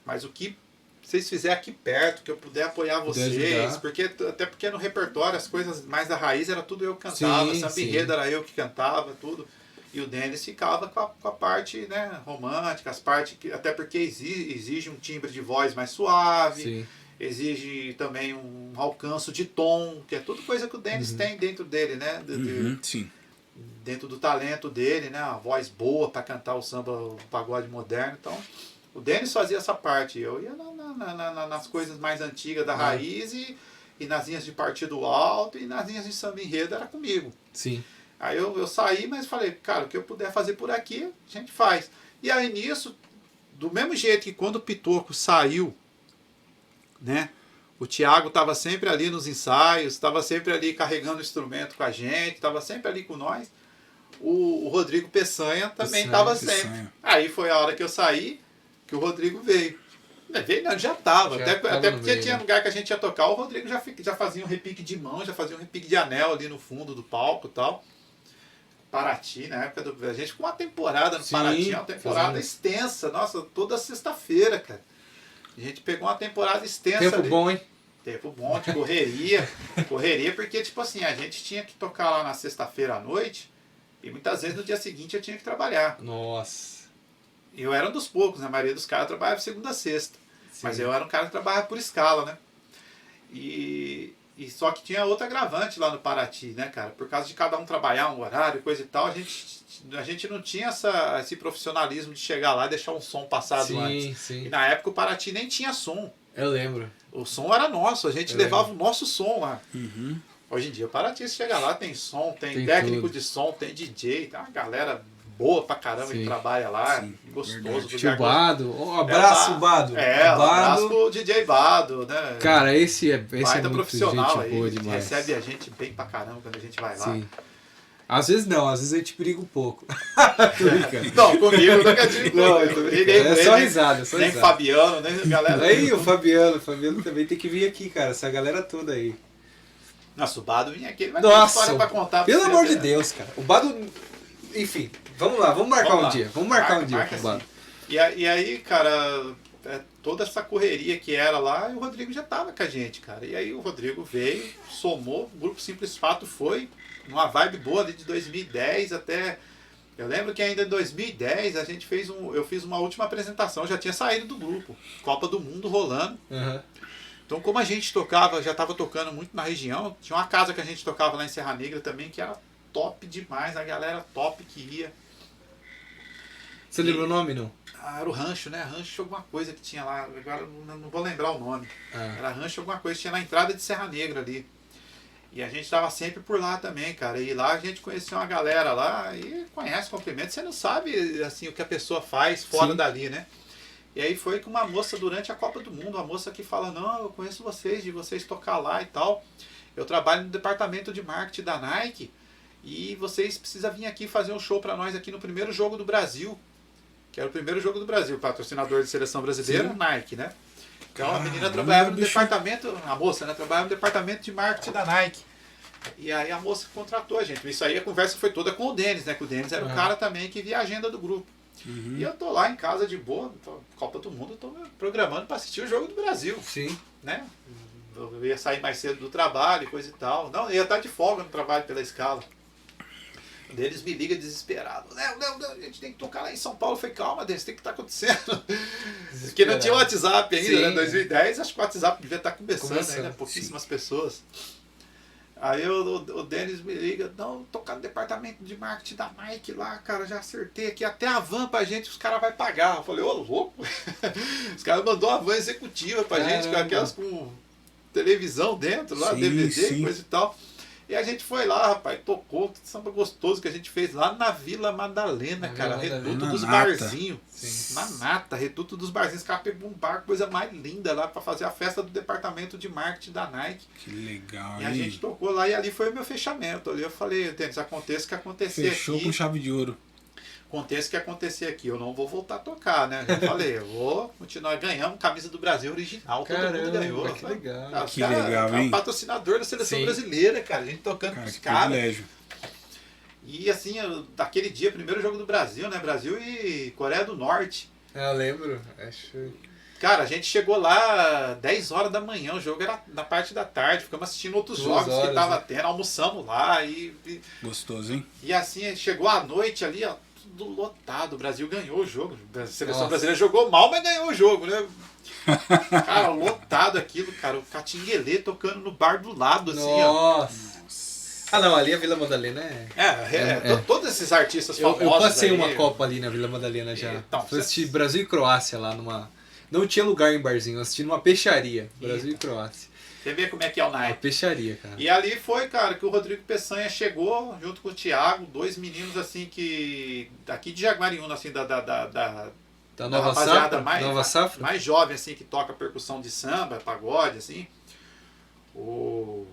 C: Mas o que vocês fizerem aqui perto, que eu puder apoiar vocês, até porque no repertório as coisas mais da raiz era tudo eu que cantava, samba enredo era eu que cantava, tudo. E o Denis ficava com a parte, né, romântica, as partes que, até porque exige um timbre de voz mais suave, exige também um alcance de tom, que é tudo coisa que o Denis tem dentro dele, né?
B: Sim.
C: Dentro do talento dele, né? Uma voz boa para cantar o samba, o pagode moderno. Então, o Denis fazia essa parte. Eu ia nas coisas mais antigas da raiz e nas linhas de partido alto e nas linhas de samba enredo era comigo.
A: Sim.
C: Aí eu saí, mas falei, cara, o que eu puder fazer por aqui, a gente faz. E aí nisso, do mesmo jeito que quando o Pitoco saiu, né? O Thiago estava sempre ali nos ensaios, estava sempre ali carregando o instrumento com a gente, estava sempre ali com nós. O Rodrigo Peçanha também estava sempre. Aí foi a hora que eu saí, que o Rodrigo veio. Veio não, já estava. Até porque tinha lugar que a gente ia tocar, o Rodrigo já fazia um repique de mão, já fazia um repique de anel ali no fundo do palco e tal. Paraty, na época a gente ficou uma temporada no Paraty, uma temporada extensa, nossa, toda sexta-feira, cara. A gente pegou uma temporada extensa.
A: Tempo
C: ali.
A: Bom, hein?
C: Tempo bom, de correria. Correria, porque, tipo assim, a gente tinha que tocar lá na sexta-feira à noite e muitas vezes no dia seguinte eu tinha que trabalhar.
A: Nossa.
C: Eu era um dos poucos, né? A maioria dos caras trabalhava segunda a sexta. Mas eu era um cara que trabalhava por escala, né? E só que tinha outra agravante lá no Paraty, né, cara? Por causa de cada um trabalhar um horário, coisa e tal, a gente não tinha esse profissionalismo de chegar lá e deixar um som passado antes.
A: Sim.
C: E na época o Paraty nem tinha som.
A: Eu lembro.
C: O som era nosso, a gente levava o nosso som lá.
B: Uhum.
C: Hoje em dia o Paraty, você chega lá, tem som, tem
A: Tem
C: técnico
A: tudo.
C: de som, tem DJ, tem uma galera boa pra caramba que trabalha lá, gostoso.
B: verdade.
A: Tio Bado. Um abraço, Bado.
C: Um abraço pro DJ Bado, né?
A: Cara, esse é
C: Baita
A: muito
C: profissional
A: gente boa
C: aí,
A: demais.
C: recebe a gente bem pra caramba quando a gente vai lá.
A: Sim. Às vezes não, às vezes a gente briga um pouco. Tô brincando.
C: Não, comigo eu nunca tive.
A: Não, eu tô brincando. É só risada, só
C: Nem
A: risada.
C: Fabiano, nem a galera.
A: Aí, o Fabiano também tem que vir aqui, cara. Essa galera toda aí.
C: Nossa, o Bado vinha aqui, ele vai ter
A: Nossa,
C: história pra contar.
A: pelo
C: pra
A: amor
C: você,
A: de
C: né?
A: Deus, cara. O Bado. Enfim, vamos lá, vamos marcar
C: Vamos
A: um
C: lá.
A: dia. Vamos marcar um dia
C: Marca
A: com o
C: sim.
A: Bado.
C: E aí, cara, toda essa correria que era lá, e o Rodrigo já tava com a gente, cara. E aí o Rodrigo veio, somou, o Grupo Simples Fato foi numa vibe boa ali de 2010 até... Eu lembro que ainda em 2010 a gente eu fiz uma última apresentação, eu já tinha saído do grupo, Copa do Mundo rolando.
A: Uhum.
C: Então como a gente tocava, já estava tocando muito na região, tinha uma casa que a gente tocava lá em Serra Negra também, que era top demais, a galera top que ia.
A: Você lembra o nome, não?
C: Ah, era o Rancho, né? Rancho alguma coisa que tinha lá, agora não vou lembrar o nome.
A: Ah.
C: Era Rancho alguma coisa que tinha na entrada de Serra Negra ali. E a gente estava sempre por lá também, cara. E lá a gente conhecia uma galera lá e conhece, cumprimenta. Você não sabe assim o que a pessoa faz fora
A: Sim.
C: dali, né? E aí foi com uma moça durante a Copa do Mundo, uma moça que fala, não, eu conheço vocês, de vocês tocar lá e tal. Eu trabalho no departamento de marketing da Nike e vocês precisam vir aqui fazer um show para nós aqui no primeiro jogo do Brasil. Que era o primeiro jogo do Brasil, patrocinador de seleção brasileira,
A: Sim.
C: Nike, né? Então a menina
B: Caramba,
C: trabalhava no
B: bicho.
C: departamento, a moça, né? Trabalhava no departamento de marketing da Nike. E aí a moça contratou a gente. Isso aí a conversa foi toda com o Denis, né? Que o Denis era o cara também que via a agenda do grupo. E eu tô lá em casa de boa, Copa do Mundo, eu tô me programando para assistir o jogo do Brasil,
A: Sim.
C: né? Eu ia sair mais cedo do trabalho e coisa e tal. Não, eu ia estar de folga no trabalho pela escala. O Denis me liga desesperado. Não, a gente tem que tocar lá em São Paulo. Eu falei, calma, Denis, tem que estar acontecendo. Porque não tinha WhatsApp ainda,
A: Sim.
C: né? 2010, acho que o WhatsApp devia estar começando
A: Começando,
C: ainda, pouquíssimas pessoas. Aí o Denis me liga, não, tocar no departamento de marketing da Nike lá, cara, já acertei aqui, até a van pra gente, os caras vão pagar. Eu falei, ô louco, os caras mandou uma van executiva pra gente, com aquelas com televisão dentro lá,
B: Sim,
C: DVD,
B: sim.
C: coisa e tal. E a gente foi lá, rapaz, tocou, que samba gostoso que a gente fez lá na Vila Madalena,
A: Na
C: cara,
A: Vila
C: reduto
B: Madalena.
C: dos
B: Na Nata.
C: barzinhos.
A: Sim.
C: Na Nata, reduto dos barzinhos. Os caras pegou um bar, coisa mais linda lá pra fazer a festa do departamento de marketing da Nike.
B: Que legal,
C: E a
B: hein?
C: gente tocou lá e ali foi o meu fechamento. Ali eu falei, Denis, aconteça o que acontecer
B: Fechou
C: aqui.
B: com chave de ouro.
C: Aconteça o que acontecer aqui, eu não vou voltar a tocar, né? Eu falei, eu vou continuar. Ganhamos camisa do Brasil original, todo mundo
A: Caramba,
C: ganhou.
A: que legal.
C: Cara, os
B: Que
C: caras
B: legal,
C: é
B: hein?
C: um patrocinador da seleção
A: Sim.
C: brasileira, cara. A gente tocando com
B: Cara,
C: os
B: que
C: caras.
B: privilégio.
C: E assim, daquele dia, primeiro jogo do Brasil, né? Brasil e Coreia do Norte.
A: Eu lembro. Acho.
C: Cara, a gente chegou lá 10 horas da manhã, o jogo era na parte da tarde, ficamos assistindo outros
A: 2
C: jogos que
A: horas,
C: tava
A: né?
C: tendo, almoçamos lá
B: Gostoso, hein?
C: e assim, chegou a noite ali, ó, tudo lotado, o Brasil ganhou o jogo, a seleção
A: Nossa.
C: brasileira jogou mal, mas ganhou o jogo, né? Cara, lotado aquilo, cara, o Catinguelê tocando no bar do lado, assim, ó.
A: Nossa. Ah, não, ali a Vila Madalena é.
C: Todos esses artistas
A: Eu
C: famosos
A: passei
C: aí,
A: uma Copa ali na Vila Madalena já.
C: Então,
A: Fui assistir Brasil e Croácia lá numa. Não tinha lugar em barzinho, eu assisti numa peixaria. Brasil e Croácia.
C: Você vê como é que é o
A: Uma
C: naipe.
A: peixaria, cara.
C: E ali foi, cara, que o Rodrigo Peçanha chegou junto com o Thiago, dois meninos assim que. Daqui de Jaguariúna, assim, da
A: Da Nova
C: rapaziada
A: Safra? Nova Safra?
C: mais jovem, assim, que toca percussão de samba, pagode, assim. O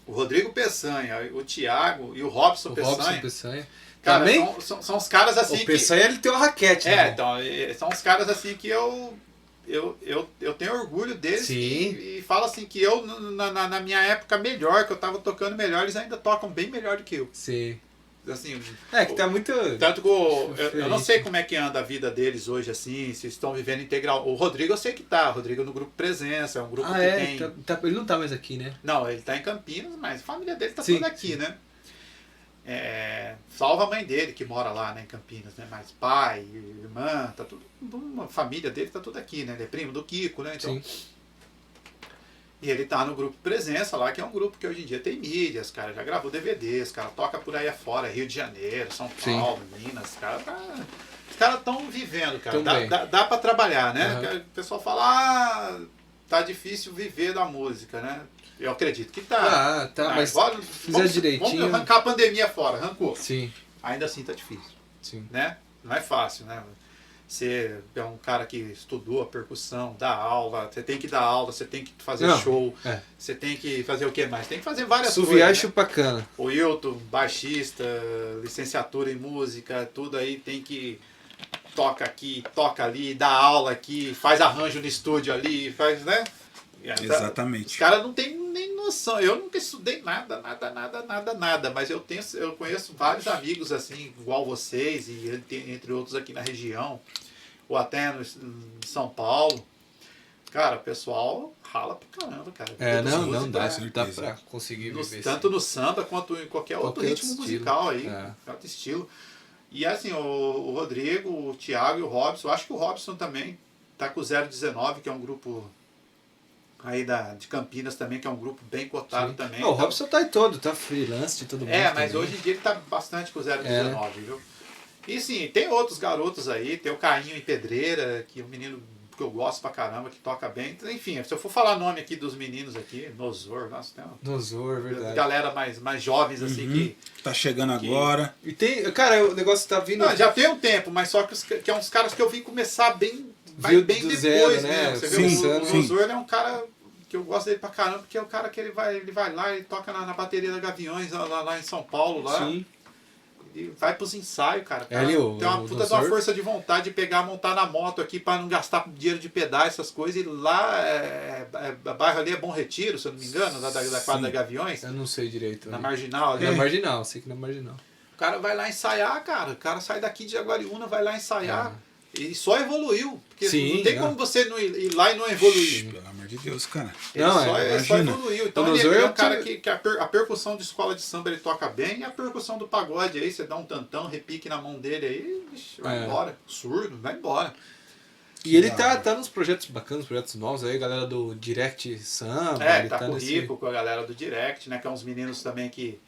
C: Rodrigo Peçanha, o Thiago e o Robson
A: O
C: Peçanha.
A: Robson Peçanha.
C: Cara,
A: Também?
C: são os caras assim
A: O Peçanha ele tem uma raquete, né?
C: então, são os caras assim que eu tenho orgulho deles
A: Sim.
C: e falo assim que eu, na minha época melhor, que eu tava tocando melhor, eles ainda tocam bem melhor do que eu.
A: Sim.
C: Assim,
A: É, que tá muito.
C: tanto que eu não
A: Diferente.
C: sei como é que anda a vida deles hoje, assim, se estão vivendo integral. O Rodrigo eu sei que tá, o Rodrigo no grupo Presença, é um grupo
A: Ah,
C: que
A: é?
C: tem...
A: Ele não tá mais aqui, né?
C: Não, ele tá em Campinas, mas a família dele tá
A: Sim,
C: toda aqui, né? Salva a mãe dele, que mora lá, né, em Campinas, né? Mas pai, irmã, tá tudo... A família dele tá tudo aqui, né? Ele é primo do Kiko, né? Então,
A: Sim.
C: E ele tá no grupo Presença lá, que é um grupo que hoje em dia tem mídias, cara, já gravou DVDs, cara, toca por aí afora, Rio de Janeiro, São Paulo, Minas, cara, os caras estão vivendo, cara, dá pra trabalhar, né? Uhum. O pessoal fala, tá difícil viver da música, né? Eu acredito que tá.
A: Tá, mas fizer direitinho...
C: Vamos arrancar a pandemia fora, arrancou.
A: Sim.
C: Ainda assim tá difícil.
A: Sim.
C: Né? Não é fácil, né? Você é um cara que estudou a percussão, dá aula, você tem que dar aula, você tem que fazer show, você tem que fazer o que mais? Tem que fazer várias coisas.
A: Suviar e chupacana.
C: O Wilton, baixista, licenciatura em música, tudo aí tem que... Toca aqui, toca ali, dá aula aqui, faz arranjo no estúdio ali, faz, né?
B: Exatamente.
C: Os caras não têm nem noção. Eu nunca estudei nada, mas eu conheço vários amigos assim, igual vocês, e entre outros aqui na região, ou até em São Paulo. Cara, o pessoal rala pra caramba, cara.
A: Não dá pra conseguir viver
C: tanto no samba quanto em qualquer outro ritmo musical aí, outro estilo. E assim, o Rodrigo, o Thiago e o Robson, eu acho que o Robson também tá com o 019, que é um grupo aí de Campinas também, que é um grupo bem cotado também.
A: O Robson tá em todo, tá freelance de todo mundo.
C: Mas
A: também.
C: hoje em dia ele tá bastante com o 019, viu? E sim, tem outros garotos aí, tem o Cainho em Pedreira, que é um menino que eu gosto pra caramba, que toca bem. Enfim, se eu for falar nome aqui dos meninos aqui, Nosor, nossa, tem uma
A: Nosor, verdade.
C: galera mais jovens assim que...
B: Tá chegando agora.
A: E tem, cara, o negócio tá vindo...
C: Não, já tem um tempo, mas só que é uns caras que eu vi começar bem depois,
A: zero,
C: né? Você vê, o Nosor é um cara que eu gosto dele pra caramba, porque é o cara que ele vai lá, ele toca na bateria da Gaviões, lá em São Paulo, lá. Sim. E vai pros ensaios, cara. Tem uma puta de uma força de vontade de pegar, montar na moto aqui pra não gastar dinheiro de pedais, essas coisas. E lá, bairro ali é Bom Retiro, se eu não me engano, da quadra da Gaviões.
A: Eu não sei direito.
C: Na Marginal. Ali.
A: Na Marginal, sei que na Marginal.
C: O cara vai lá ensaiar, cara. O cara sai daqui de Jaguariúna, vai lá ensaiar. E só evoluiu. Porque não tem como você não ir lá e não evoluir.
B: Pelo amor de Deus, cara.
C: Ele só evoluiu. Então ele é um cara que a percussão de escola de samba ele toca bem, e a percussão do pagode aí, você dá um tantão, repique na mão dele aí, vai embora. Surdo, vai embora.
A: E ele tá nos projetos bacanas, projetos novos aí, galera do Direct Samba.
C: Ele tá com o Rico, com a galera do Direct, né? Que é uns meninos também que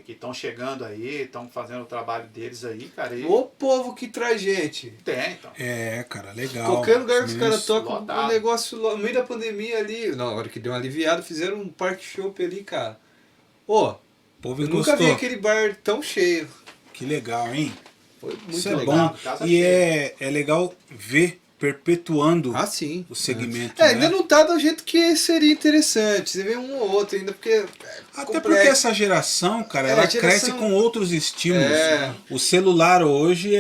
C: estão chegando aí, estão fazendo o trabalho deles aí, cara.
A: O povo que traz gente.
C: Tem, então.
B: Cara, legal.
A: Qualquer lugar que os caras tocam, um negócio no meio da pandemia ali. Não, agora que deu uma aliviada, fizeram um parque shopping ali, cara. Eu nunca vi aquele bar tão cheio.
B: Que legal, hein?
A: Foi muito
B: Isso é
A: legal.
B: bom. E é legal ver perpetuando o segmento.
A: Ainda não tá do jeito que seria interessante. Você vê um ou outro ainda, porque.
B: Até porque essa geração, cara, ela cresce com outros estímulos. O celular hoje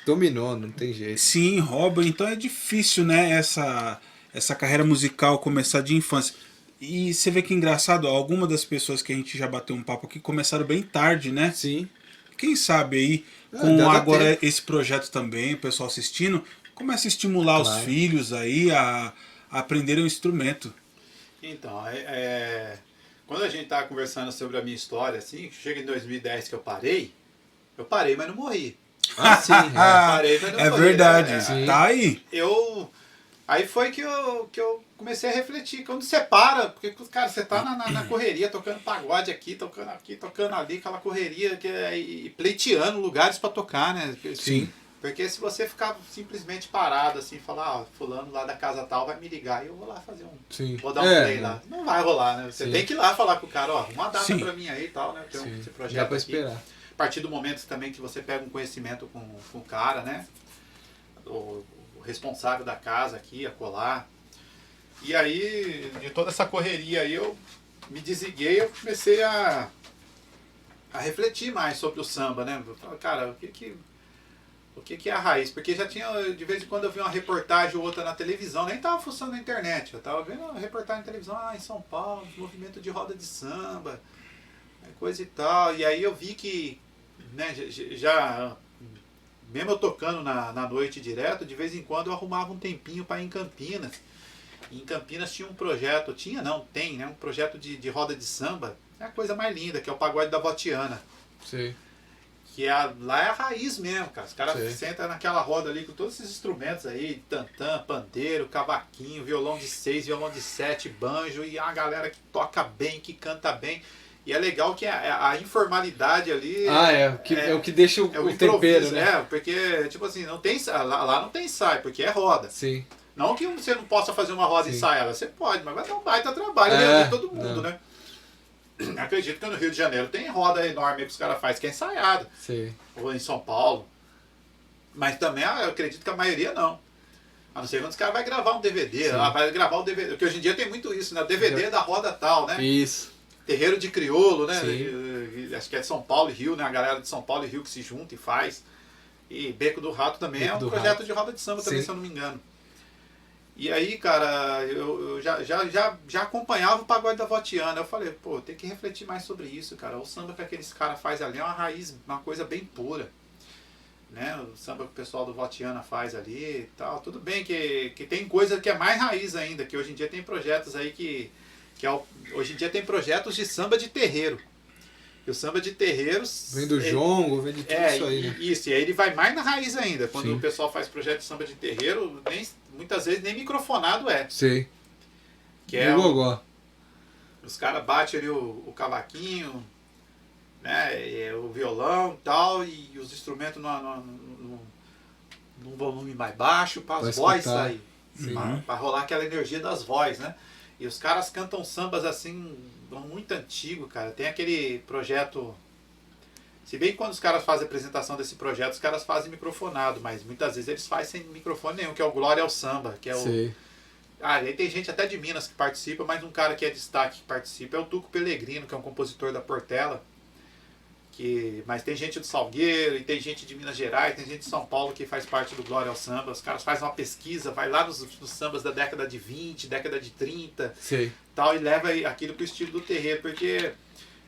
A: dominou, não tem jeito.
B: Sim, rouba. Então é difícil, né? Essa carreira musical começar de infância. E você vê que engraçado, algumas das pessoas que a gente já bateu um papo aqui começaram bem tarde, né?
A: Sim.
B: Quem sabe aí, com agora esse projeto também, o pessoal assistindo, começa a estimular os filhos aí a aprenderem o instrumento.
C: Então, quando a gente tava conversando sobre a minha história, assim, chega em 2010 que eu parei, mas não morri.
B: Parei, mas não morri. É verdade, tá aí.
C: Aí foi que eu comecei a refletir. Quando você para, porque, cara, você tá na correria, tocando pagode aqui, tocando ali, aquela correria, e pleiteando lugares pra tocar, né?
A: Sim.
C: Porque se você ficar simplesmente parado, assim, falar, fulano lá da casa tal vai me ligar e eu vou lá fazer vou dar um play lá. Não vai rolar, né? Você tem que ir lá falar com o cara, uma data pra mim aí e tal, né? Tem esse projeto
A: dá pra
C: aqui.
A: esperar.
C: A partir do momento também que você pega um conhecimento com o cara, né? O responsável da casa aqui, a colar. E aí, de toda essa correria aí, eu me desliguei, eu comecei a refletir mais sobre o samba, né? Eu falei, cara, o que é a raiz? Porque já tinha, de vez em quando eu vi uma reportagem ou outra na televisão, nem tava funcionando na internet, eu tava vendo uma reportagem na televisão, em São Paulo, movimento de roda de samba, coisa e tal. E aí eu vi que, né, já mesmo eu tocando na noite direto, de vez em quando eu arrumava um tempinho para ir em Campinas. E em Campinas tinha um projeto, tem, né, um projeto de roda de samba, é a coisa mais linda, que é o Pagode da Botiana.
A: Sim.
C: lá é a raiz mesmo, cara. Os caras
A: Sim.
C: sentam naquela roda ali com todos esses instrumentos aí, tantã, pandeiro, cavaquinho, violão de 6, violão de 7, banjo, e a galera que toca bem, que canta bem. E é legal que a informalidade ali...
A: é o que deixa o tempero,
C: improviso,
A: né?
C: Porque, tipo assim, não tem, lá não tem ensaio, porque é roda.
A: Sim.
C: Não que você não possa fazer uma roda
A: Sim.
C: ensaiada, você pode, mas vai dar um baita trabalho de todo mundo, né? Acredito que no Rio de Janeiro tem roda enorme que os caras fazem que é ensaiada.
A: Sim.
C: Ou em São Paulo. Mas também eu acredito que a maioria não. A não ser quando os caras vão gravar um DVD, vai gravar o DVD. Porque hoje em dia tem muito isso, né? O DVD da roda tal, né?
A: Isso.
C: Terreiro de crioulo, né?
A: Sim.
C: Acho que é de São Paulo e Rio, né? A galera de São Paulo e Rio que se junta e faz. E Beco do Rato também
A: Beco
C: é um
A: do
C: projeto
A: Rato.
C: de roda de samba também,
A: Sim.
C: se eu não me engano. E aí, cara, eu já acompanhava o pagode da Votiana. Eu falei, pô, tem que refletir mais sobre isso, cara. O samba que aqueles caras fazem ali é uma raiz, uma coisa bem pura. Né? O samba que o pessoal do Votiana faz ali e tal. Tudo bem que tem coisa que é mais raiz ainda, que hoje em dia tem projetos aí hoje em dia tem projetos de samba de terreiro. E o samba de terreiros...
A: Vem do jongo, vem de tudo isso aí, né?
C: Isso, e aí ele vai mais na raiz ainda. Quando
A: Sim.
C: o pessoal faz projeto de samba de terreiro, muitas vezes nem microfonado é.
A: Sei.
C: Que é
A: o gogó.
C: os caras batem ali o cavaquinho, né, o violão e tal, e os instrumentos num volume mais baixo para
A: Pra
C: as vozes
A: escutar.
C: sair.
A: Sim.
C: Para rolar aquela energia das vozes, né? E os caras cantam sambas assim, muito antigo, cara. Tem aquele projeto... Se bem que quando os caras fazem a apresentação desse projeto, os caras fazem microfonado, mas muitas vezes eles fazem sem microfone nenhum, que é o Glória ao Samba, que é o...
A: Sei.
C: aí tem gente até de Minas que participa, mas um cara que é destaque que participa é o Tuco Pellegrino, que é um compositor da Portela. Mas tem gente do Salgueiro, e tem gente de Minas Gerais, tem gente de São Paulo que faz parte do Glória ao Samba. Os caras fazem uma pesquisa, vai lá nos sambas da década de 20, década de 30,
A: Sei.
C: tal, e leva aquilo pro estilo do terreiro, porque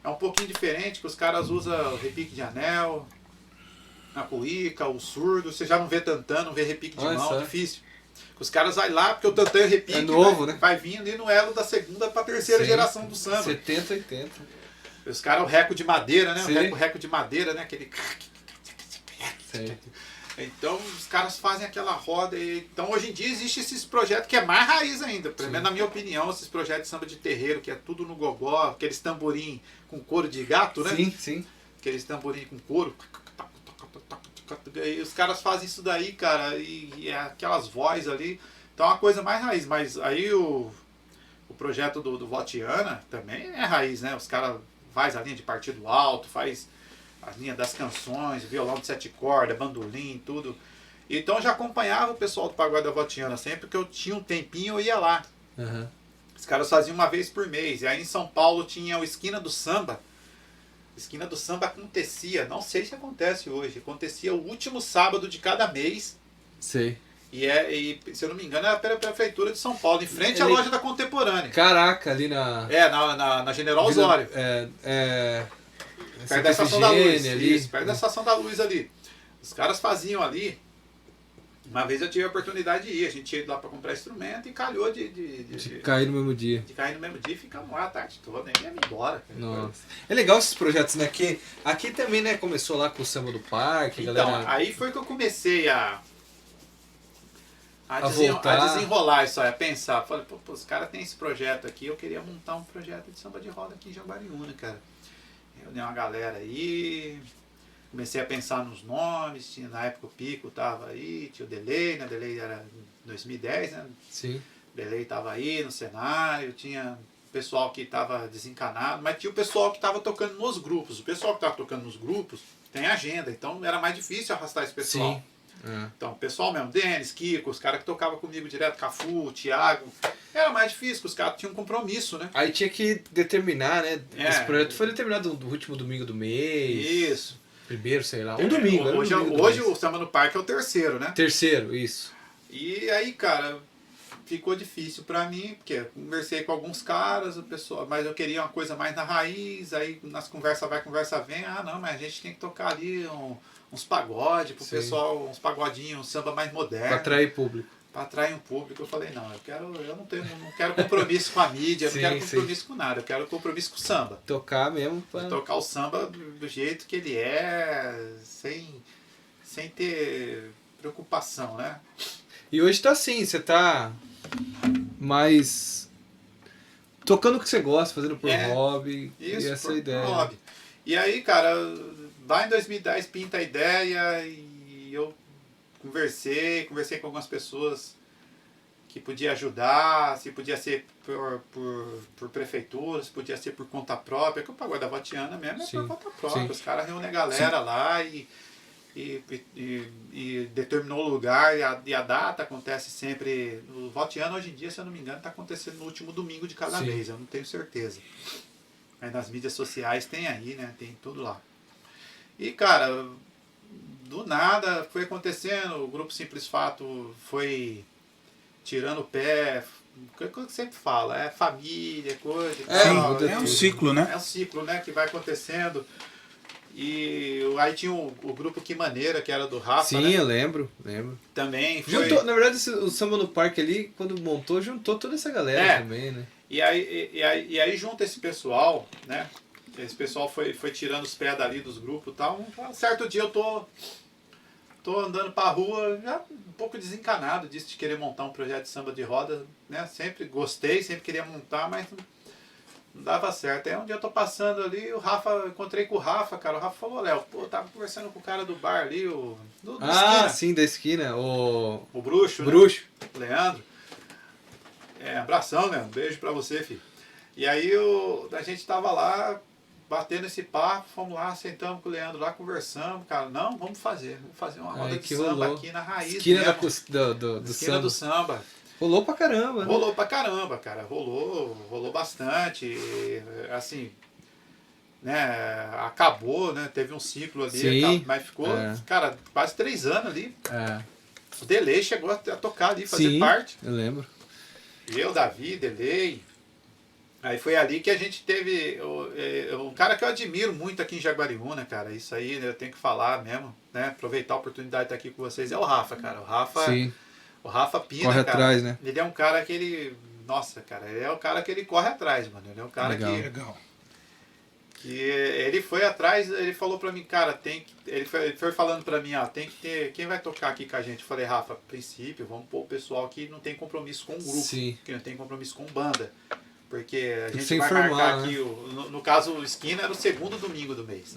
C: é um pouquinho diferente, que os caras usam o repique de anel, a cuíca, o surdo. Você já não vê tantã, não vê repique de
A: Olha
C: mão,
A: só.
C: difícil. Os caras vai lá, porque o tantã e o repique
A: É novo, né?
C: vai vindo ali no elo da segunda para terceira
A: Sim.
C: geração do samba.
A: 70, 80.
C: Os caras, o reco de madeira, né?
A: Sim.
C: O reco de madeira, né? Aquele...
A: Sei.
C: Então os caras fazem aquela roda. Então hoje em dia existe esses projetos que é mais raiz ainda. Pelo menos na minha opinião, esses projetos de samba de terreiro, que é tudo no gogó, aqueles tamborim com couro de gato, né?
A: Sim, sim.
C: Aqueles tamborim com couro. E os caras fazem isso daí, cara, e é aquelas vozes ali. Então é uma coisa mais raiz. Mas aí o projeto do Votiana também é raiz, né? Os caras fazem a linha de partido alto, faz a linha das canções, violão de 7 cordas, bandolim, tudo. Então eu já acompanhava o pessoal do pagode da Votiana. Sempre que eu tinha um tempinho eu ia lá.
A: Uhum.
C: Os caras faziam uma vez por mês. E aí em São Paulo tinha o Esquina do Samba. Esquina do Samba acontecia, não sei se acontece hoje, acontecia o último sábado de cada mês.
A: Sei.
C: E se eu não me engano, era pela Prefeitura de São Paulo, em frente à loja da Contemporânea.
A: Caraca, ali na...
C: Na General Osório. Perto da Estação da Luz.
A: ali.
C: Isso, perto da Estação da Luz ali. Os caras faziam ali. Uma vez eu tive a oportunidade de ir. A gente ia lá para comprar instrumento e calhou
A: De cair no mesmo dia.
C: de cair no mesmo dia e ficamos lá a tarde toda. Nem ia embora.
A: Nossa. É legal esses projetos, né? Aqui também, né? Começou lá com o Samba do Parque,
C: Então,
A: galera...
C: aí foi que eu comecei a
A: voltar.
C: desenrolar isso aí, a pensar. Falei, pô, os caras têm esse projeto aqui, eu queria montar um projeto de samba de roda aqui em Jaguariúna, cara. Reuni uma galera aí, comecei a pensar nos nomes, tinha, na época o Pico tava aí, tinha o Delay, né? O Delay era em 2010, né?
A: Sim.
C: O Delay tava aí no cenário, tinha o pessoal que tava desencanado, mas tinha o pessoal que tava tocando nos grupos. O pessoal que tava tocando nos grupos tem agenda, então era mais difícil arrastar esse pessoal.
A: Sim.
C: Então, o pessoal mesmo, Denis, Kiko, os caras que tocavam comigo direto, Cafu, Thiago, era mais difícil, porque os caras tinham um compromisso, né?
A: Aí tinha que determinar, né?
C: É.
A: Esse projeto foi determinado no último domingo do mês.
C: Isso.
A: Primeiro, sei lá. Um domingo.
C: Hoje,
A: era um domingo do
C: hoje
A: mês.
C: o Samba no Parque é o terceiro, né?
A: Terceiro, isso.
C: E aí, cara, ficou difícil pra mim, porque eu conversei com alguns caras, o pessoal, mas eu queria uma coisa mais na raiz, aí nas conversas vai, conversa vem, não, mas a gente tem que tocar ali uns pagode pro
A: Sim.
C: pessoal, uns pagodinhos, um samba mais moderno.
A: Pra atrair público.
C: para atrair um público. Eu falei, não, eu não quero compromisso com a mídia, eu não quero compromisso com nada, eu quero compromisso com o samba.
A: Tocar mesmo pra...
C: Tocar o samba do jeito que ele é, sem ter preocupação, né?
A: E hoje tá assim, você tá mais tocando o que você gosta, fazendo por hobby,
C: isso,
A: e essa é a ideia.
C: Hobby. E aí, cara, lá em 2010 pinta a ideia e eu conversei com algumas pessoas que podia ajudar, se podia ser por prefeitura, se podia ser por conta própria, que o Pagode da Votiana mesmo é por conta própria. Os caras reúnem a galera lá e determinou o lugar e a data acontece sempre. O Votiana hoje em dia, se eu não me engano, está acontecendo no último domingo de cada mês, eu não tenho certeza. Aí nas mídias sociais tem aí, né? Tem tudo lá. E, cara, do nada foi acontecendo, o Grupo Simples Fato foi tirando o pé, coisa que sempre fala, é família, coisa e tal.
B: É um ciclo, né?
C: É um ciclo, né, que vai acontecendo. E aí tinha o grupo Que Maneira, que era do Rafa,
A: Sim,
C: né?
A: eu lembro.
C: Também foi...
A: Juntou, na verdade, o Samba no Parque ali, quando montou, juntou toda essa galera também, né?
C: E aí junta esse pessoal, né? Esse pessoal foi tirando os pés dali dos grupos e tal. Um certo dia eu tô andando pra rua, já um pouco desencanado disso de querer montar um projeto de samba de roda, né? Sempre gostei, sempre queria montar, mas não dava certo. Aí um dia eu tô passando ali, encontrei com o Rafa, cara. O Rafa falou, Léo, pô, eu tava conversando com o cara do bar ali, do esquina.
A: Sim, da esquina. O
C: Bruxo,
A: Bruxo.
C: Né? Leandro. Abração, né? Um beijo pra você, filho. E aí a gente tava lá, batendo esse papo, fomos lá, sentamos com o Leandro lá, conversamos, cara, não, vamos fazer uma roda de samba
A: rolou.
C: aqui na raiz
A: Esquina
C: mesmo.
A: do
C: Esquina
A: samba.
C: do samba.
A: Rolou pra caramba, né?
C: Rolou pra caramba, cara, rolou bastante, e, assim, né, acabou, né, teve um ciclo ali,
A: Sim,
C: mas ficou, cara, quase 3 anos ali. O Delay chegou a tocar ali, fazer parte.
A: Eu lembro.
C: Eu, Davi, Delay. Aí foi ali que a gente teve um cara que eu admiro muito aqui em Jaguariúna, cara. Isso aí, né, eu tenho que falar mesmo, né? Aproveitar a oportunidade de estar aqui com vocês. É o Rafa, cara. O Rafa Pina,
A: corre
C: cara.
A: Atrás, né?
C: Ele é um cara que ele... Nossa, cara, ele é o cara que ele corre atrás, mano. Ele é um cara
B: Legal.
C: que ele foi atrás, ele falou pra mim, cara, ele foi falando pra mim, tem que ter, quem vai tocar aqui com a gente? Eu falei, Rafa, a princípio, vamos pôr o pessoal que não tem compromisso com o grupo, que não tem compromisso com banda. Porque a gente vai marcar aqui, no caso o Esquina era o 2º domingo do mês.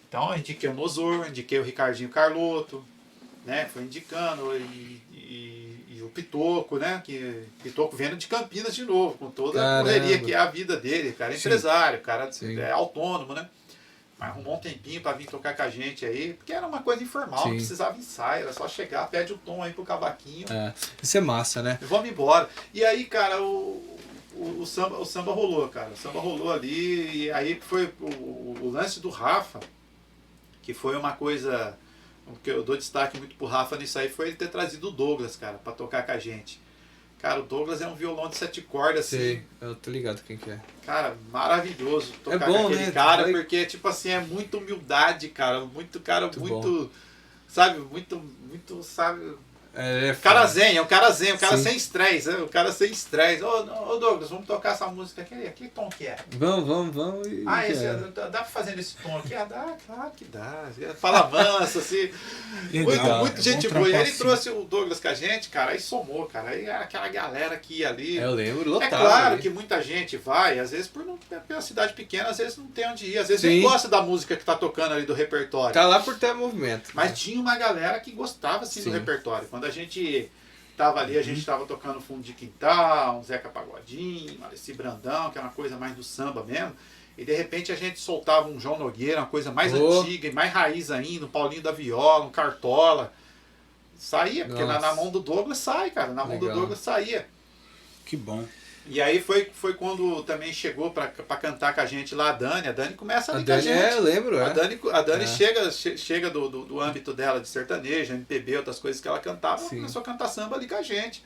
C: Então eu indiquei o Nozor, indiquei o Ricardinho Carlotto, né? Foi indicando, e o Pitoco, né? Pitoco vendo de Campinas de novo, com toda a correria que é a vida dele. O cara é empresário, o cara é autônomo, né? Mas arrumou um tempinho pra vir tocar com a gente aí, porque era uma coisa informal, não precisava ensaio, era só chegar, pede o tom aí pro cavaquinho.
A: Isso é massa, né?
C: E vamos embora. E aí, cara, o samba rolou, cara. O samba rolou ali, e aí foi o lance do Rafa, que foi uma coisa que eu dou destaque muito pro Rafa nisso aí, foi ele ter trazido o Douglas, cara, pra tocar com a gente. Cara, o Douglas é um violão de 7 cordas, assim.
A: Sei, eu tô ligado quem que é.
C: Cara, maravilhoso tocar
A: bom,
C: com aquele
A: né?
C: cara, porque, tipo assim, é muita humildade, cara. Muito, sabe, muito, sabe... cara zen, é um cara sem estresse, né? O cara sem estresse. Ô Douglas, vamos tocar essa música aqui. Que tom que é?
A: Vamos.
C: Dá pra fazer nesse tom aqui? Dá, claro que dá. Fala manso, assim. Muito gente boa. E ele trouxe o Douglas com a gente, cara, aí somou, cara. Aí aquela galera que ia ali.
A: Eu lembro, lotado.
C: É claro que muita gente vai, às vezes pela cidade pequena, às vezes não tem onde ir. Às vezes nem gosta da música que tá tocando ali do repertório.
A: Tá lá por ter movimento.
C: Mas tinha uma galera que gostava, assim, do repertório. Quando a gente tava ali, a gente tava tocando Fundo de Quintal, um Zeca Pagodinho, Alessi Brandão, que é uma coisa mais do samba mesmo. E de repente a gente soltava um João Nogueira, uma coisa mais antiga e mais raiz ainda, um Paulinho da Viola, um Cartola. Saía, porque na mão do Douglas sai, cara. Na mão do Douglas saía.
B: Que bom.
C: E aí foi quando também chegou pra cantar com a gente lá a Dani começa ali com a gente.
A: Eu lembro,
C: A Dani chega do âmbito dela de sertanejo, MPB, outras coisas que ela cantava, começou a cantar samba ali com a gente.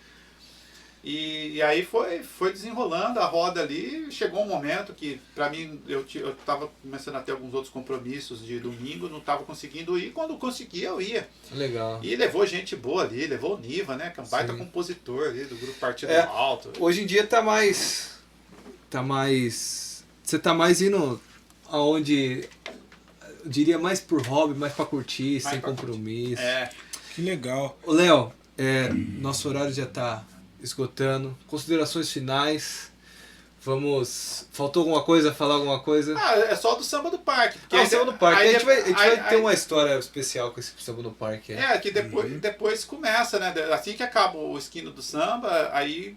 C: E aí foi desenrolando a roda ali, chegou um momento que, pra mim, eu tava começando a ter alguns outros compromissos de domingo, não tava conseguindo ir, quando conseguia eu ia.
A: Legal.
C: E levou gente boa ali, levou o Niva, né, que é um baita compositor ali do grupo Partido Alto.
A: Hoje em dia você tá mais indo aonde, eu diria, mais por hobby, mais pra curtir, sem compromisso.
B: Que legal.
A: Ô, Léo, nosso horário já tá esgotando. Considerações finais. Faltou alguma coisa? Falar alguma coisa?
C: É só do Samba do Parque.
A: O Samba do Parque. A gente vai ter uma história especial com esse Samba do Parque.
C: Que depois começa, né? Assim que acaba o Esquina do Samba, aí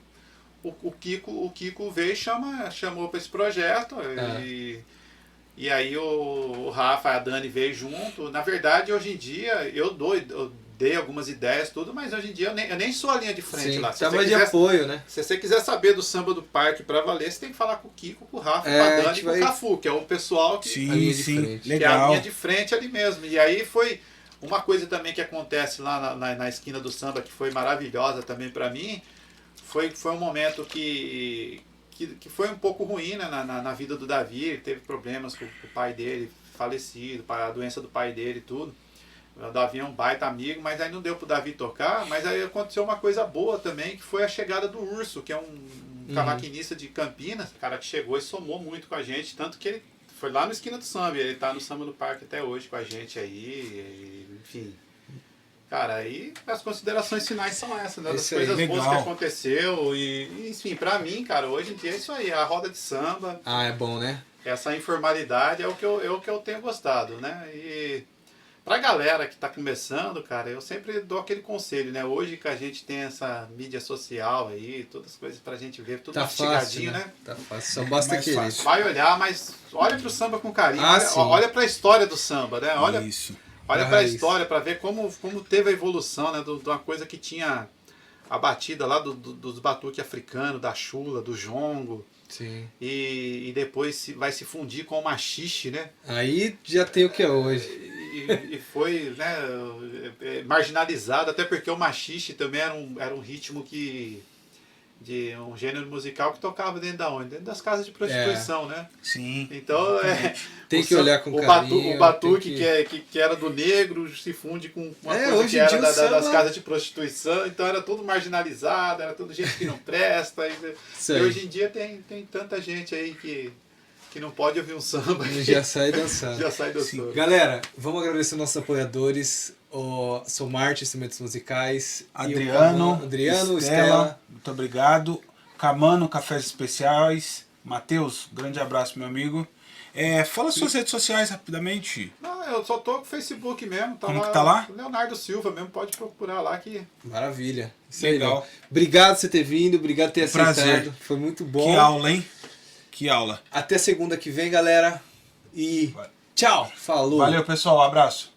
C: o Kiko veio e chamou para esse projeto. E aí o Rafa e a Dani veio junto. Na verdade, hoje em dia, eu dei algumas ideias, tudo, mas hoje em dia eu nem sou a linha de frente lá.
A: Tá mais de apoio, né?
C: Se você quiser saber do Samba do Parque pra valer, você tem que falar com o Kiko, com o Rafa, com a Dani e com o Cafu, que é o pessoal que,
B: Sim,
C: que é a linha de frente ali mesmo. E aí foi uma coisa também que acontece lá na esquina do samba, que foi maravilhosa também pra mim, foi um momento que foi um pouco ruim, né, na vida do Davi. Ele teve problemas com o pai dele falecido, a doença do pai dele e tudo. O Davi é um baita amigo, mas aí não deu pro Davi tocar. Mas aí aconteceu uma coisa boa também, que foi a chegada do Urso, que é um cavaquinista de Campinas. O cara que chegou e somou muito com a gente, tanto que ele foi lá no Esquina do Samba. Ele tá no Samba do Parque até hoje com a gente aí, enfim. Cara, aí as considerações finais são essas, né? Das coisas boas que aconteceu. E enfim, pra mim, cara, hoje em dia é isso aí, a roda de samba.
A: É bom, né?
C: Essa informalidade é o que eu tenho gostado, né? E pra galera que tá começando, cara, eu sempre dou aquele conselho, né? Hoje que a gente tem essa mídia social aí, todas as coisas pra gente ver, tudo
A: tá
C: mastigadinho,
A: fácil,
C: né?
A: Tá fácil, só basta querer.
C: Vai olhar, mas olha pro samba com carinho,
A: sim.
C: olha pra história do samba, né? Olha pra história, pra ver como teve a evolução, né? De uma coisa que tinha a batida lá dos batuque africano, da chula, do jongo.
A: Sim.
C: E depois vai se fundir com o machixe, né?
A: Aí já tem o que é hoje.
C: E foi, né, marginalizado, até porque o machixe também era um ritmo de um gênero musical que tocava dentro da onde? Dentro das casas de prostituição, né?
B: Sim.
C: Então,
A: tem que olhar com carinho.
C: O batuque que era do negro se funde com uma coisa
A: hoje
C: que era
A: das
C: casas de prostituição, então era tudo marginalizado, era tudo gente que não presta. E hoje em dia tem tanta gente aí que não pode ouvir um samba.
A: Já sai dançando.
C: Já sai dançando.
A: Galera, vamos agradecer nossos apoiadores, o Somarte Instrumentos Musicais,
B: Adriano,
A: Estela,
B: muito obrigado. Camano, Cafés Especiais. Matheus, grande abraço, meu amigo. Fala suas redes sociais rapidamente.
C: Não, eu só tô com o Facebook mesmo.
B: Como que tá lá?
C: Leonardo Silva mesmo, pode procurar lá que...
A: Maravilha. Isso
B: legal.
A: Aí, obrigado por você ter vindo, obrigado por ter aceitado.
B: Prazer.
A: Foi muito bom.
B: Que aula, hein? Que aula.
A: Até segunda que vem, galera. E tchau. Falou.
B: Valeu, pessoal. Um abraço.